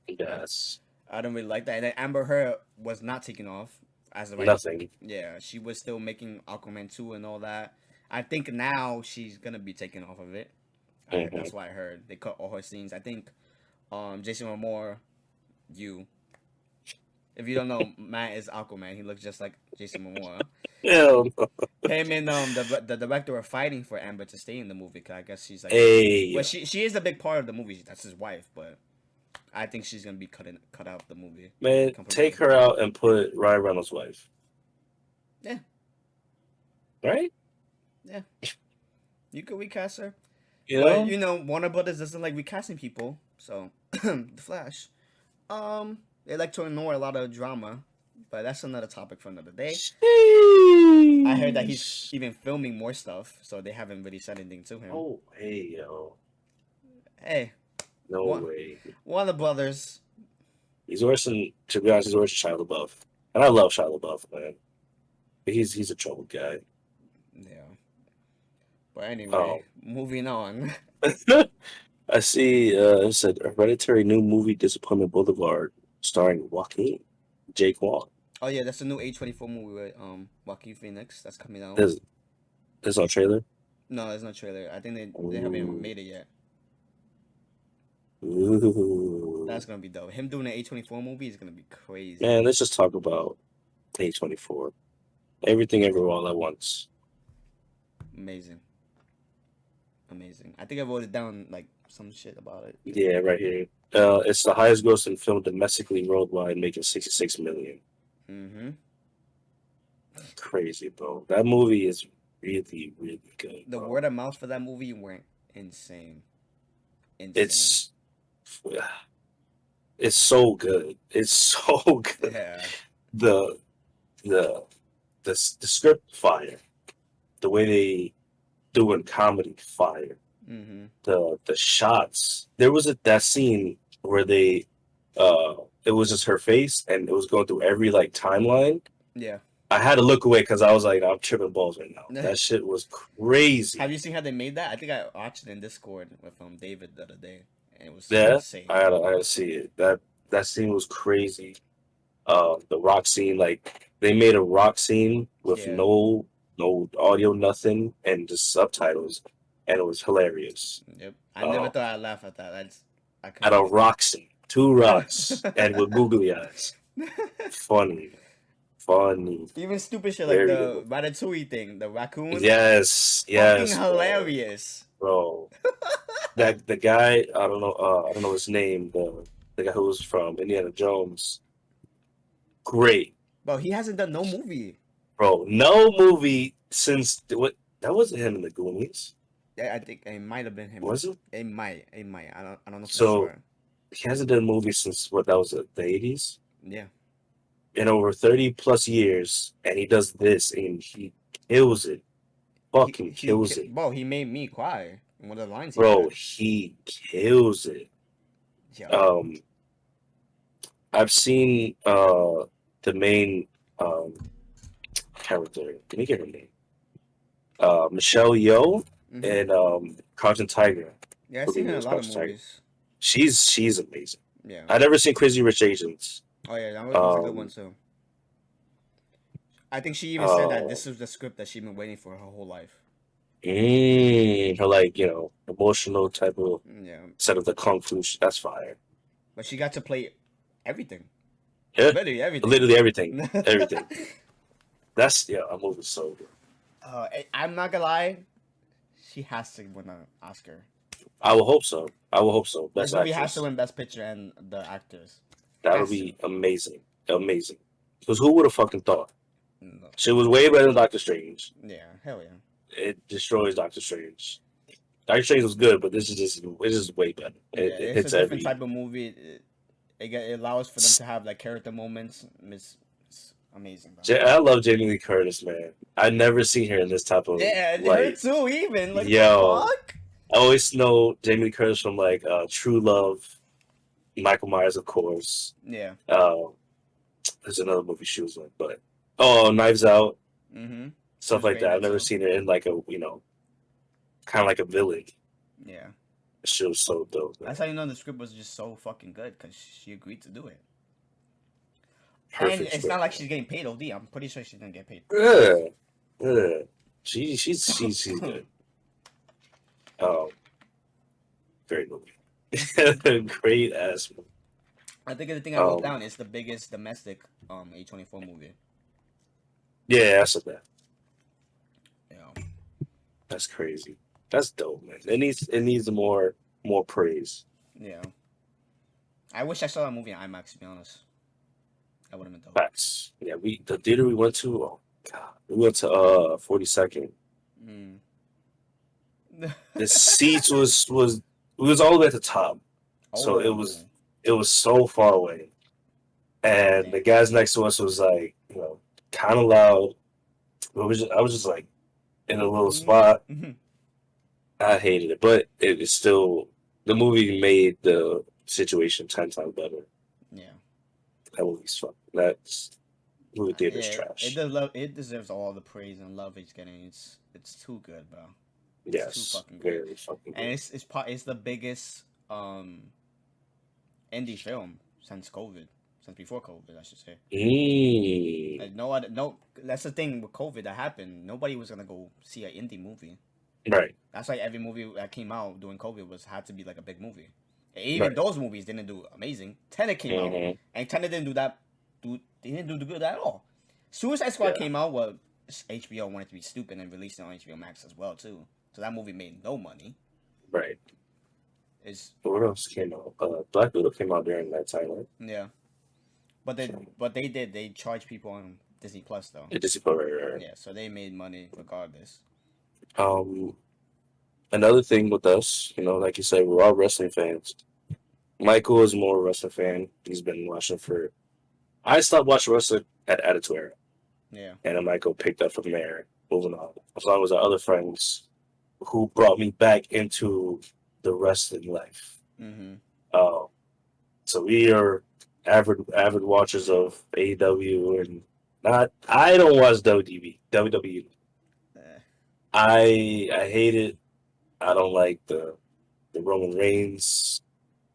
[SPEAKER 2] Yes.
[SPEAKER 1] I don't really like that. And then Amber Heard was not taken off as of right.
[SPEAKER 2] Nothing.
[SPEAKER 1] Yeah, she was still making Aquaman 2 and all that. I think now she's gonna be taken off of it. That's what I heard. They cut all her scenes. I think Jason Momoa, if you don't know, Matt is Aquaman. He looks just like Jason Momoa.
[SPEAKER 2] Hell no.
[SPEAKER 1] Him and the director are fighting for Amber to stay in the movie because I guess she's like, well, she is a big part of the movie. That's his wife, but I think she's gonna be cut out of the movie.
[SPEAKER 2] Man, take her out and put Ryan Reynolds' wife.
[SPEAKER 1] Yeah.
[SPEAKER 2] Right?
[SPEAKER 1] Yeah. You could recast her.
[SPEAKER 2] You know?
[SPEAKER 1] But, Warner Brothers doesn't like recasting people, so The Flash. They like to ignore a lot of drama, but that's another topic for another day. I heard that he's even filming more stuff, so they haven't really said anything to him.
[SPEAKER 2] Oh, hey, yo.
[SPEAKER 1] Hey,
[SPEAKER 2] No
[SPEAKER 1] What?
[SPEAKER 2] way.
[SPEAKER 1] Warner Brothers.
[SPEAKER 2] He's worse than, to be honest, he's worse than Shia LaBeouf. And I love Shia LaBeouf, man. But he's a troubled guy.
[SPEAKER 1] Yeah. But anyway,
[SPEAKER 2] Oh.
[SPEAKER 1] moving on.
[SPEAKER 2] I see it said Hereditary new movie Disappointment Boulevard starring Joaquin Jake Wong.
[SPEAKER 1] Oh yeah, that's a new A24 movie with Joaquin Phoenix that's coming out.
[SPEAKER 2] There's no trailer?
[SPEAKER 1] No, there's no trailer. I think they haven't even made it yet.
[SPEAKER 2] Ooh.
[SPEAKER 1] That's gonna be dope. Him doing an A24 movie is gonna be crazy.
[SPEAKER 2] Man, let's just talk about A24. Everything everywhere all at once.
[SPEAKER 1] Amazing. I think I wrote it down like some shit about it.
[SPEAKER 2] Yeah, right here. It's the highest grossing film domestically worldwide, making $66 million.
[SPEAKER 1] Mm-hmm.
[SPEAKER 2] Crazy, bro. That movie is really, really good.
[SPEAKER 1] The
[SPEAKER 2] bro.
[SPEAKER 1] word of mouth for that movie went insane.
[SPEAKER 2] It's so good. It's so good.
[SPEAKER 1] Yeah.
[SPEAKER 2] The script fire, the way they doing comedy fire,
[SPEAKER 1] Mm-hmm.
[SPEAKER 2] the shots. There was that scene where they it was just her face and it was going through every like timeline.
[SPEAKER 1] Yeah.
[SPEAKER 2] I had to look away because I was like, I'm tripping balls right now. That shit was crazy.
[SPEAKER 1] Have you seen how they made that? I think I watched it in Discord with David the other day, and it was
[SPEAKER 2] Yeah,
[SPEAKER 1] insane.
[SPEAKER 2] I gotta see it. That scene was crazy. The rock scene, like they made a rock scene with
[SPEAKER 1] Yeah.
[SPEAKER 2] no audio, nothing, and just subtitles, and it was hilarious.
[SPEAKER 1] Yep. I never thought I'd laugh at that. I
[SPEAKER 2] At a
[SPEAKER 1] couldn't.
[SPEAKER 2] rock scene, 2 rocks, and with googly eyes. Funny.
[SPEAKER 1] Even stupid shit like
[SPEAKER 2] Very
[SPEAKER 1] the
[SPEAKER 2] good.
[SPEAKER 1] Ratatouille thing, the raccoon.
[SPEAKER 2] Yes,
[SPEAKER 1] Fucking
[SPEAKER 2] bro.
[SPEAKER 1] hilarious.
[SPEAKER 2] Bro. That the guy, I don't know his name, the guy who was from Indiana Jones. Great.
[SPEAKER 1] Bro, he hasn't done no movie.
[SPEAKER 2] Bro, no movie since what that wasn't him in the Goonies,
[SPEAKER 1] Yeah, I think it might have been him.
[SPEAKER 2] was it?
[SPEAKER 1] It might. I don't know for
[SPEAKER 2] So-
[SPEAKER 1] sure.
[SPEAKER 2] He hasn't done a movie since what that was the 80s,
[SPEAKER 1] Yeah.
[SPEAKER 2] in over 30 plus years, and he does this and he kills it, fucking kills it,
[SPEAKER 1] Bro, he made me cry. One of the lines.
[SPEAKER 2] bro. He kills it.
[SPEAKER 1] Yeah.
[SPEAKER 2] I've seen the main character. Can you get her name? Michelle Yeoh
[SPEAKER 1] Mhm.
[SPEAKER 2] and Carlton Tiger.
[SPEAKER 1] Yeah, I've seen her in a lot of
[SPEAKER 2] Carlton Tiger.
[SPEAKER 1] movies.
[SPEAKER 2] She's amazing.
[SPEAKER 1] Yeah.
[SPEAKER 2] I never seen Crazy Rich Asians.
[SPEAKER 1] Oh yeah, that was a good one too. I think she even said that this was the script that she'd been waiting for her whole life.
[SPEAKER 2] Her like emotional type of
[SPEAKER 1] Yeah.
[SPEAKER 2] set of the kung fu. That's fire.
[SPEAKER 1] But she got to play everything.
[SPEAKER 2] Yeah,
[SPEAKER 1] Literally everything.
[SPEAKER 2] literally everything. Everything. That's that movie's so good.
[SPEAKER 1] I'm not gonna lie, she has to win an Oscar.
[SPEAKER 2] I will hope so.
[SPEAKER 1] This
[SPEAKER 2] Best
[SPEAKER 1] movie has
[SPEAKER 2] actress.
[SPEAKER 1] to win Best Picture and the actors.
[SPEAKER 2] That would
[SPEAKER 1] has
[SPEAKER 2] be amazing. Because who would have fucking thought?
[SPEAKER 1] No.
[SPEAKER 2] She was way better than Doctor Strange.
[SPEAKER 1] Yeah, hell yeah.
[SPEAKER 2] It destroys Doctor Strange. Doctor Strange was good, but this is just way better. It
[SPEAKER 1] It's
[SPEAKER 2] hits
[SPEAKER 1] a different
[SPEAKER 2] every.
[SPEAKER 1] type of movie. It allows for them to have like character moments. It's amazing. Bro.
[SPEAKER 2] I love Jamie Lee Curtis, man. I never seen her in this type of
[SPEAKER 1] Yeah, her
[SPEAKER 2] like.
[SPEAKER 1] too. Even like
[SPEAKER 2] Yo.
[SPEAKER 1] the fuck.
[SPEAKER 2] I always know Jamie Lee Curtis from like True Love, Michael Myers, of course.
[SPEAKER 1] Yeah.
[SPEAKER 2] There's another movie she was in, but Knives Out,
[SPEAKER 1] Mm-hmm.
[SPEAKER 2] stuff
[SPEAKER 1] She's
[SPEAKER 2] like
[SPEAKER 1] great
[SPEAKER 2] that.
[SPEAKER 1] in
[SPEAKER 2] I've never
[SPEAKER 1] too.
[SPEAKER 2] seen her in like a kind of like a villain.
[SPEAKER 1] Yeah.
[SPEAKER 2] She was so dope. Man.
[SPEAKER 1] That's how you know the script was just so fucking good because she agreed to do it.
[SPEAKER 2] Perfect
[SPEAKER 1] And it's
[SPEAKER 2] script.
[SPEAKER 1] not like she's getting paid OD. I'm pretty sure she's gonna get paid.
[SPEAKER 2] Yeah. She's good. Great movie. Great ass movie.
[SPEAKER 1] I think the thing I wrote down is the biggest domestic A24 movie.
[SPEAKER 2] Yeah, I said that.
[SPEAKER 1] Yeah.
[SPEAKER 2] That's crazy. That's dope, man. It needs more praise.
[SPEAKER 1] Yeah. I wish I saw that movie in IMAX, to be honest. That would have been dope.
[SPEAKER 2] Facts. Yeah, the theater we went to, oh god. We went to 42nd.
[SPEAKER 1] Mm.
[SPEAKER 2] The seats was all the way at the top. So it it was so far away, and the
[SPEAKER 1] Damn.
[SPEAKER 2] guys next to us was like, kind of loud. I was just like in a little spot.
[SPEAKER 1] Mm-hmm.
[SPEAKER 2] I hated it, but it is still the movie made the situation 10 times better.
[SPEAKER 1] Yeah.
[SPEAKER 2] That movie's fun. That's movie theater's
[SPEAKER 1] Yeah,
[SPEAKER 2] trash.
[SPEAKER 1] it deserves all the praise and love it's getting. It's too good, bro. It's
[SPEAKER 2] Yes,
[SPEAKER 1] too fucking good.
[SPEAKER 2] very fucking
[SPEAKER 1] And
[SPEAKER 2] good.
[SPEAKER 1] it's the biggest indie film since COVID, since before COVID, I should say. Like no, that's the thing with COVID that happened. Nobody was gonna go see an indie movie.
[SPEAKER 2] Right.
[SPEAKER 1] That's why every movie that came out during COVID had to be like a big movie. And even
[SPEAKER 2] Right.
[SPEAKER 1] those movies didn't do amazing. Tenet came out, and Tenet didn't do that. They didn't do good at all. Suicide Squad came out. Well, HBO wanted to be stupid and released it on HBO Max as well too. So that movie made no money.
[SPEAKER 2] Right.
[SPEAKER 1] It's
[SPEAKER 2] What else came out? Black Widow came out during that time, right?
[SPEAKER 1] yeah, but they charged people on Disney Plus though.
[SPEAKER 2] It just right.
[SPEAKER 1] Yeah, so they made money regardless.
[SPEAKER 2] Another thing with us, like you said, we're all wrestling fans. Michael is more a wrestling fan. He's been watching for. I stopped watching wrestling at Attitude Era.
[SPEAKER 1] Yeah.
[SPEAKER 2] And then Michael picked up from there, moving on. As long as our other friends who brought me back into the wrestling life.
[SPEAKER 1] Mm-hmm.
[SPEAKER 2] So we are avid watchers of AEW and not. I don't watch WWE. I hate it. I don't like the Roman Reigns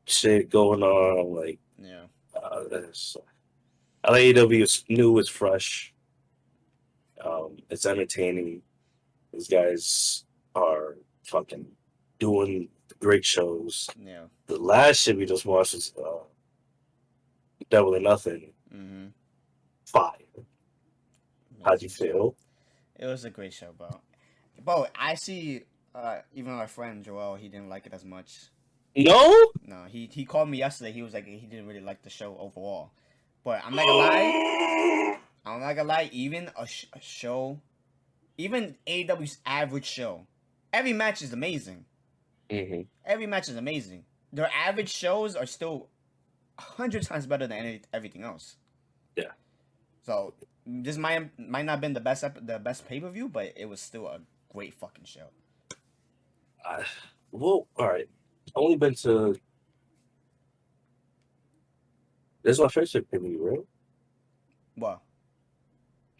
[SPEAKER 2] shit going on. Like,
[SPEAKER 1] yeah.
[SPEAKER 2] I like AEW. It's new. It's fresh. It's entertaining. These guys are fucking doing great shows.
[SPEAKER 1] Yeah.
[SPEAKER 2] The last shit we just watched was Double or Nothing.
[SPEAKER 1] Mm-hmm.
[SPEAKER 2] Fire. How'd you feel?
[SPEAKER 1] It was a great show, bro. Bro, I see. Even our friend Joel, he didn't like it as much.
[SPEAKER 2] No.
[SPEAKER 1] No, he called me yesterday. He was like he didn't really like the show overall. But I'm not gonna lie. I'm not gonna lie. Even a show, even AEW's average show, every match is amazing.
[SPEAKER 2] Mm-hmm.
[SPEAKER 1] Every match is amazing. Their average shows are still 100 times better than everything else.
[SPEAKER 2] Yeah.
[SPEAKER 1] So this might not have been the best pay-per-view, but it was still a great fucking show.
[SPEAKER 2] Well, all right. Only been to. This is my first pay-per-view, right?
[SPEAKER 1] What?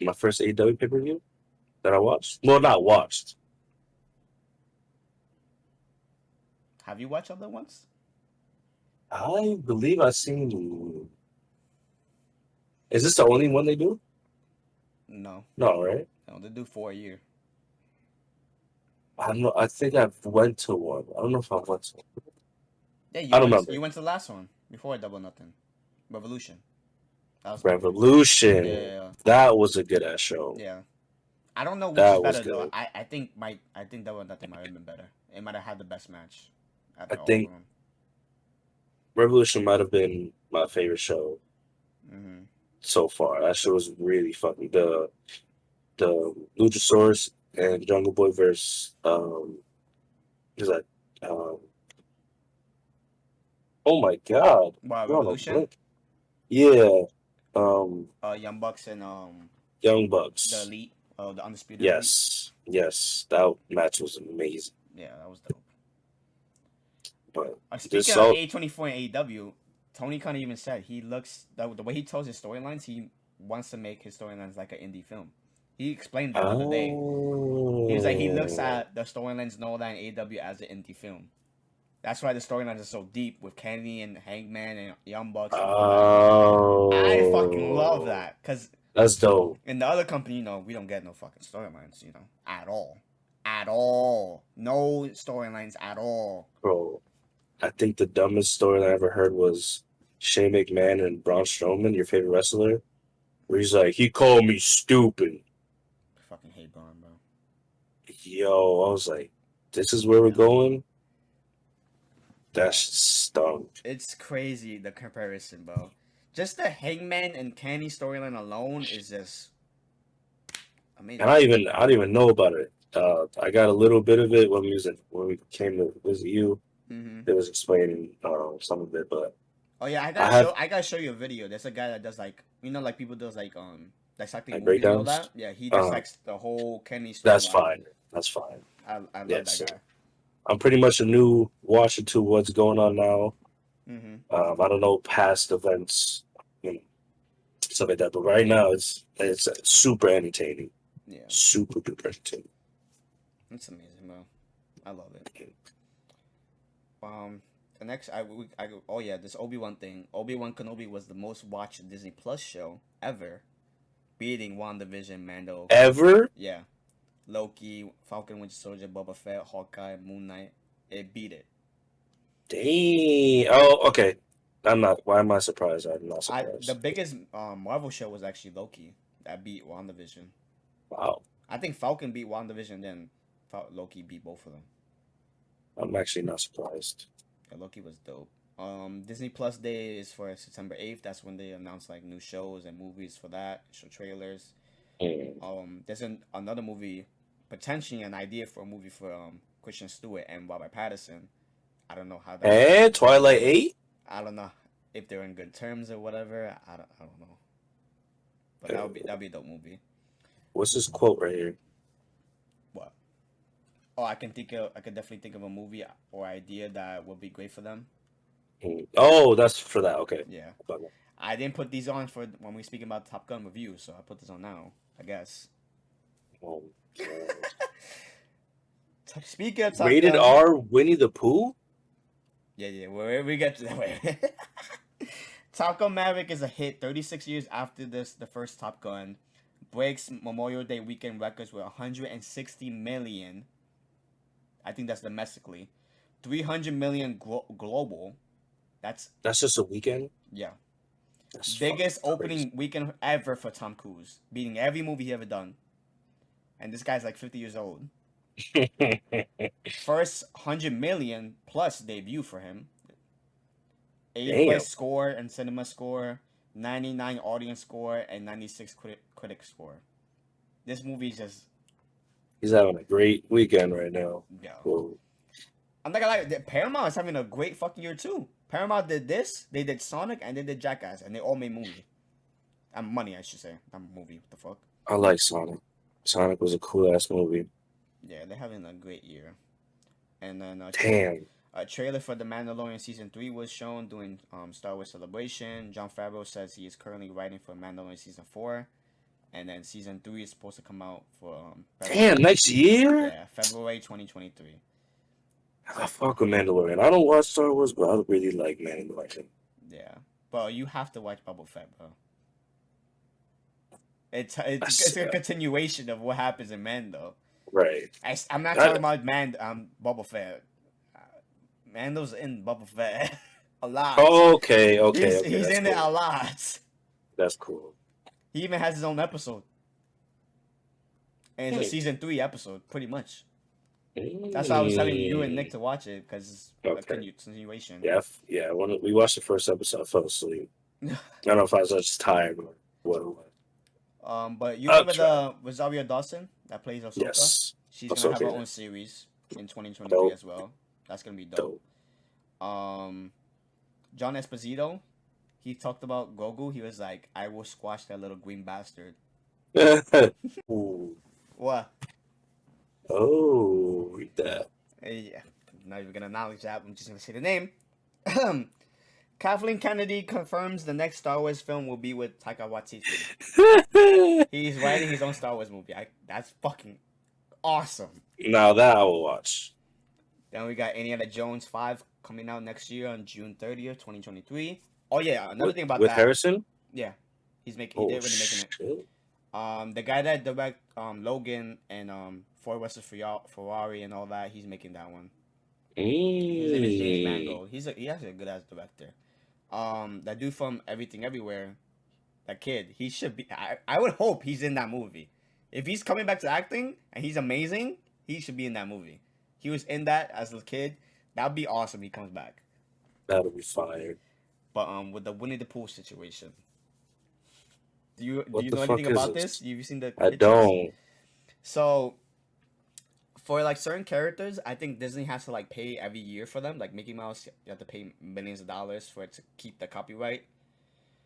[SPEAKER 2] My first AEW pay-per-view that I watched. Well, not watched.
[SPEAKER 1] Have you watched other ones?
[SPEAKER 2] I believe I've seen. Is this the only one they do?
[SPEAKER 1] No.
[SPEAKER 2] No, right?
[SPEAKER 1] No, they do 4 a year.
[SPEAKER 2] I don't know. I think I went to one. I don't know if I went to one.
[SPEAKER 1] Yeah,
[SPEAKER 2] I don't remember.
[SPEAKER 1] You went to the last one before Double Nothing, Revolution. That was
[SPEAKER 2] Revolution.
[SPEAKER 1] Yeah.
[SPEAKER 2] That was a good ass show.
[SPEAKER 1] Yeah. I don't know which
[SPEAKER 2] That
[SPEAKER 1] is
[SPEAKER 2] was
[SPEAKER 1] better though.
[SPEAKER 2] good.
[SPEAKER 1] I think Double Nothing might have been better. It might have had the best match.
[SPEAKER 2] I think Revolution might have been my favorite show so far. That show was really fucking the Luchasaurus and Jungle Boy versus is that oh my god.
[SPEAKER 1] Wow,
[SPEAKER 2] You're on a
[SPEAKER 1] Revolution?
[SPEAKER 2] blink. Yeah.
[SPEAKER 1] Young Bucks and
[SPEAKER 2] Young Bucks.
[SPEAKER 1] the Elite, the Undisputed
[SPEAKER 2] Yes. Yes. That match was amazing.
[SPEAKER 1] Elite. Yeah, that was dope.
[SPEAKER 2] But
[SPEAKER 1] Speaking
[SPEAKER 2] just
[SPEAKER 1] of
[SPEAKER 2] so
[SPEAKER 1] A24 and AEW, Tony Khan even said he looks the way he tells his storylines. He wants to make his storylines like an indie film. He explained that the other day. He was like he looks at the storylines and all that in AEW as an indie film. That's why the storylines are so deep with Kenny and Hangman and Young Bucks. And all that. I fucking love that because
[SPEAKER 2] that's dope.
[SPEAKER 1] in the other company, we don't get no fucking storylines, at all. No storylines at all.
[SPEAKER 2] Bro, I think the dumbest story I ever heard was Shane McMahon and Braun Strowman, your favorite wrestler, where he's like, he called me stupid.
[SPEAKER 1] I fucking hate Braun, bro.
[SPEAKER 2] Yo, I was like, this is where we're going? That's stunk.
[SPEAKER 1] It's crazy, the comparison, bro. Just the Hangman and Kenny storyline alone is just amazing.
[SPEAKER 2] And I didn't even know about it. I got a little bit of it when we came to visit you.
[SPEAKER 1] Mm-hmm.
[SPEAKER 2] It was explaining some of it, but
[SPEAKER 1] Oh yeah, I gotta show you a video. There's a guy that does like like people does like dissecting
[SPEAKER 2] Like
[SPEAKER 1] movies and all
[SPEAKER 2] breakdowns.
[SPEAKER 1] that. Yeah, he dissects the whole Kenny
[SPEAKER 2] That's
[SPEAKER 1] storyline.
[SPEAKER 2] fine. That's fine.
[SPEAKER 1] I love
[SPEAKER 2] Yes,
[SPEAKER 1] that
[SPEAKER 2] sir.
[SPEAKER 1] guy.
[SPEAKER 2] I'm pretty much a new watcher to what's going on now.
[SPEAKER 1] Mm-hmm.
[SPEAKER 2] I don't know past events, stuff like that. But right now, it's super entertaining.
[SPEAKER 1] Yeah,
[SPEAKER 2] Super duper entertaining.
[SPEAKER 1] it's amazing, bro. I love it. The next oh yeah, this Obi-Wan thing. Obi-Wan Kenobi was the most watched Disney Plus show ever, beating WandaVision, Mando.
[SPEAKER 2] Ever?
[SPEAKER 1] Yeah, Loki, Falcon Winter Soldier, Boba Fett, Hawkeye, Moon Knight. It beat it.
[SPEAKER 2] Dang. Oh, okay. I'm not. Why am I surprised? I'm not surprised.
[SPEAKER 1] The biggest Marvel show was actually Loki that beat WandaVision.
[SPEAKER 2] Wow.
[SPEAKER 1] I think Falcon beat WandaVision, then Loki beat both of them.
[SPEAKER 2] I'm actually not surprised.
[SPEAKER 1] Yeah, Loki was dope. Disney Plus Day is for September 8th. That's when they announce like new shows and movies for that, show trailers. There's another movie, potentially an idea for a movie for Christian Stewart and Robert Pattinson. I don't know how that.
[SPEAKER 2] And Twilight 8?
[SPEAKER 1] I don't know if they're in good terms or whatever. I don't know. But that'd be a dope movie.
[SPEAKER 2] What's this quote right here?
[SPEAKER 1] What? Oh, I can definitely think of a movie or idea that would be great for them.
[SPEAKER 2] Oh, that's for that. Okay.
[SPEAKER 1] Yeah. I didn't put these on for when we're speaking about Top Gun review, so I put this on now, I guess.
[SPEAKER 2] Oh,
[SPEAKER 1] Speaking of Top
[SPEAKER 2] Rated
[SPEAKER 1] Gun,
[SPEAKER 2] R, Winnie the Pooh?
[SPEAKER 1] Yeah. We get to that way. Top Gun Maverick is a hit 36 years after the first Top Gun. Breaks Memorial Day weekend records with 160 million. I think that's domestically. 300 million global. That's
[SPEAKER 2] just a weekend?
[SPEAKER 1] Yeah.
[SPEAKER 2] That's
[SPEAKER 1] biggest opening
[SPEAKER 2] crazy.
[SPEAKER 1] weekend ever for Tom Cruise, beating every movie he ever done. And this guy's like 50 years old. First 100 million plus debut for him. 8th place score and cinema score, 99 audience score, and 96 critic score. This movie is just...
[SPEAKER 2] He's having a great weekend right now.
[SPEAKER 1] Yeah.
[SPEAKER 2] Whoa.
[SPEAKER 1] I'm not gonna lie, Paramount is having a great fucking year too. Paramount did this, they did Sonic, and they did Jackass, and they all made movie. Money, I should say. Not movie, what the fuck?
[SPEAKER 2] I like Sonic. Sonic was a cool-ass movie.
[SPEAKER 1] Yeah, they're having a great year. And then...
[SPEAKER 2] Damn.
[SPEAKER 1] A trailer for The Mandalorian Season 3 was shown during Star Wars Celebration. Jon Favreau says he is currently writing for Mandalorian Season 4. And then Season 3 is supposed to come out for...
[SPEAKER 2] Damn, next year?
[SPEAKER 1] Yeah, February 2023.
[SPEAKER 2] I fuck with Mandalorian. I don't watch Star Wars, but I really like Mandalorian.
[SPEAKER 1] Yeah. But you have to watch Boba Fett, bro. It's a continuation of what happens in Mando.
[SPEAKER 2] Right.
[SPEAKER 1] I'm not talking about Boba Fett. Mando's in Boba Fett a lot.
[SPEAKER 2] Okay.
[SPEAKER 1] He's in it a lot.
[SPEAKER 2] That's cool.
[SPEAKER 1] He even has his own episode. And it's a Season 3 episode, pretty much. That's why I was telling you and Nick to watch it, because it's a continuation.
[SPEAKER 2] Yeah. When we watched the first episode, I fell asleep. I don't know if I was just tired or what it was.
[SPEAKER 1] But you remember the Rosario Dawson that plays Ahsoka?
[SPEAKER 2] Yes.
[SPEAKER 1] She's going to have her own series in 2023 as well. That's going to be dope. John Esposito, he talked about Grogu. He was like, I will squash that little green bastard.
[SPEAKER 2] Ooh.
[SPEAKER 1] What?
[SPEAKER 2] Oh, read that.
[SPEAKER 1] Yeah, I'm not even going to acknowledge that. I'm just going to say the name. Kathleen Kennedy confirms the next Star Wars film will be with Taika Waititi. He's writing his own Star Wars movie. That's fucking awesome.
[SPEAKER 2] Now that I will watch.
[SPEAKER 1] Then we got Indiana Jones 5 coming out next year on June 30th, 2023. Oh yeah, another thing about
[SPEAKER 2] with
[SPEAKER 1] that.
[SPEAKER 2] Harrison?
[SPEAKER 1] Yeah. He did really making it. The guy that direct Logan and Ford vs Ferrari and all that, he's making that one. His name is James Mangold. He's actually a good ass director. That dude from Everything Everywhere, that kid, he should be. I would hope he's in that movie. If he's coming back to acting and he's amazing, he should be in that movie. He was in that as a kid. That'd be awesome. He comes back.
[SPEAKER 2] That'll be fire.
[SPEAKER 1] But with the Winnie the Pooh situation, do you know
[SPEAKER 2] the fuck
[SPEAKER 1] anything
[SPEAKER 2] is
[SPEAKER 1] about
[SPEAKER 2] this?
[SPEAKER 1] this? You've seen the
[SPEAKER 2] I
[SPEAKER 1] pictures?
[SPEAKER 2] don't.
[SPEAKER 1] So For like certain characters, I think Disney has to like pay every year for them. Like Mickey Mouse, you have to pay millions of dollars for it to keep the copyright.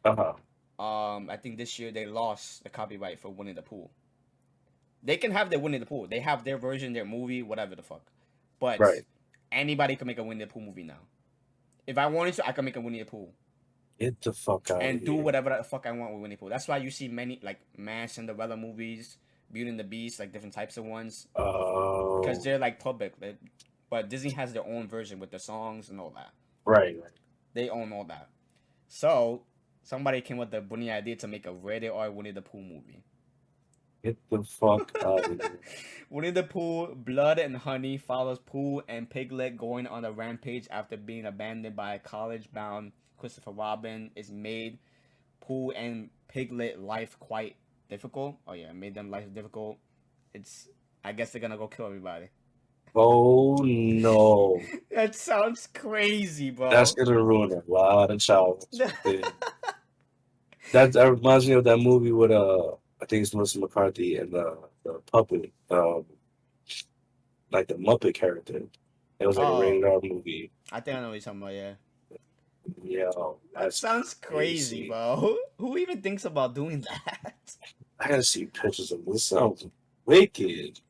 [SPEAKER 2] Uh-huh.
[SPEAKER 1] I think this year they lost the copyright for Winnie the Pooh. They can have their Winnie the Pooh. They have their version, their movie, whatever the fuck. But
[SPEAKER 2] Right.
[SPEAKER 1] anybody can make a Winnie the Pooh movie now. If I wanted to, I can make a Winnie the Pooh
[SPEAKER 2] Get the fuck out
[SPEAKER 1] and
[SPEAKER 2] of
[SPEAKER 1] do
[SPEAKER 2] here.
[SPEAKER 1] whatever the fuck I want with Winnie the Pooh. That's why you see many like Mass Cinderella movies, Beauty and the Beast, like different types of ones,
[SPEAKER 2] Oh.
[SPEAKER 1] because they're like public. But Disney has their own version with the songs and all that.
[SPEAKER 2] Right.
[SPEAKER 1] They own all that. So somebody came with the funny idea to make a rated R Winnie the Pooh movie.
[SPEAKER 2] Get the fuck out of here.
[SPEAKER 1] Winnie the Pooh, Blood and Honey follows Pooh and Piglet going on a rampage after being abandoned by a college-bound Christopher Robin. Is made Pooh and Piglet life quite difficult. Oh yeah, made them life difficult. I guess they're gonna go kill everybody.
[SPEAKER 2] Oh no.
[SPEAKER 1] That sounds crazy, bro.
[SPEAKER 2] That's gonna ruin a lot of childhoods. That reminds me of that movie with I think it's Melissa McCarthy and the puppet, like the Muppet character. It was like a rated R movie.
[SPEAKER 1] I think I know what you're talking about, yeah.
[SPEAKER 2] Yeah,
[SPEAKER 1] That sounds crazy, bro. Who even thinks about doing that?
[SPEAKER 2] I gotta see pictures of this. Sounds wicked.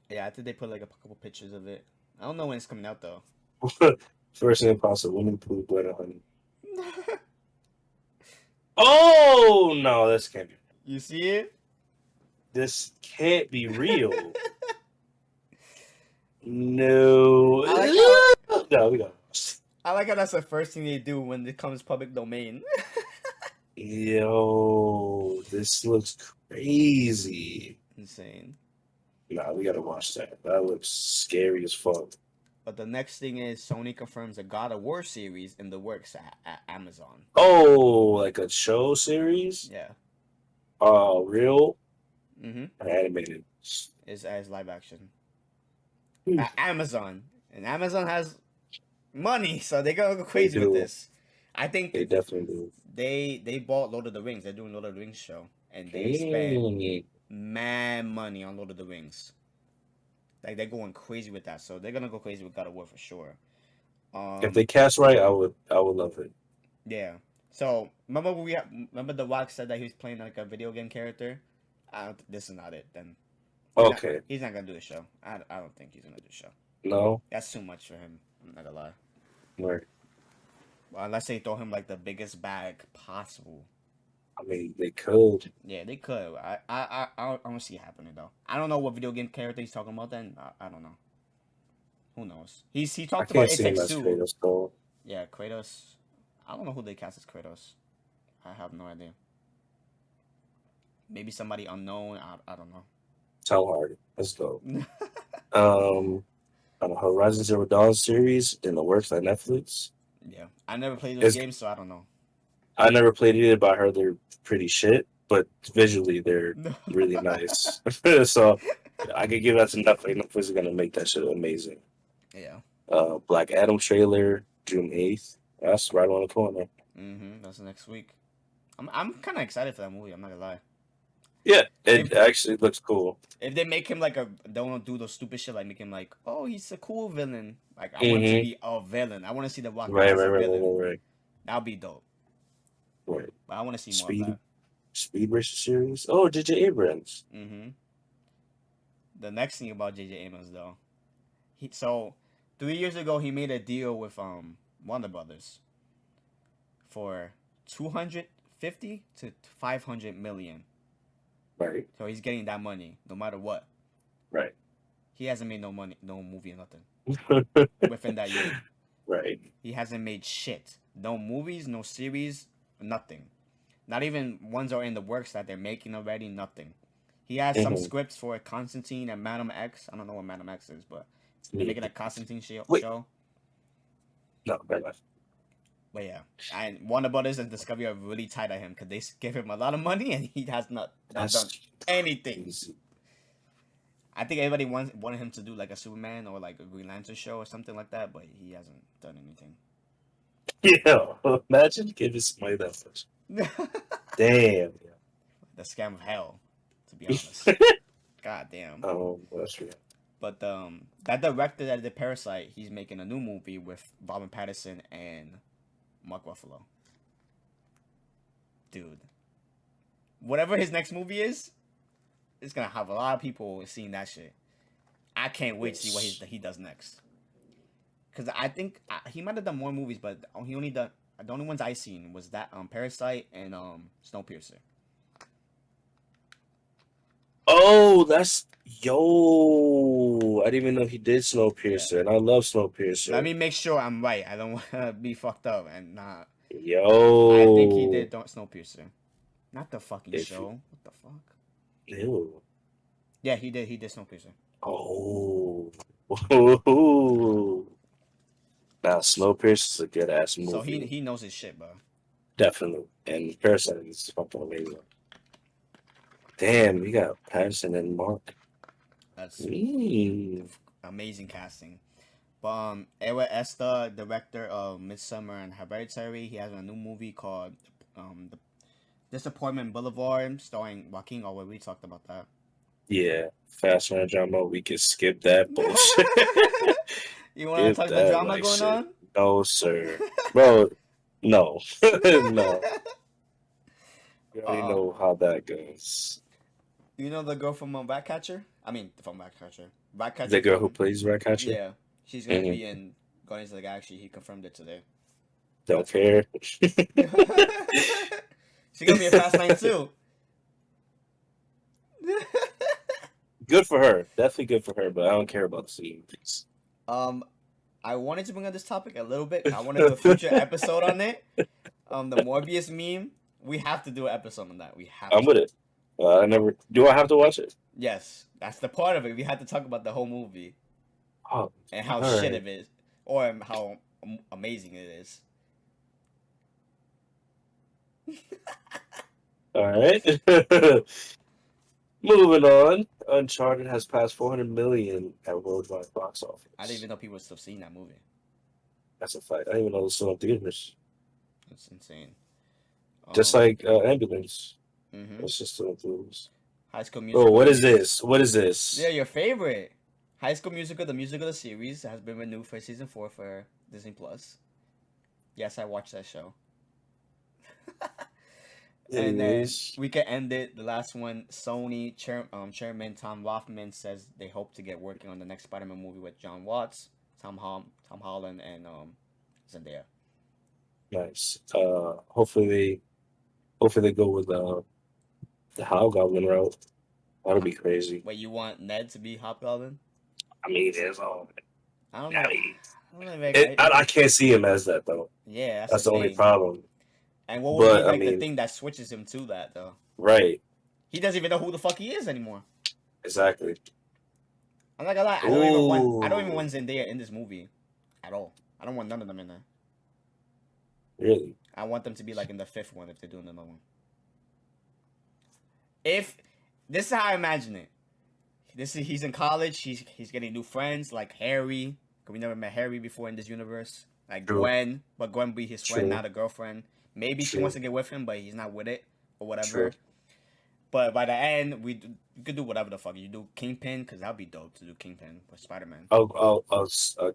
[SPEAKER 1] Yeah, I think they put like a couple pictures of it. I don't know when it's coming out though.
[SPEAKER 2] First thing possible, Winnie the Pooh, Blood and Honey. Oh no, this can't be.
[SPEAKER 1] You see it?
[SPEAKER 2] This can't be real. No. No, we got.
[SPEAKER 1] I like how that's the first thing they do when it comes public domain.
[SPEAKER 2] Yo, this looks crazy.
[SPEAKER 1] Insane.
[SPEAKER 2] Nah, we gotta watch that. That looks scary as fuck.
[SPEAKER 1] But the next thing is Sony confirms a God of War series in the works at Amazon.
[SPEAKER 2] Oh, like a show series?
[SPEAKER 1] Yeah.
[SPEAKER 2] Real?
[SPEAKER 1] Mm-hmm.
[SPEAKER 2] Animated.
[SPEAKER 1] Is as live action.
[SPEAKER 2] Hmm.
[SPEAKER 1] At Amazon. And Amazon has money, so they're gonna go crazy
[SPEAKER 2] do.
[SPEAKER 1] with this. I think
[SPEAKER 2] They definitely do.
[SPEAKER 1] they bought Lord of the Rings. They're doing Lord of the Rings show. And they spent mad money on Lord of the Rings. Like they're going crazy with that. So they're gonna go crazy with God of War for sure.
[SPEAKER 2] If they cast right, I would love it.
[SPEAKER 1] Yeah. So remember The Rock said that he was playing like a video game character? This is not it then.
[SPEAKER 2] Okay.
[SPEAKER 1] He's not gonna do the show. I don't think he's gonna do the show.
[SPEAKER 2] No?
[SPEAKER 1] That's too much for him. I'm not gonna lie.
[SPEAKER 2] Right.
[SPEAKER 1] Well, unless they throw him like the biggest bag possible.
[SPEAKER 2] I mean, they could.
[SPEAKER 1] Yeah, they could. I don't see it happening though. I don't know what video game character he's talking about. Then I don't know. Who knows? He
[SPEAKER 2] I
[SPEAKER 1] talked
[SPEAKER 2] can't
[SPEAKER 1] about It
[SPEAKER 2] see him
[SPEAKER 1] Takes
[SPEAKER 2] as
[SPEAKER 1] Two.
[SPEAKER 2] Kratos, though.
[SPEAKER 1] Yeah, Kratos. I don't know who they cast as Kratos. I have no idea. Maybe somebody unknown. I don't know.
[SPEAKER 2] Tell Hardy. Let's go. On the Horizon Zero Dawn series in the works at Netflix.
[SPEAKER 1] Yeah, I never played those
[SPEAKER 2] It's-
[SPEAKER 1] games, so I don't know.
[SPEAKER 2] I never played it, but I heard they're pretty shit. But visually, they're really nice. So I could give that to Netflix. Netflix is gonna make that shit amazing.
[SPEAKER 1] Yeah.
[SPEAKER 2] Black Adam trailer June 8th. That's right on the corner.
[SPEAKER 1] That's next week. I'm kind of excited for that movie. I'm not gonna lie.
[SPEAKER 2] Yeah, it actually looks cool.
[SPEAKER 1] If they make him like don't do those stupid shit like make him like, oh, he's a cool villain. Like I want him to be a villain. I want to see the Rock as a villain.
[SPEAKER 2] Right.
[SPEAKER 1] That'll be dope.
[SPEAKER 2] Right.
[SPEAKER 1] But I want to see more of that.
[SPEAKER 2] Speed Racer series. Oh, J.J. Abrams.
[SPEAKER 1] The next thing about J.J. Abrams though, so 3 years ago he made a deal with Warner Brothers for 250 to 500 million.
[SPEAKER 2] Right.
[SPEAKER 1] So he's getting that money no matter what.
[SPEAKER 2] Right.
[SPEAKER 1] He hasn't made no movie or nothing within that year.
[SPEAKER 2] Right.
[SPEAKER 1] He hasn't made shit. No movies, no series, nothing. Not even ones are in the works that they're making already, nothing. He has some scripts for Constantine and Madam X. I don't know what Madam X is, but they're making a Constantine show.
[SPEAKER 2] No, bad life.
[SPEAKER 1] But yeah, and Warner Brothers and Discovery are really tight at him because they give him a lot of money and he has not done anything.
[SPEAKER 2] Crazy.
[SPEAKER 1] I think everybody wanted him to do like a Superman or like a Green Lantern show or something like that, but he hasn't done anything.
[SPEAKER 2] Yeah, imagine giving somebody that much. Damn.
[SPEAKER 1] The scam of hell, to be honest. God damn.
[SPEAKER 2] Oh, that's real.
[SPEAKER 1] But that director that did Parasite, he's making a new movie with Robert Pattinson and Mark Ruffalo. Dude, whatever his next movie is, it's gonna have a lot of people seeing that shit. I can't wait to see what he does next. Cause I think he might have done more movies, but he only done the only ones I seen was that Parasite and Snowpiercer.
[SPEAKER 2] Oh, that's yo! I didn't even know he did Snowpiercer, and I love Snowpiercer.
[SPEAKER 1] Let me make sure I'm right. I don't want to be fucked up and not.
[SPEAKER 2] Yo,
[SPEAKER 1] I think he did Snowpiercer, not the fucking show. What the fuck?
[SPEAKER 2] Ew.
[SPEAKER 1] Yeah, he did. He did Snowpiercer.
[SPEAKER 2] Oh. Now, Snowpiercer is a good ass movie.
[SPEAKER 1] So he knows his shit, bro.
[SPEAKER 2] Definitely. And Parasite is fucking amazing. Damn, we got Patterson and Mark.
[SPEAKER 1] That's amazing casting. But Ewa Esta, director of Midsummer and Hereditary, he has a new movie called Disappointment Boulevard, starring Joaquin. Oh, we talked about that.
[SPEAKER 2] Yeah, fast run drama. We can skip that bullshit.
[SPEAKER 1] You want to talk the drama going on?
[SPEAKER 2] No, sir. Bro, no. No. You already know how that goes.
[SPEAKER 1] You know the girl from Ratcatcher? I mean, from Ratcatcher. Ratcatcher.
[SPEAKER 2] The girl who plays Ratcatcher?
[SPEAKER 1] Yeah. She's going to be in Guardians of the Galaxy. He confirmed it today.
[SPEAKER 2] Don't care.
[SPEAKER 1] She's going to be in Fast 9 too.
[SPEAKER 2] Good for her. Definitely good for her, but I don't care about the series.
[SPEAKER 1] I wanted to bring up this topic a little bit. I wanted to do a future episode on it. The Morbius meme. We have to do an episode on that. We have.
[SPEAKER 2] I'm with it. I never. Do I have to watch it?
[SPEAKER 1] Yes, that's the part of it. We had to talk about the whole movie.
[SPEAKER 2] Oh,
[SPEAKER 1] and how shit it is, or how amazing it is.
[SPEAKER 2] All right. Moving on. Uncharted has passed 400 million at worldwide box office.
[SPEAKER 1] I didn't even know people were still seeing that movie.
[SPEAKER 2] That's a fact. I didn't even know it was still in theaters.
[SPEAKER 1] That's insane.
[SPEAKER 2] Just like Ambulance.
[SPEAKER 1] Mm-hmm.
[SPEAKER 2] It's just still in theaters.
[SPEAKER 1] High School Musical.
[SPEAKER 2] Oh, what is this? What is this?
[SPEAKER 1] Yeah, your favorite. High School Musical, the musical series, has been renewed for season 4 for Disney Plus. Yes, I watched that show. And then we can end it. The last one, Sony chairman Tom Rothman says they hope to get working on the next Spider-Man movie with John Watts, Tom Holland, and Zendaya.
[SPEAKER 2] Nice. Hopefully they go with the Hobgoblin route. That'll be crazy.
[SPEAKER 1] Wait, you want Ned to be Hobgoblin?
[SPEAKER 2] I mean, it's all.
[SPEAKER 1] I don't know.
[SPEAKER 2] I can't see him as that though.
[SPEAKER 1] Yeah,
[SPEAKER 2] that's the only problem.
[SPEAKER 1] And what would be the thing that switches him to that though?
[SPEAKER 2] Right.
[SPEAKER 1] He doesn't even know who the fuck he is anymore.
[SPEAKER 2] Exactly.
[SPEAKER 1] I'm not gonna lie. I don't even want Zendaya in this movie at all. I don't want none of them in there.
[SPEAKER 2] Really?
[SPEAKER 1] I want them to be like in the 5th one if they're doing another one. If this is how I imagine it. He's in college. He's getting new friends like Harry. We never met Harry before in this universe. Like Gwen, but Gwen be his friend, not a girlfriend. Maybe she wants to get with him, but he's not with it or whatever. But by the end, you could do whatever the fuck you do. Kingpin, because that'd be dope to do Kingpin with Spider-Man.
[SPEAKER 2] A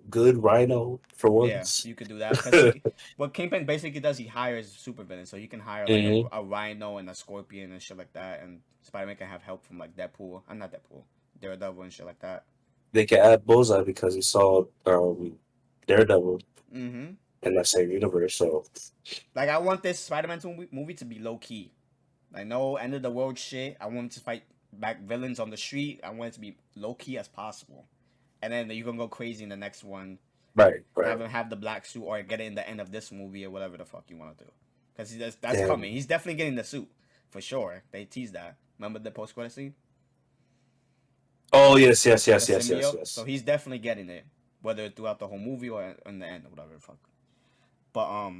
[SPEAKER 2] good Rhino for once.
[SPEAKER 1] Yeah, you could do that. What Kingpin basically does, he hires supervillains, so you can hire like a Rhino and a Scorpion and shit like that, and Spider-Man can have help from like Deadpool. I'm not Deadpool, Daredevil and shit like that.
[SPEAKER 2] They can add Bullseye because he saw Daredevil
[SPEAKER 1] in
[SPEAKER 2] that same universe. So,
[SPEAKER 1] like, I want this Spider-Man movie to be low key, like no end of the world shit. I want him to fight back villains on the street. I want it to be low key as possible, and then you can go crazy in the next one.
[SPEAKER 2] Right.
[SPEAKER 1] Have him have the black suit or get it in the end of this movie or whatever the fuck you want to do, because that's coming. He's definitely getting the suit for sure. They teased that. Remember the post-credit scene?
[SPEAKER 2] Oh yes.
[SPEAKER 1] So he's definitely getting it, whether throughout the whole movie or in the end or whatever the fuck. But how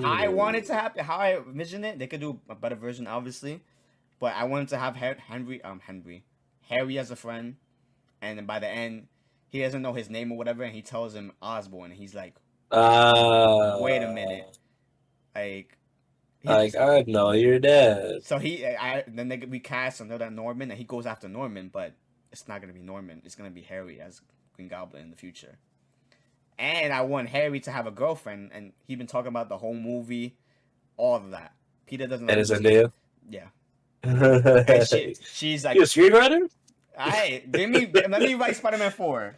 [SPEAKER 1] I want it to happen, how I envision it, they could do a better version, obviously. But I wanted to have Harry as a friend, and then by the end, he doesn't know his name or whatever, and he tells him Osborn, and he's like, "Wait a minute, like
[SPEAKER 2] I know your dad."
[SPEAKER 1] So then we cast another Norman, and he goes after Norman, but it's not gonna be Norman. It's gonna be Harry as Green Goblin in the future. And I want Harry to have a girlfriend, and he's been talking about the whole movie, all of that. Peter doesn't
[SPEAKER 2] And
[SPEAKER 1] like
[SPEAKER 2] is Zendaya?
[SPEAKER 1] Yeah. And she's like,
[SPEAKER 2] You a screenwriter?
[SPEAKER 1] let me write Spider-Man 4.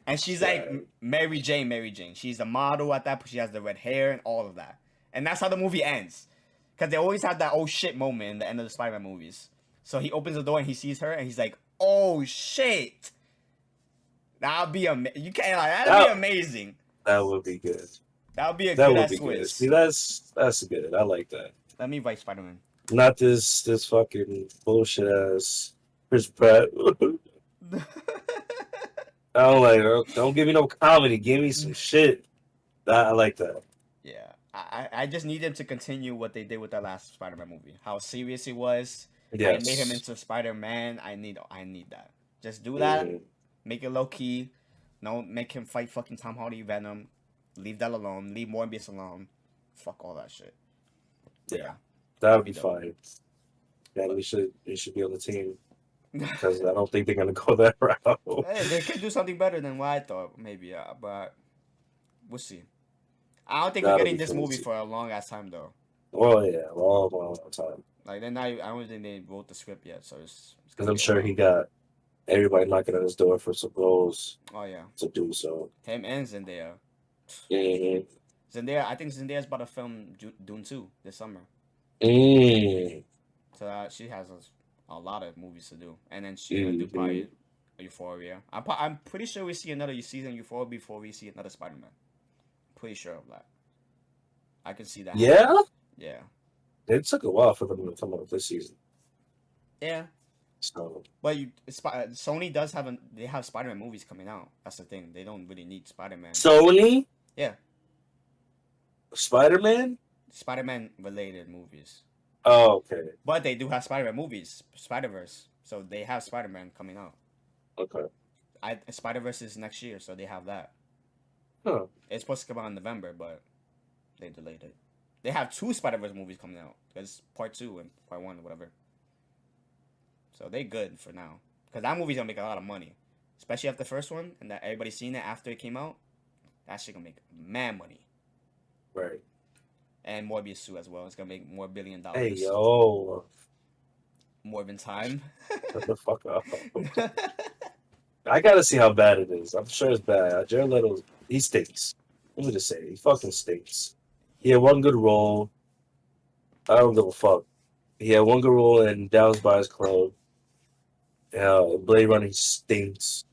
[SPEAKER 1] And she's like
[SPEAKER 2] Right.
[SPEAKER 1] Mary Jane. She's the model at that point. She has the red hair and all of that. And that's how the movie ends. Because they always have that oh shit moment in the end of the Spider-Man movies. So he opens the door and he sees her and he's like, oh shit. That'll be you can't like that'd be amazing.
[SPEAKER 2] That would be good.
[SPEAKER 1] That would be a
[SPEAKER 2] That
[SPEAKER 1] good
[SPEAKER 2] would
[SPEAKER 1] ass
[SPEAKER 2] be good.
[SPEAKER 1] twist.
[SPEAKER 2] See, that's good. I like that.
[SPEAKER 1] Let me write Spider-Man.
[SPEAKER 2] Not this fucking bullshit ass Chris Pratt. Don't give me no comedy. Give me some shit. I like that.
[SPEAKER 1] Yeah. I just need them to continue what they did with that last Spider-Man movie. How serious it was.
[SPEAKER 2] Yes.
[SPEAKER 1] I made him into Spider-Man. I need that. Just do that.
[SPEAKER 2] Mhm.
[SPEAKER 1] Make it low key. Don't make him fight fucking Tom Hardy Venom. Leave that alone. Leave Morbius alone. Fuck all that shit.
[SPEAKER 2] Yeah. That would be
[SPEAKER 1] dope.
[SPEAKER 2] fine. Yeah, we should be on the team because I don't think they're gonna go that route.
[SPEAKER 1] Hey, they could do something better than what I thought, maybe. But we'll see. I don't think we're
[SPEAKER 2] That'll
[SPEAKER 1] getting
[SPEAKER 2] be
[SPEAKER 1] this movie
[SPEAKER 2] crazy.
[SPEAKER 1] for a long ass time though.
[SPEAKER 2] Well, yeah, long time.
[SPEAKER 1] Like they're not. I don't think they wrote the script yet, so it's
[SPEAKER 2] Because
[SPEAKER 1] gonna
[SPEAKER 2] I'm
[SPEAKER 1] be a
[SPEAKER 2] sure
[SPEAKER 1] while.
[SPEAKER 2] he got everybody knocking on his door for some roles
[SPEAKER 1] Oh yeah,
[SPEAKER 2] to do so.
[SPEAKER 1] him and Zendaya.
[SPEAKER 2] Mm-hmm.
[SPEAKER 1] Zendaya, I think Zendaya's about to film Dune 2 this summer. So she has a lot of movies to do, and then she's gonna do probably Euphoria. I'm pretty sure we see another season of Euphoria before we see another Spider-Man. Pretty sure of that. I can see that.
[SPEAKER 2] Yeah?
[SPEAKER 1] happening. Yeah.
[SPEAKER 2] It took a while for them to come out this season.
[SPEAKER 1] Yeah.
[SPEAKER 2] So
[SPEAKER 1] But Sony does they have Spider-Man movies coming out. That's the thing. They don't really need Spider-Man.
[SPEAKER 2] Sony?
[SPEAKER 1] Yeah.
[SPEAKER 2] Spider-Man?
[SPEAKER 1] Spider-Man related movies.
[SPEAKER 2] Oh, okay.
[SPEAKER 1] But they do have Spider-Man movies, Spider-Verse. So they have Spider-Man coming out.
[SPEAKER 2] Okay.
[SPEAKER 1] Spider-Verse is next year, so they have that.
[SPEAKER 2] Huh.
[SPEAKER 1] It's supposed to come out in November, but they delayed it. They have 2 Spider-Verse movies coming out. There's part 2 and part 1 or whatever. So they good for now. Because that movie's going to make a lot of money. Especially after the first one, and that everybody's seen it after it came out. That shit going to make mad money.
[SPEAKER 2] Right.
[SPEAKER 1] And Morbius too as well. It's going to make more $1 billion.
[SPEAKER 2] Hey, yo.
[SPEAKER 1] More than time.
[SPEAKER 2] Shut the fuck up. I gotta see how bad it is. I'm sure it's bad. Jared Leto, he stinks. Let me just say, he fucking stinks. He had one good role. I don't give a fuck. He had one good role in Dallas Buyers Club. Blade Runner, he stinks.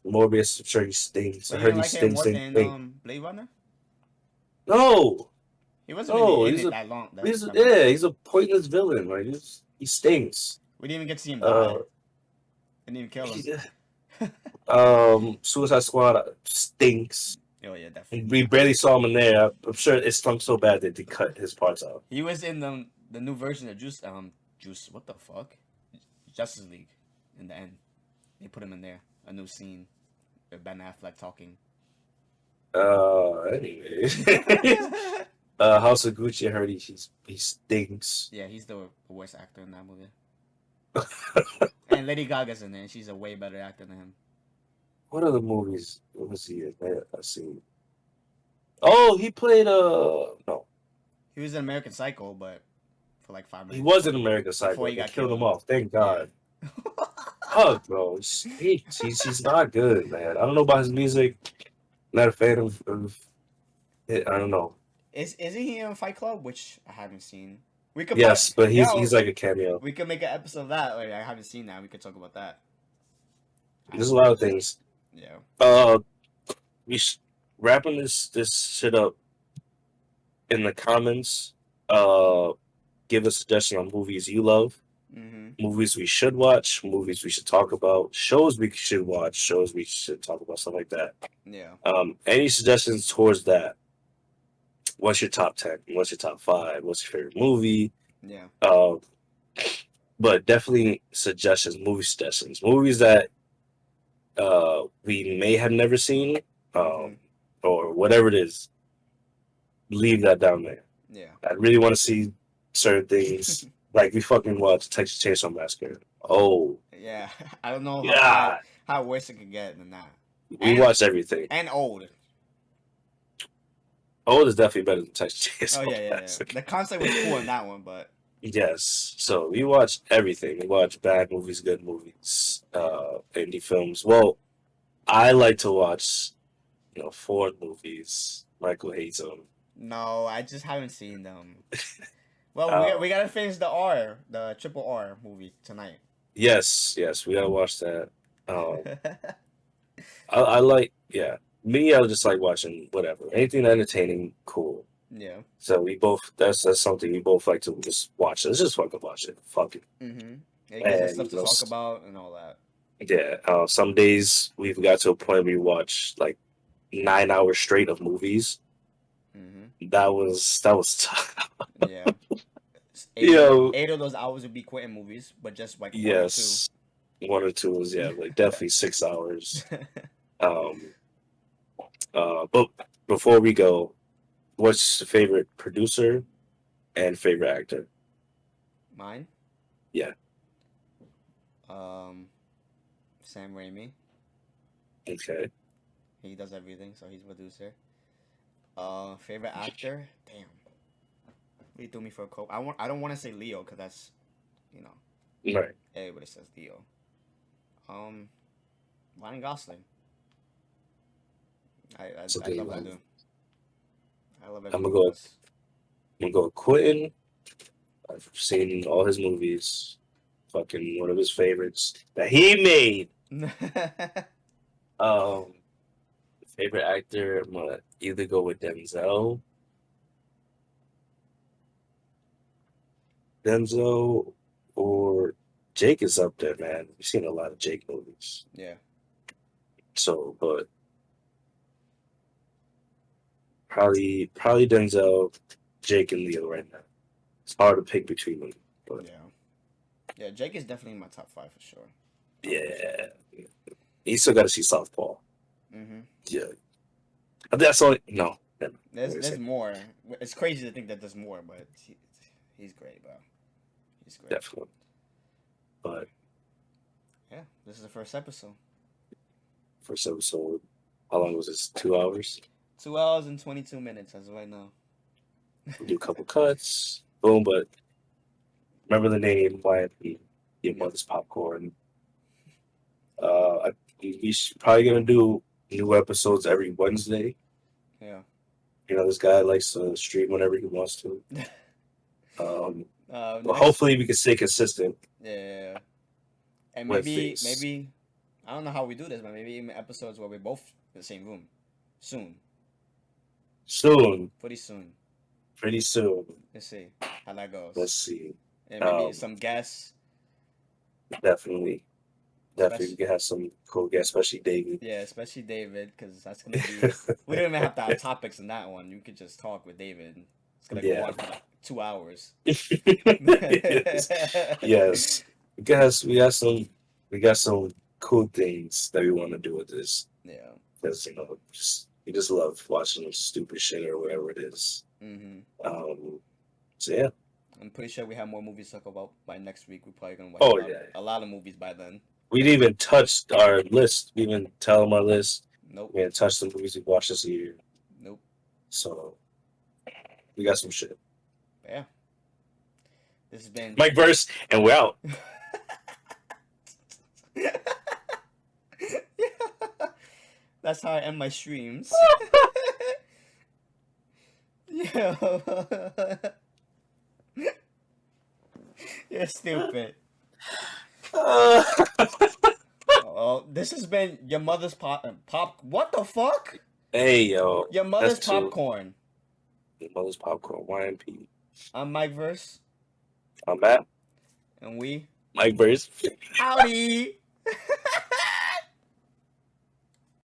[SPEAKER 2] Morbius, I'm sure he stinks. I heard he stinks.
[SPEAKER 1] Blade Runner?
[SPEAKER 2] No!
[SPEAKER 1] He wasn't
[SPEAKER 2] No,
[SPEAKER 1] really in
[SPEAKER 2] he's
[SPEAKER 1] it
[SPEAKER 2] a-
[SPEAKER 1] that long.
[SPEAKER 2] He's a pointless villain. Like he stinks.
[SPEAKER 1] We didn't even get to see him die. Didn't even kill him.
[SPEAKER 2] Suicide Squad stinks.
[SPEAKER 1] Oh yeah, definitely.
[SPEAKER 2] We barely saw him in there. I'm sure it stunk so bad that they cut his parts out.
[SPEAKER 1] He was in the new version of Juice. What the fuck? Justice League. In the end, they put him in there. A new scene with Ben Affleck talking.
[SPEAKER 2] Anyway. House of Gucci, I heard he stinks.
[SPEAKER 1] Yeah, he's the worst actor in that movie. And Lady Gaga's in there. And she's a way better actor than him.
[SPEAKER 2] What other movies was he in? I seen. Oh, he played no.
[SPEAKER 1] He was in American Psycho, but for like 5 minutes.
[SPEAKER 2] He was in American Psycho.
[SPEAKER 1] Before he
[SPEAKER 2] They
[SPEAKER 1] got
[SPEAKER 2] killed him
[SPEAKER 1] killed.
[SPEAKER 2] off. Thank God. Fuck, bro. He stinks. He's not good, man. I don't know about his music. Not a fan of it. I don't know.
[SPEAKER 1] Isn't he in Fight Club, which I haven't seen? We could
[SPEAKER 2] Yes, but he's like a cameo.
[SPEAKER 1] we could make an episode of that. Like, I haven't seen that. We could talk about that.
[SPEAKER 2] There's a lot of things.
[SPEAKER 1] Yeah.
[SPEAKER 2] We wrapping this shit up in the comments. Give a suggestion on movies you love, movies we should watch, movies we should talk about, shows we should watch, shows we should talk about, stuff like that.
[SPEAKER 1] Yeah.
[SPEAKER 2] Any suggestions towards that? What's your top 10? What's your top 5? What's your favorite movie?
[SPEAKER 1] Yeah.
[SPEAKER 2] But definitely suggestions, movies that we may have never seen, or whatever it is. Leave that down there.
[SPEAKER 1] Yeah.
[SPEAKER 2] I really want to see certain things. Like we fucking watched Texas Chainsaw Massacre. Oh,
[SPEAKER 1] Yeah, I don't know
[SPEAKER 2] yeah.
[SPEAKER 1] how worse it could get than that.
[SPEAKER 2] We watched everything.
[SPEAKER 1] And old.
[SPEAKER 2] Old is definitely better than Texas
[SPEAKER 1] Oh
[SPEAKER 2] Chainsaw
[SPEAKER 1] yeah.
[SPEAKER 2] Massacre.
[SPEAKER 1] The concept was cool in that one, but
[SPEAKER 2] Yes. So we watch everything. We watch bad movies, good movies, indie films. Well, I like to watch, foreign movies. Michael hates them.
[SPEAKER 1] no, I just haven't seen them. Well,
[SPEAKER 2] Uh,
[SPEAKER 1] we gotta finish the triple R movie tonight.
[SPEAKER 2] yes, we gotta watch that. Um, I like, yeah. Me, I just like watching whatever, anything entertaining, cool.
[SPEAKER 1] Yeah.
[SPEAKER 2] So we both, that's something we both like to just watch. Let's just fucking watch it. Fuck it.
[SPEAKER 1] It gives us stuff to talk about and all that.
[SPEAKER 2] Yeah. Some days we've got to a point where we watch like 9 hours straight of movies. That was tough.
[SPEAKER 1] Yeah.
[SPEAKER 2] Yo.
[SPEAKER 1] 8 of those hours would be quitting movies, but just like
[SPEAKER 2] Yes. One or two was, like definitely 6 hours. But before we go, what's your favorite producer and favorite actor?
[SPEAKER 1] Mine?
[SPEAKER 2] Yeah.
[SPEAKER 1] Sam Raimi.
[SPEAKER 2] Okay.
[SPEAKER 1] He does everything, so he's a producer. Favorite actor? Damn. He threw me for a cope. I don't want to say Leo because that's,
[SPEAKER 2] Right.
[SPEAKER 1] everybody says Leo. Ryan Gosling. I love him. I love
[SPEAKER 2] I'm
[SPEAKER 1] everything.
[SPEAKER 2] gonna go with Quentin. I've seen all his movies. Fucking one of his favorites that he made. Favorite actor, I'm gonna either go with Denzel or Jake is up there, man. We've seen a lot of Jake movies.
[SPEAKER 1] Yeah.
[SPEAKER 2] So, but probably Denzel, Jake, and Leo right now. It's hard to pick between them. But
[SPEAKER 1] Yeah, Jake is definitely in my top 5 for sure.
[SPEAKER 2] yeah, you still got to see Southpaw.
[SPEAKER 1] Mm-hmm.
[SPEAKER 2] Yeah, that's all. No,
[SPEAKER 1] There's more. It's crazy to think that there's more, but he's great, bro. He's great.
[SPEAKER 2] Definitely. But
[SPEAKER 1] yeah, this is the first episode.
[SPEAKER 2] First episode. How long was this? 2 hours.
[SPEAKER 1] 2 hours and 22 minutes as of right now.
[SPEAKER 2] Do a couple cuts. Boom. But remember the name. YMP. Your mother's popcorn. We probably gonna do new episodes every Wednesday.
[SPEAKER 1] Yeah.
[SPEAKER 2] This guy likes to stream whenever he wants to. But hopefully we can stay consistent.
[SPEAKER 1] Yeah. And maybe I don't know how we do this, but maybe even episodes where we're both in the same room. Soon. Pretty soon. Let's see how that goes.
[SPEAKER 2] Let's see.
[SPEAKER 1] And maybe some guests.
[SPEAKER 2] Definitely. We can have some cool guests, especially David.
[SPEAKER 1] Yeah, especially David, because that's gonna be. We don't even have to have topics in that one. You could just talk with David. It's gonna go on for like 2 hours.
[SPEAKER 2] Yes. We got some cool things that we want to do with this.
[SPEAKER 1] Yeah.
[SPEAKER 2] Because we just love watching stupid shit or whatever it is. So yeah.
[SPEAKER 1] I'm pretty sure we have more movies to talk about by next week. We're probably gonna watch a lot of movies by then.
[SPEAKER 2] We didn't even touch our list. We didn't even tell them our list.
[SPEAKER 1] Nope.
[SPEAKER 2] We didn't touch the movies we watched this year.
[SPEAKER 1] Nope.
[SPEAKER 2] So we got some shit.
[SPEAKER 1] But yeah. This has been
[SPEAKER 2] Mike Verse, and we're out.
[SPEAKER 1] That's how I end my streams. Yeah. You're stupid. Oh, this has been your mother's pop. What the fuck?
[SPEAKER 2] Hey yo.
[SPEAKER 1] Your mother's popcorn.
[SPEAKER 2] Your mother's popcorn. YMP.
[SPEAKER 1] I'm Mike Verse.
[SPEAKER 2] I'm Matt.
[SPEAKER 1] And we.
[SPEAKER 2] Mike Verse.
[SPEAKER 1] Howdy.